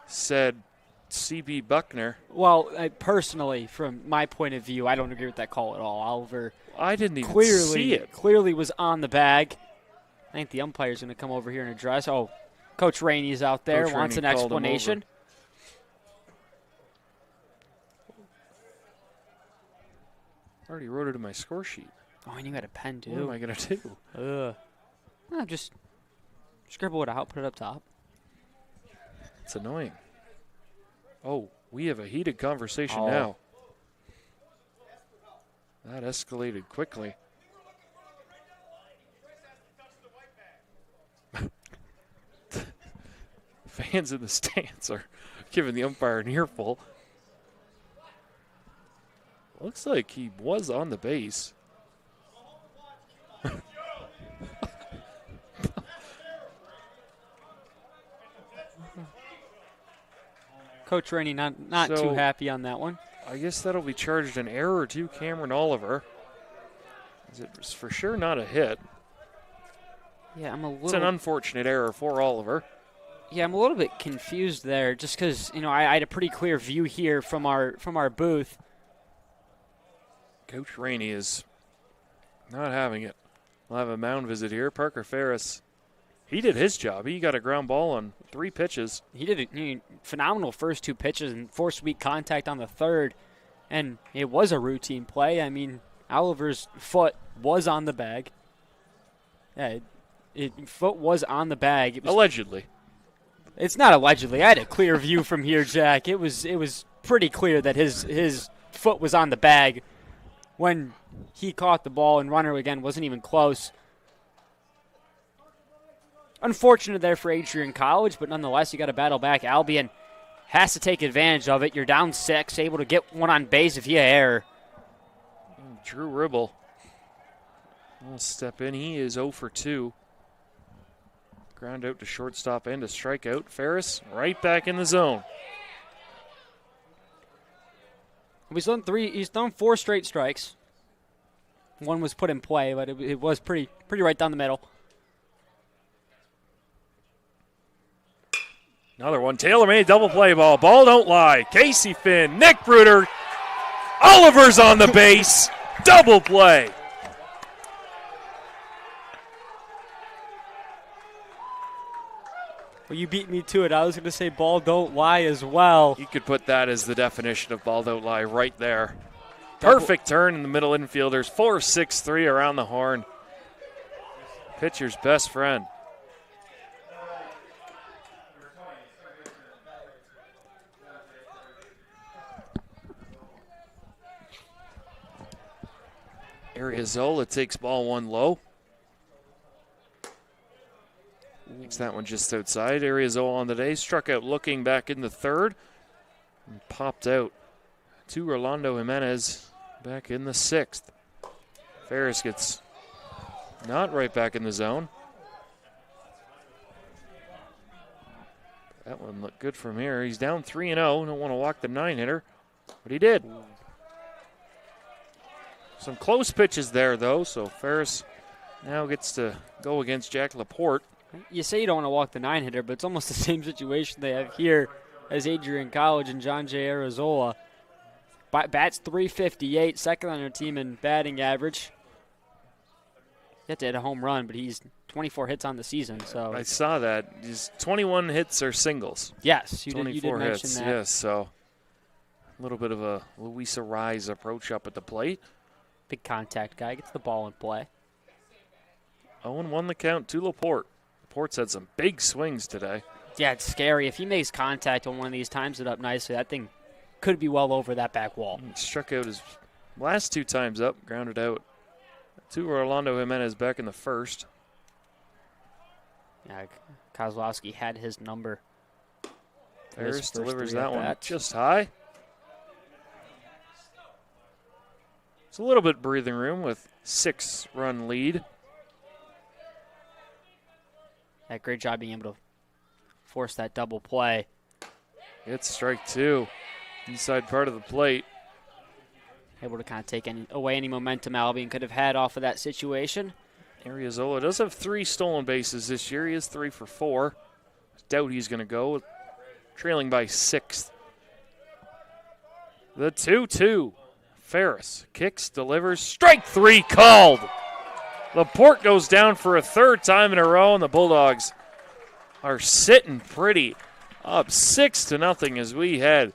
said C.B. Buckner. Well, personally, from my point of view, I don't agree with that call at all. Oliver, I didn't even see it. Clearly was on the bag. I think the umpire's going to come over here and address. Oh, Coach Rainey's out there, Coach wants Rainey an explanation. I already wrote it in my score sheet. Oh, and you got a pen, too. What am I going to do? Just scribble it out, put it up top. It's annoying. Oh, we have a heated conversation now. That escalated quickly. Fans in the stands are giving the umpire an earful. Looks like he was on the base. Coach Rainey not too happy on that one. I guess that'll be charged an error to Cameron Oliver. It was for sure not a hit. Yeah, It's an unfortunate error for Oliver. Yeah, I'm a little bit confused there, just because I had a pretty clear view here from our booth. Coach Rainey is not having it. We'll have a mound visit here. Parker Ferris, he did his job. He got a ground ball on 3 pitches. He did a phenomenal first 2 pitches and forced weak contact on the third, and it was a routine play. I mean, Oliver's foot was on the bag. Yeah, foot was on the bag. Allegedly. It's not allegedly. I had a clear view from here, Jack. It was pretty clear that his foot was on the bag when he caught the ball, and runner, again, wasn't even close. Unfortunate there for Adrian College, but nonetheless, you got to battle back. Albion has to take advantage of it. You're down 6, able to get one on base if you err. Drew Ribble will step in. He is 0 for 2. Ground out to shortstop and a strikeout. Ferris right back in the zone. He's thrown 4 straight strikes. One was put in play, but it was pretty right down the middle. Another one. Taylor-made double play ball. Ball don't lie. Casey Finn, Nick Bruder. Oliver's on the base. Double play. Well, you beat me to it. I was going to say ball don't lie as well. You could put that as the definition of ball don't lie right there. Perfect turn in the middle infielders. 4-6-3 around the horn. Pitcher's best friend. Ariozola takes ball one low. Makes that one just outside. Ariozola on the day. Struck out looking back in the third. And popped out to Rolando Jimenez back in the sixth. Ferris gets not right back in the zone. That one looked good from here. He's down 3-0. Don't want to walk the 9-hitter, but he did. Some close pitches there, though, so Ferris now gets to go against Jack Laporte. You say you don't want to walk the 9-hitter, but it's almost the same situation they have here as Adrian College and John J. Ariozola. Bats .358, second on their team in batting average. You have to hit a home run, but he's 24 hits on the season. So I saw that. His 21 hits are singles. Yes, you 24 did mention hits. that. Yes, so a little bit of a Luisa Rise approach up at the plate. Big contact guy, gets the ball in play. 0-1 the count to Laporte. Laporte's had some big swings today. Yeah, it's scary. If he makes contact on one of these, times it up nicely, that thing could be well over that back wall. He struck out his last two times up, grounded out to Rolando Jimenez back in the first. Yeah, Kozlowski had his number. Ferris delivers that one just high. It's a little bit breathing room with 6-run lead. Yeah, great job being able to force that double play. It's strike two. Inside part of the plate. Able to kind of take away any momentum Albion could have had off of that situation. Ariozola does have 3 stolen bases this year. He is 3 for 4. Doubt he's going to go. Trailing by 6. The 2-2. Ferris kicks, delivers. Strike 3 called. Laporte goes down for a third time in a row, and the Bulldogs are sitting pretty. Up 6-0 as we head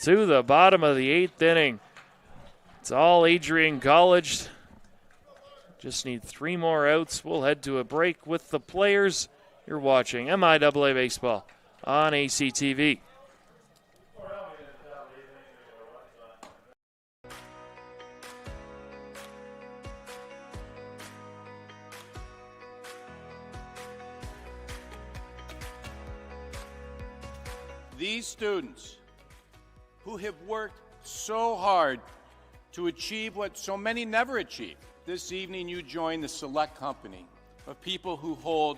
to the bottom of the 8th inning. It's all Adrian College. Just need 3 more outs. We'll head to a break with the players. You're watching MIAA Baseball on ACTV. These students who have worked so hard to achieve what so many never achieve. This evening you join the select company of people who hold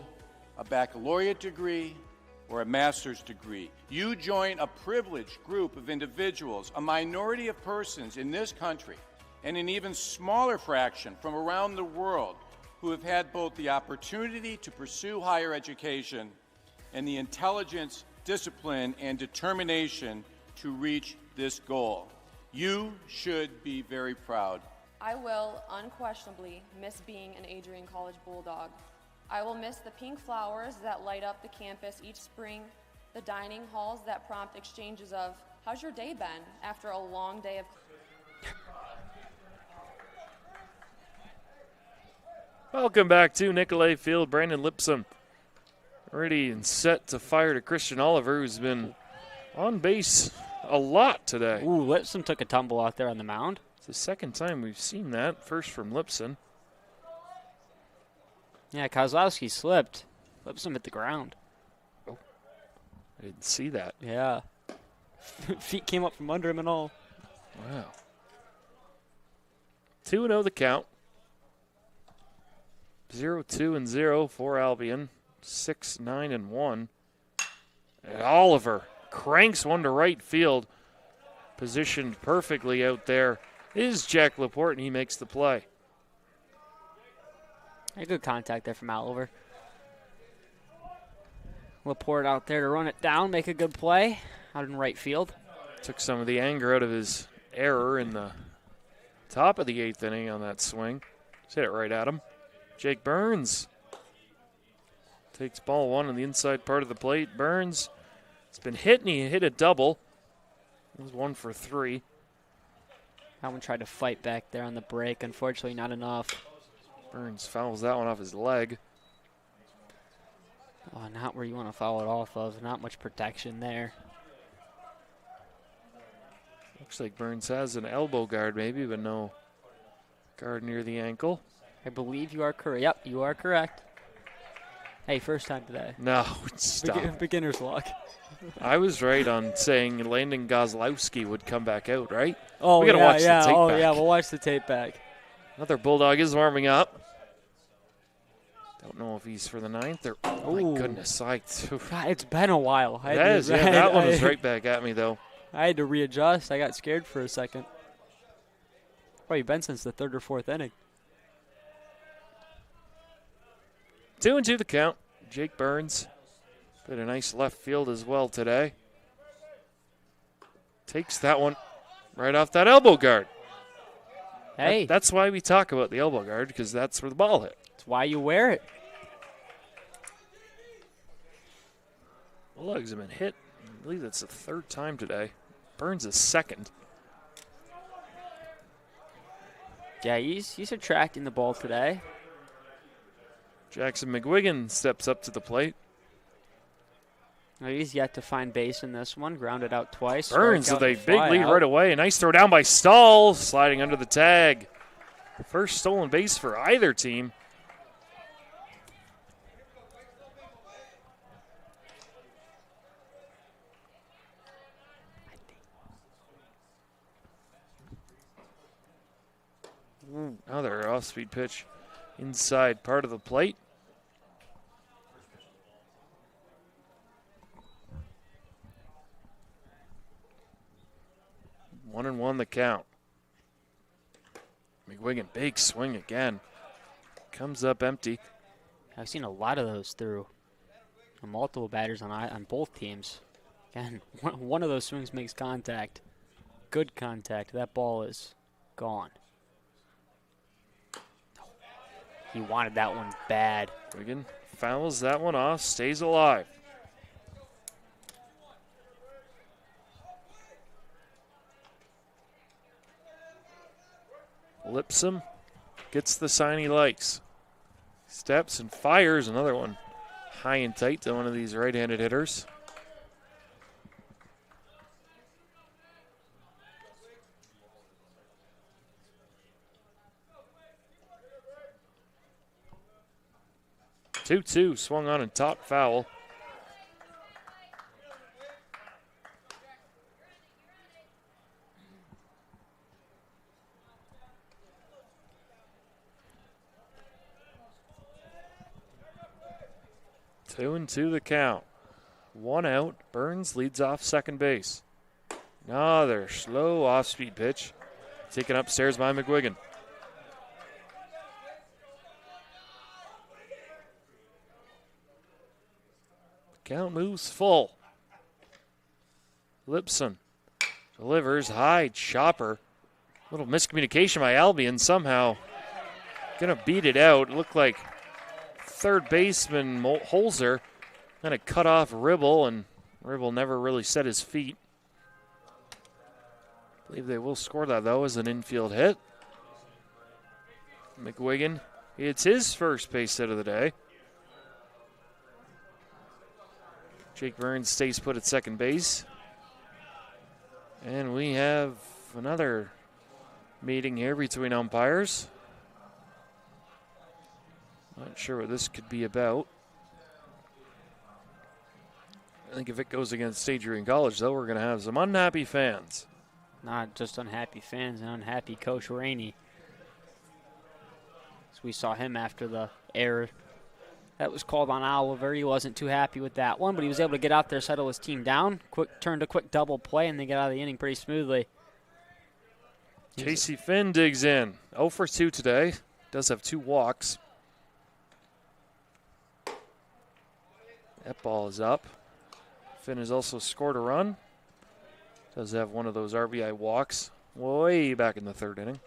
a baccalaureate degree or a master's degree. You join a privileged group of individuals, a minority of persons in this country, and an even smaller fraction from around the world who have had both the opportunity to pursue higher education and the intelligence, discipline, and determination to reach this goal. You should be very proud. I will unquestionably miss being an Adrian College Bulldog. I will miss the pink flowers that light up the campus each spring, the dining halls that prompt exchanges of, "How's your day been?" after a long day of... Welcome back to Nicolay Field. Brandon Lipson ready and set to fire to Christian Oliver, who's been on base a lot today. Ooh, Lipson took a tumble out there on the mound. It's the second time we've seen that. First from Lipson. Yeah, Kozlowski slipped. Lipson hit the ground. Oh, I didn't see that. Yeah. Feet came up from under him and all. Wow. 2-0 the count. 0-2-0 for Albion. 6-9-1. And Oliver cranks one to right field. Positioned perfectly out there is Jack Laporte, and he makes the play. A good contact there from Oliver. Laporte out there to run it down, make a good play out in right field. Took some of the anger out of his error in the Top of the 8th inning on that swing. Just hit it right at him. Jake Burns takes ball 1 on the inside part of the plate. Burns has been hit, and he hit a double. It was 1 for 3. That one tried to fight back there on the break. Unfortunately, not enough. Burns fouls that one off his leg. Oh, not where you want to foul it off of. Not much protection there. Looks like Burns has an elbow guard maybe, but no guard near the ankle. I believe you are correct. Yep, you are correct. Hey, first time today. No, stop. Beginner's luck. I was right on saying Landon Gozlowski would come back out, right? Oh, we gotta watch the tape back. Yeah, we'll watch the tape back. Another Bulldog is warming up. Don't know if he's for the 9th or. Oh, my goodness. God, it's been a while. That one was right back at me, though. I had to readjust. I got scared for a second. Well, you've been since the 3rd or 4th inning. 2-2 the count. Jake Burns did a nice left field as well today. Takes that one right off that elbow guard. Hey. That's why we talk about the elbow guard, because that's where the ball hit. That's why you wear it. Bulldogs have been hit. I believe that's the 3rd time today. Burns is 2nd. Yeah, he's attracting the ball today. Jackson McGuigan steps up to the plate. Well, he's yet to find base in this one. Grounded out twice. Burns with a big lead right away. A nice throw down by Stahl, sliding under the tag. First stolen base for either team. Another off-speed pitch inside part of the plate. One and one the count. McGuigan, big swing again. Comes up empty. I've seen a lot of those through multiple batters on both teams. And one of those swings makes contact. Good contact. That ball is gone. He wanted that one bad. McGuigan fouls that one off, stays alive. Lipsum gets the sign he likes. Steps and fires another one high and tight to one of these right-handed hitters. Two swung on and top foul. Two and two the count. One out. Burns leads off second base. Another slow off-speed pitch. Taken upstairs by McGuigan. Count moves full. Lipson delivers high chopper. Little miscommunication by Albion. Somehow gonna beat it out. It looked like third baseman Holzer kind of cut off Ribble, and Ribble never really set his feet. I believe they will score that, though, as an infield hit. McGuigan hits his first base hit of the day. Jake Burns stays put at second base. And we have another meeting here between umpires. Not sure what this could be about. I think if it goes against Adrian College, though, we're going to have some unhappy fans. Not just unhappy fans, and unhappy Coach Rainey. So we saw him after the error that was called on Oliver. He wasn't too happy with that one, but he was able to get out there, settle his team down. Turned a quick double play, and they get out of the inning pretty smoothly. Casey Finn digs in. 0 for 2 today. Does have 2 walks. That ball is up. Finn has also scored a run. Does have one of those RBI walks way back in the third inning.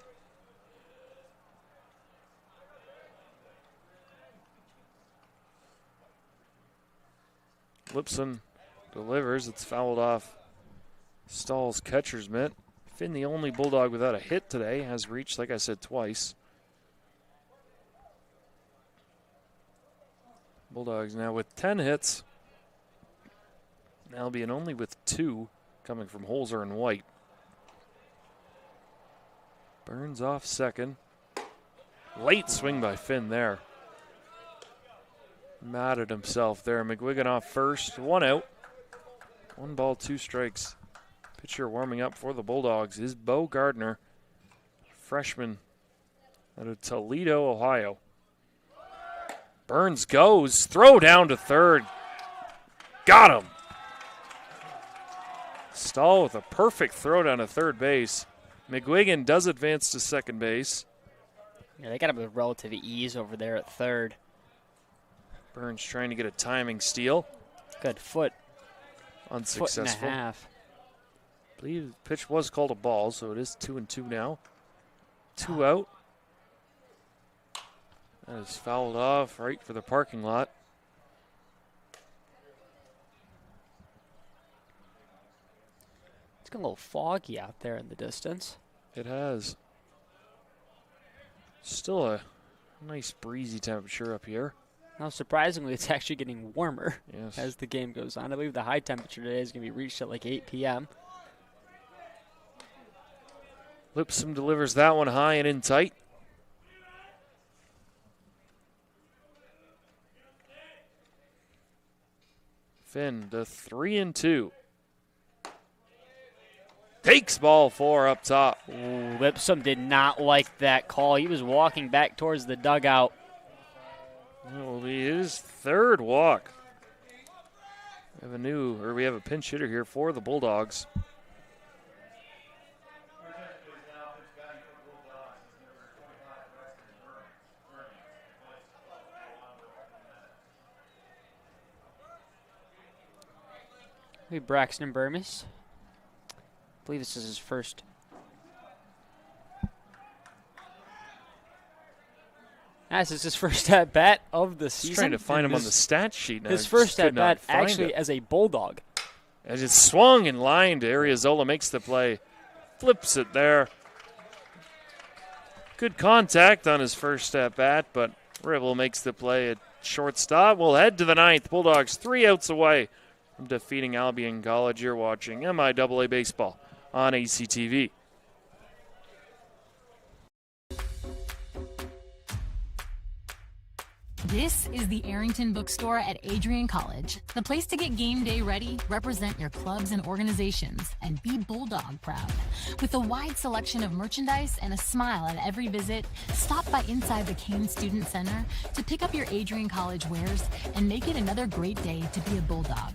Lipson delivers. It's fouled off Stahl's catcher's mitt. Finn, the only Bulldog without a hit today, has reached, like I said, twice. Bulldogs now with 10 hits. Albion only with 2, coming from Holzer and White. Burns off second. Late swing by Finn there. Mad at himself there. McGuigan off first. 1 out. 1 ball, 2 strikes. Pitcher warming up for the Bulldogs is Bo Gardner, freshman out of Toledo, Ohio. Burns goes. Throw down to third. Got him. Stahl with a perfect throw down to third base. McGuigan does advance to second base. Yeah, they got him with relative ease over there at third. Burns trying to get a timing steal. Good foot. Unsuccessful. Foot and a half. I believe the pitch was called a ball, so it is 2-2 now. 2 out. That is fouled off right for the parking lot. It's getting a little foggy out there in the distance. It has. Still a nice breezy temperature up here. Now, surprisingly, it's actually getting warmer yes. as the game goes on. I believe the high temperature today is going to be reached at like 8 p.m. Lipsum delivers that one high and in tight. Finn to 3-2. Takes ball 4 up top. Ooh, Lipsum did not like that call. He was walking back towards the dugout. That will be his 3rd walk. We have a pinch hitter here for the Bulldogs. Braxton Burmis. I believe this is his first. This is his first at bat of the season. Trying to find him on the stat sheet now. His first at bat actually as a Bulldog. As it swung and lined, Ariozola makes the play. Flips it there. Good contact on his first at bat, but Ribble makes the play at shortstop. We'll head to the 9th. Bulldogs 3 outs away from defeating Albion College. You're watching MIAA Baseball on ACTV. This is the Arrington Bookstore at Adrian College, the place to get game day ready, represent your clubs and organizations, and be Bulldog proud. With a wide selection of merchandise and a smile at every visit, stop by inside the Kane Student Center to pick up your Adrian College wares and make it another great day to be a Bulldog.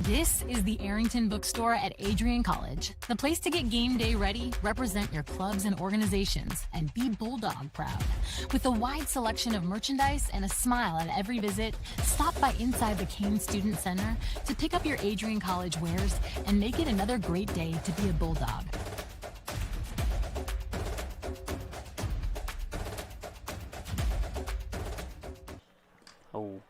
This is the Arrington Bookstore at Adrian College, the place to get game day ready, represent your clubs and organizations, and be Bulldog proud. With a wide selection of merchandise and a smile at every visit, stop by inside the Kane Student Center to pick up your Adrian College wares and make it another great day to be a Bulldog. Oh.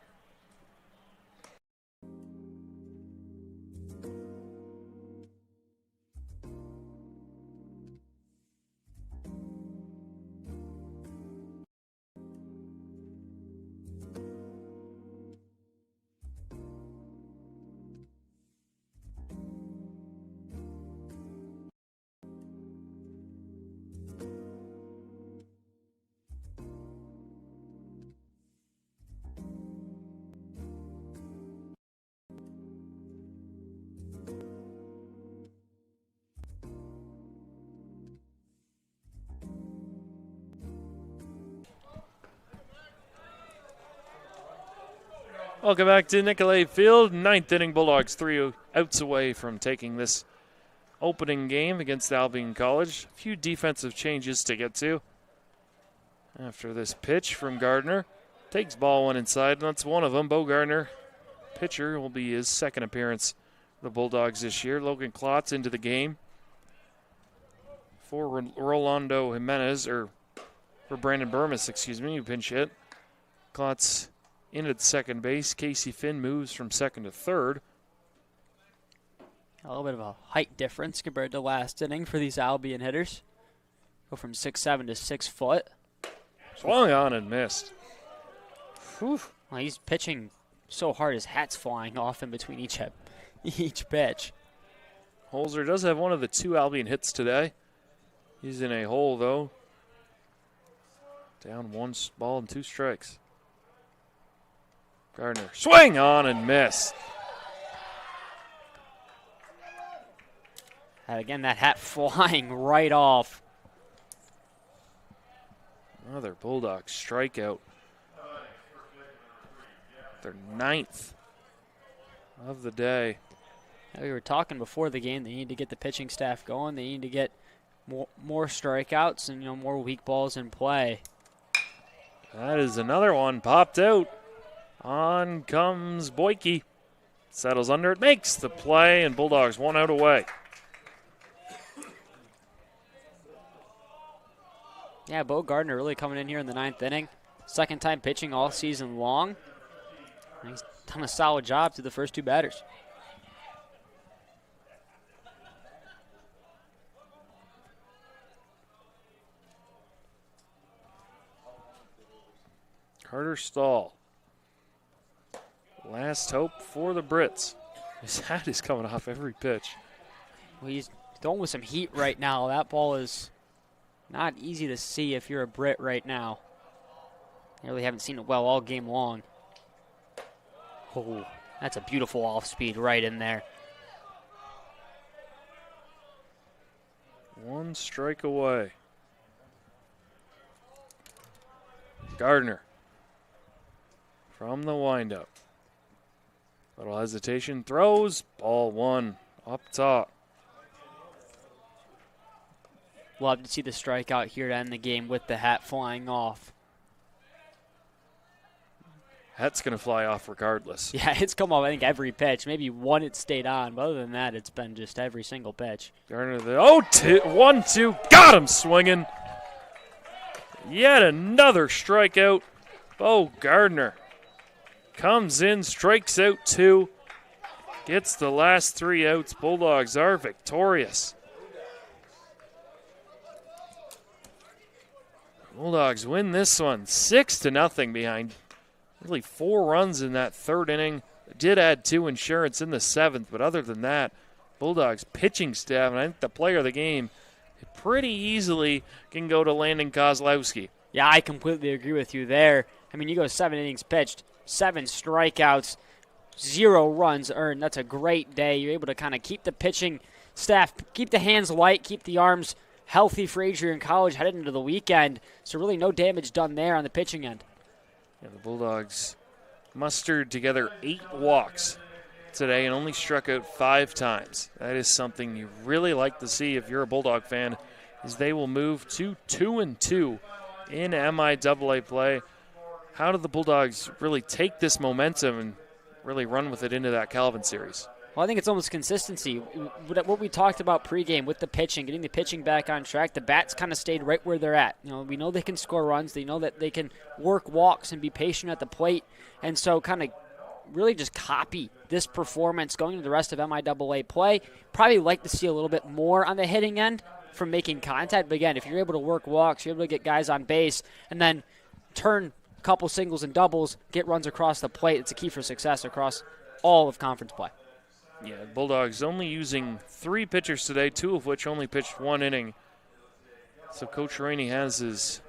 Welcome back to Nicolay Field. 9th inning, Bulldogs 3 outs away from taking this opening game against Albion College. A few defensive changes to get to. After this pitch from Gardner. Takes ball 1 inside, and that's one of them. Bo Gardner, pitcher, will be his 2nd appearance for the Bulldogs this year. Logan Klotz into the game. for Rolando Jimenez, or for Brandon Burmis, who pinch hit. Klotz in at second base. Casey Finn moves from second to third. A little bit of a height difference compared to last inning for these Albion hitters. Go from 6'7" to 6 foot. Swung on and missed. Whew. Well, he's pitching so hard his hat's flying off in between each pitch. Holzer does have one of the 2 Albion hits today. He's in a hole, though. Down 1 ball and 2 strikes. Gardner swing on and miss. And again, that hat flying right off. Another Bulldog strikeout. Their 9th of the day. We were talking before the game, they need to get the pitching staff going. They need to get more strikeouts and more weak balls in play. That is another one popped out. On comes Boyke. Settles under it, makes the play, and Bulldogs 1 out away. Yeah, Bo Gardner really coming in here in the 9th inning. Second time pitching all season long. And he's done a solid job to the first 2 batters. Carter Stahl. Last hope for the Brits. His hat is coming off every pitch. Well, he's throwing with some heat right now. That ball is not easy to see if you're a Brit right now. I really haven't seen it well all game long. Oh, that's a beautiful off-speed right in there. 1 strike away. Gardner from the windup. Little hesitation, throws, ball 1 up top. Love to see the strikeout here to end the game with the hat flying off. Hat's going to fly off regardless. Yeah, it's come off, I think, every pitch. Maybe 1 it stayed on, but other than that, it's been just every single pitch. Gardner, 1-2, got him swinging. Yet another strikeout. Bo Gardner comes in, strikes out 2, gets the last 3 outs. Bulldogs are victorious. Bulldogs win this one 6-0 behind really 4 runs in that 3rd inning. Did add 2 insurance in the 7th, but other than that, Bulldogs pitching staff, and I think the player of the game, pretty easily can go to Landon Kozlowski. Yeah, I completely agree with you there. I mean, you go 7 innings pitched, 7 strikeouts, 0 runs earned. That's a great day. You're able to kind of keep the pitching staff, keep the hands light, keep the arms healthy for Adrian College headed into the weekend. So really no damage done there on the pitching end. Yeah, the Bulldogs mustered together 8 walks today and only struck out 5 times. That is something you really like to see if you're a Bulldog fan, as they will move to 2-2 in MIAA play. How do the Bulldogs really take this momentum and really run with it into that Calvin series? Well, I think it's almost consistency. What we talked about pregame with the pitching, getting the pitching back on track, the bats kind of stayed right where they're at. We know they can score runs. They know that they can work walks and be patient at the plate. And so kind of really just copy this performance going into the rest of MIAA play. Probably like to see a little bit more on the hitting end from making contact. But again, if you're able to work walks, you're able to get guys on base, and then turn a couple singles and doubles, get runs across the plate, it's a key for success across all of conference play. Yeah, Bulldogs only using 3 pitchers today, 2 of which only pitched 1 inning. So Coach Rainey has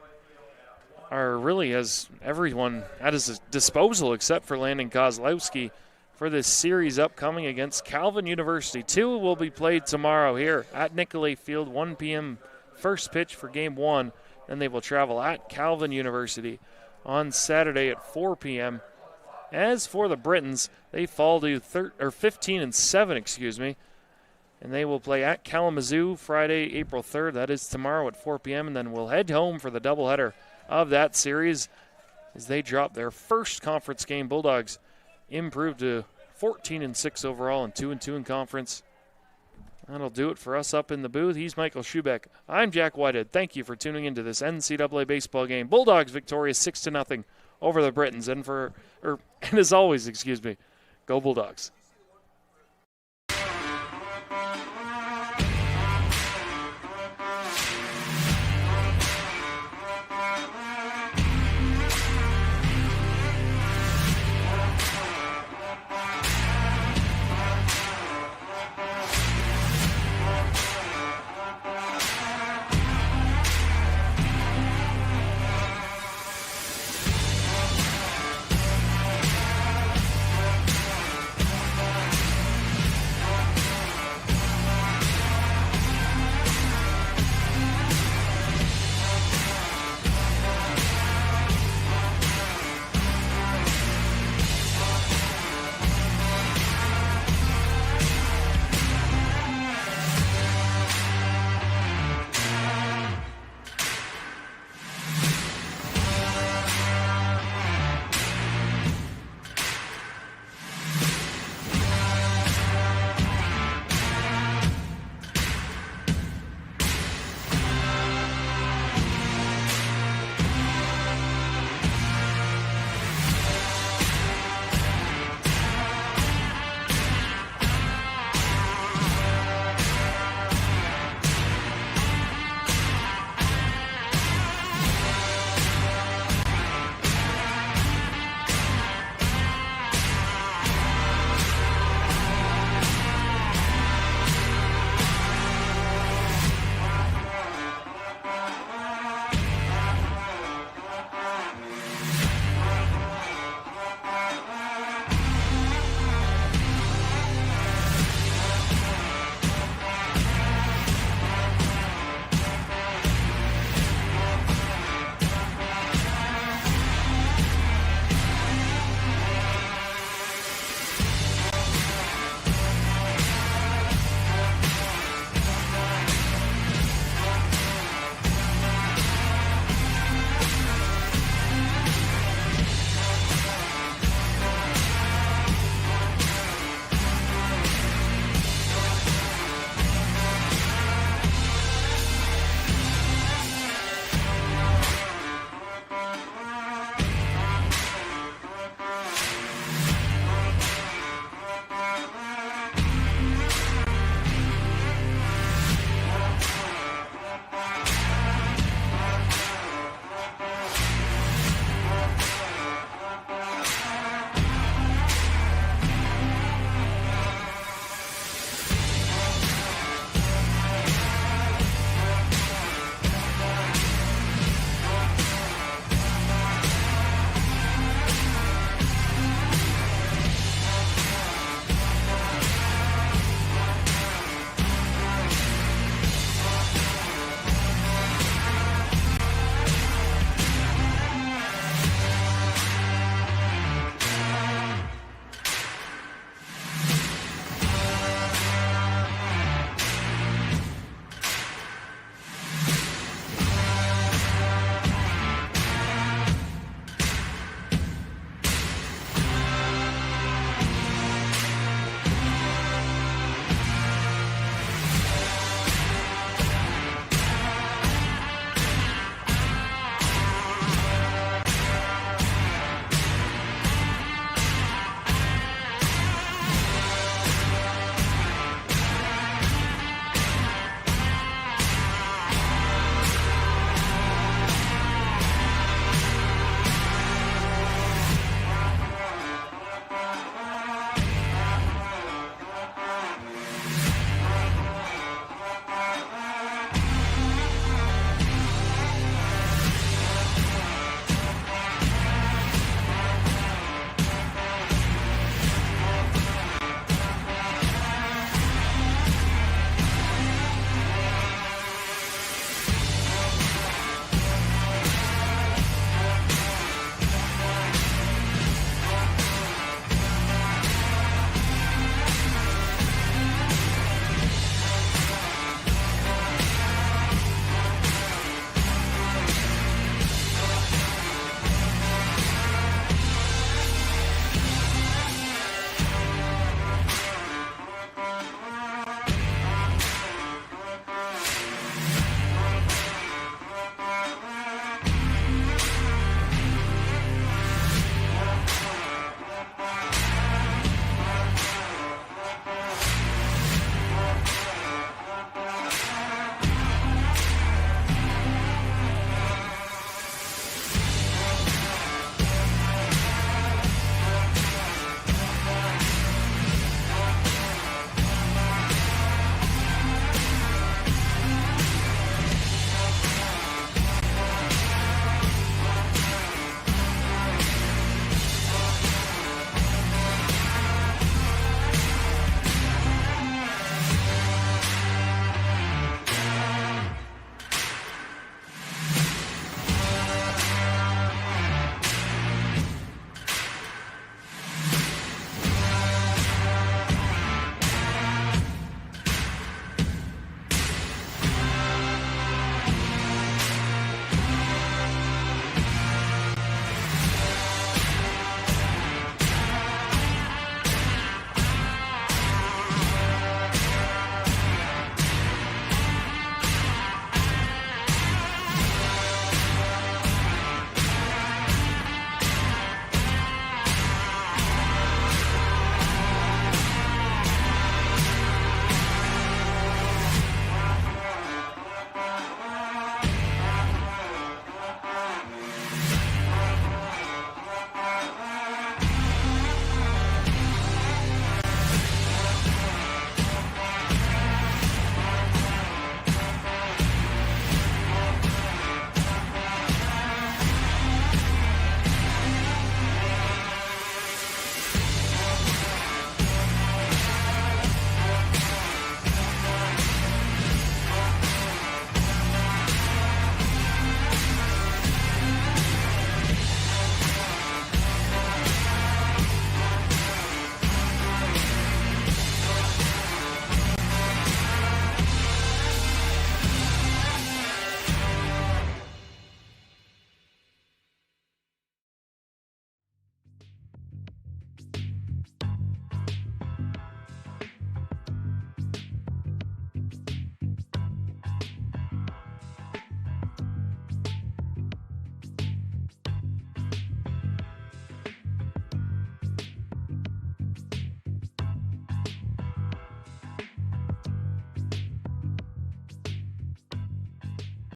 everyone at his disposal except for Landon Kozlowski for this series upcoming against Calvin University. 2 will be played tomorrow here at Nicolay Field, 1 p.m. first pitch for Game 1. Then they will travel at Calvin University on Saturday at 4 p.m. As for the Britons, they fall to 15-7, and they will play at Kalamazoo Friday, April 3rd. That is tomorrow at 4 p.m., and then we'll head home for the doubleheader of that series as they drop their first conference game. Bulldogs improved to 14-6 overall and 2-2 in conference. That'll do it for us up in the booth. He's Michael Schubeck. I'm Jack Whitehead. Thank you for tuning into this NCAA baseball game. Bulldogs victorious 6-0 over the Britons. And as always, go Bulldogs.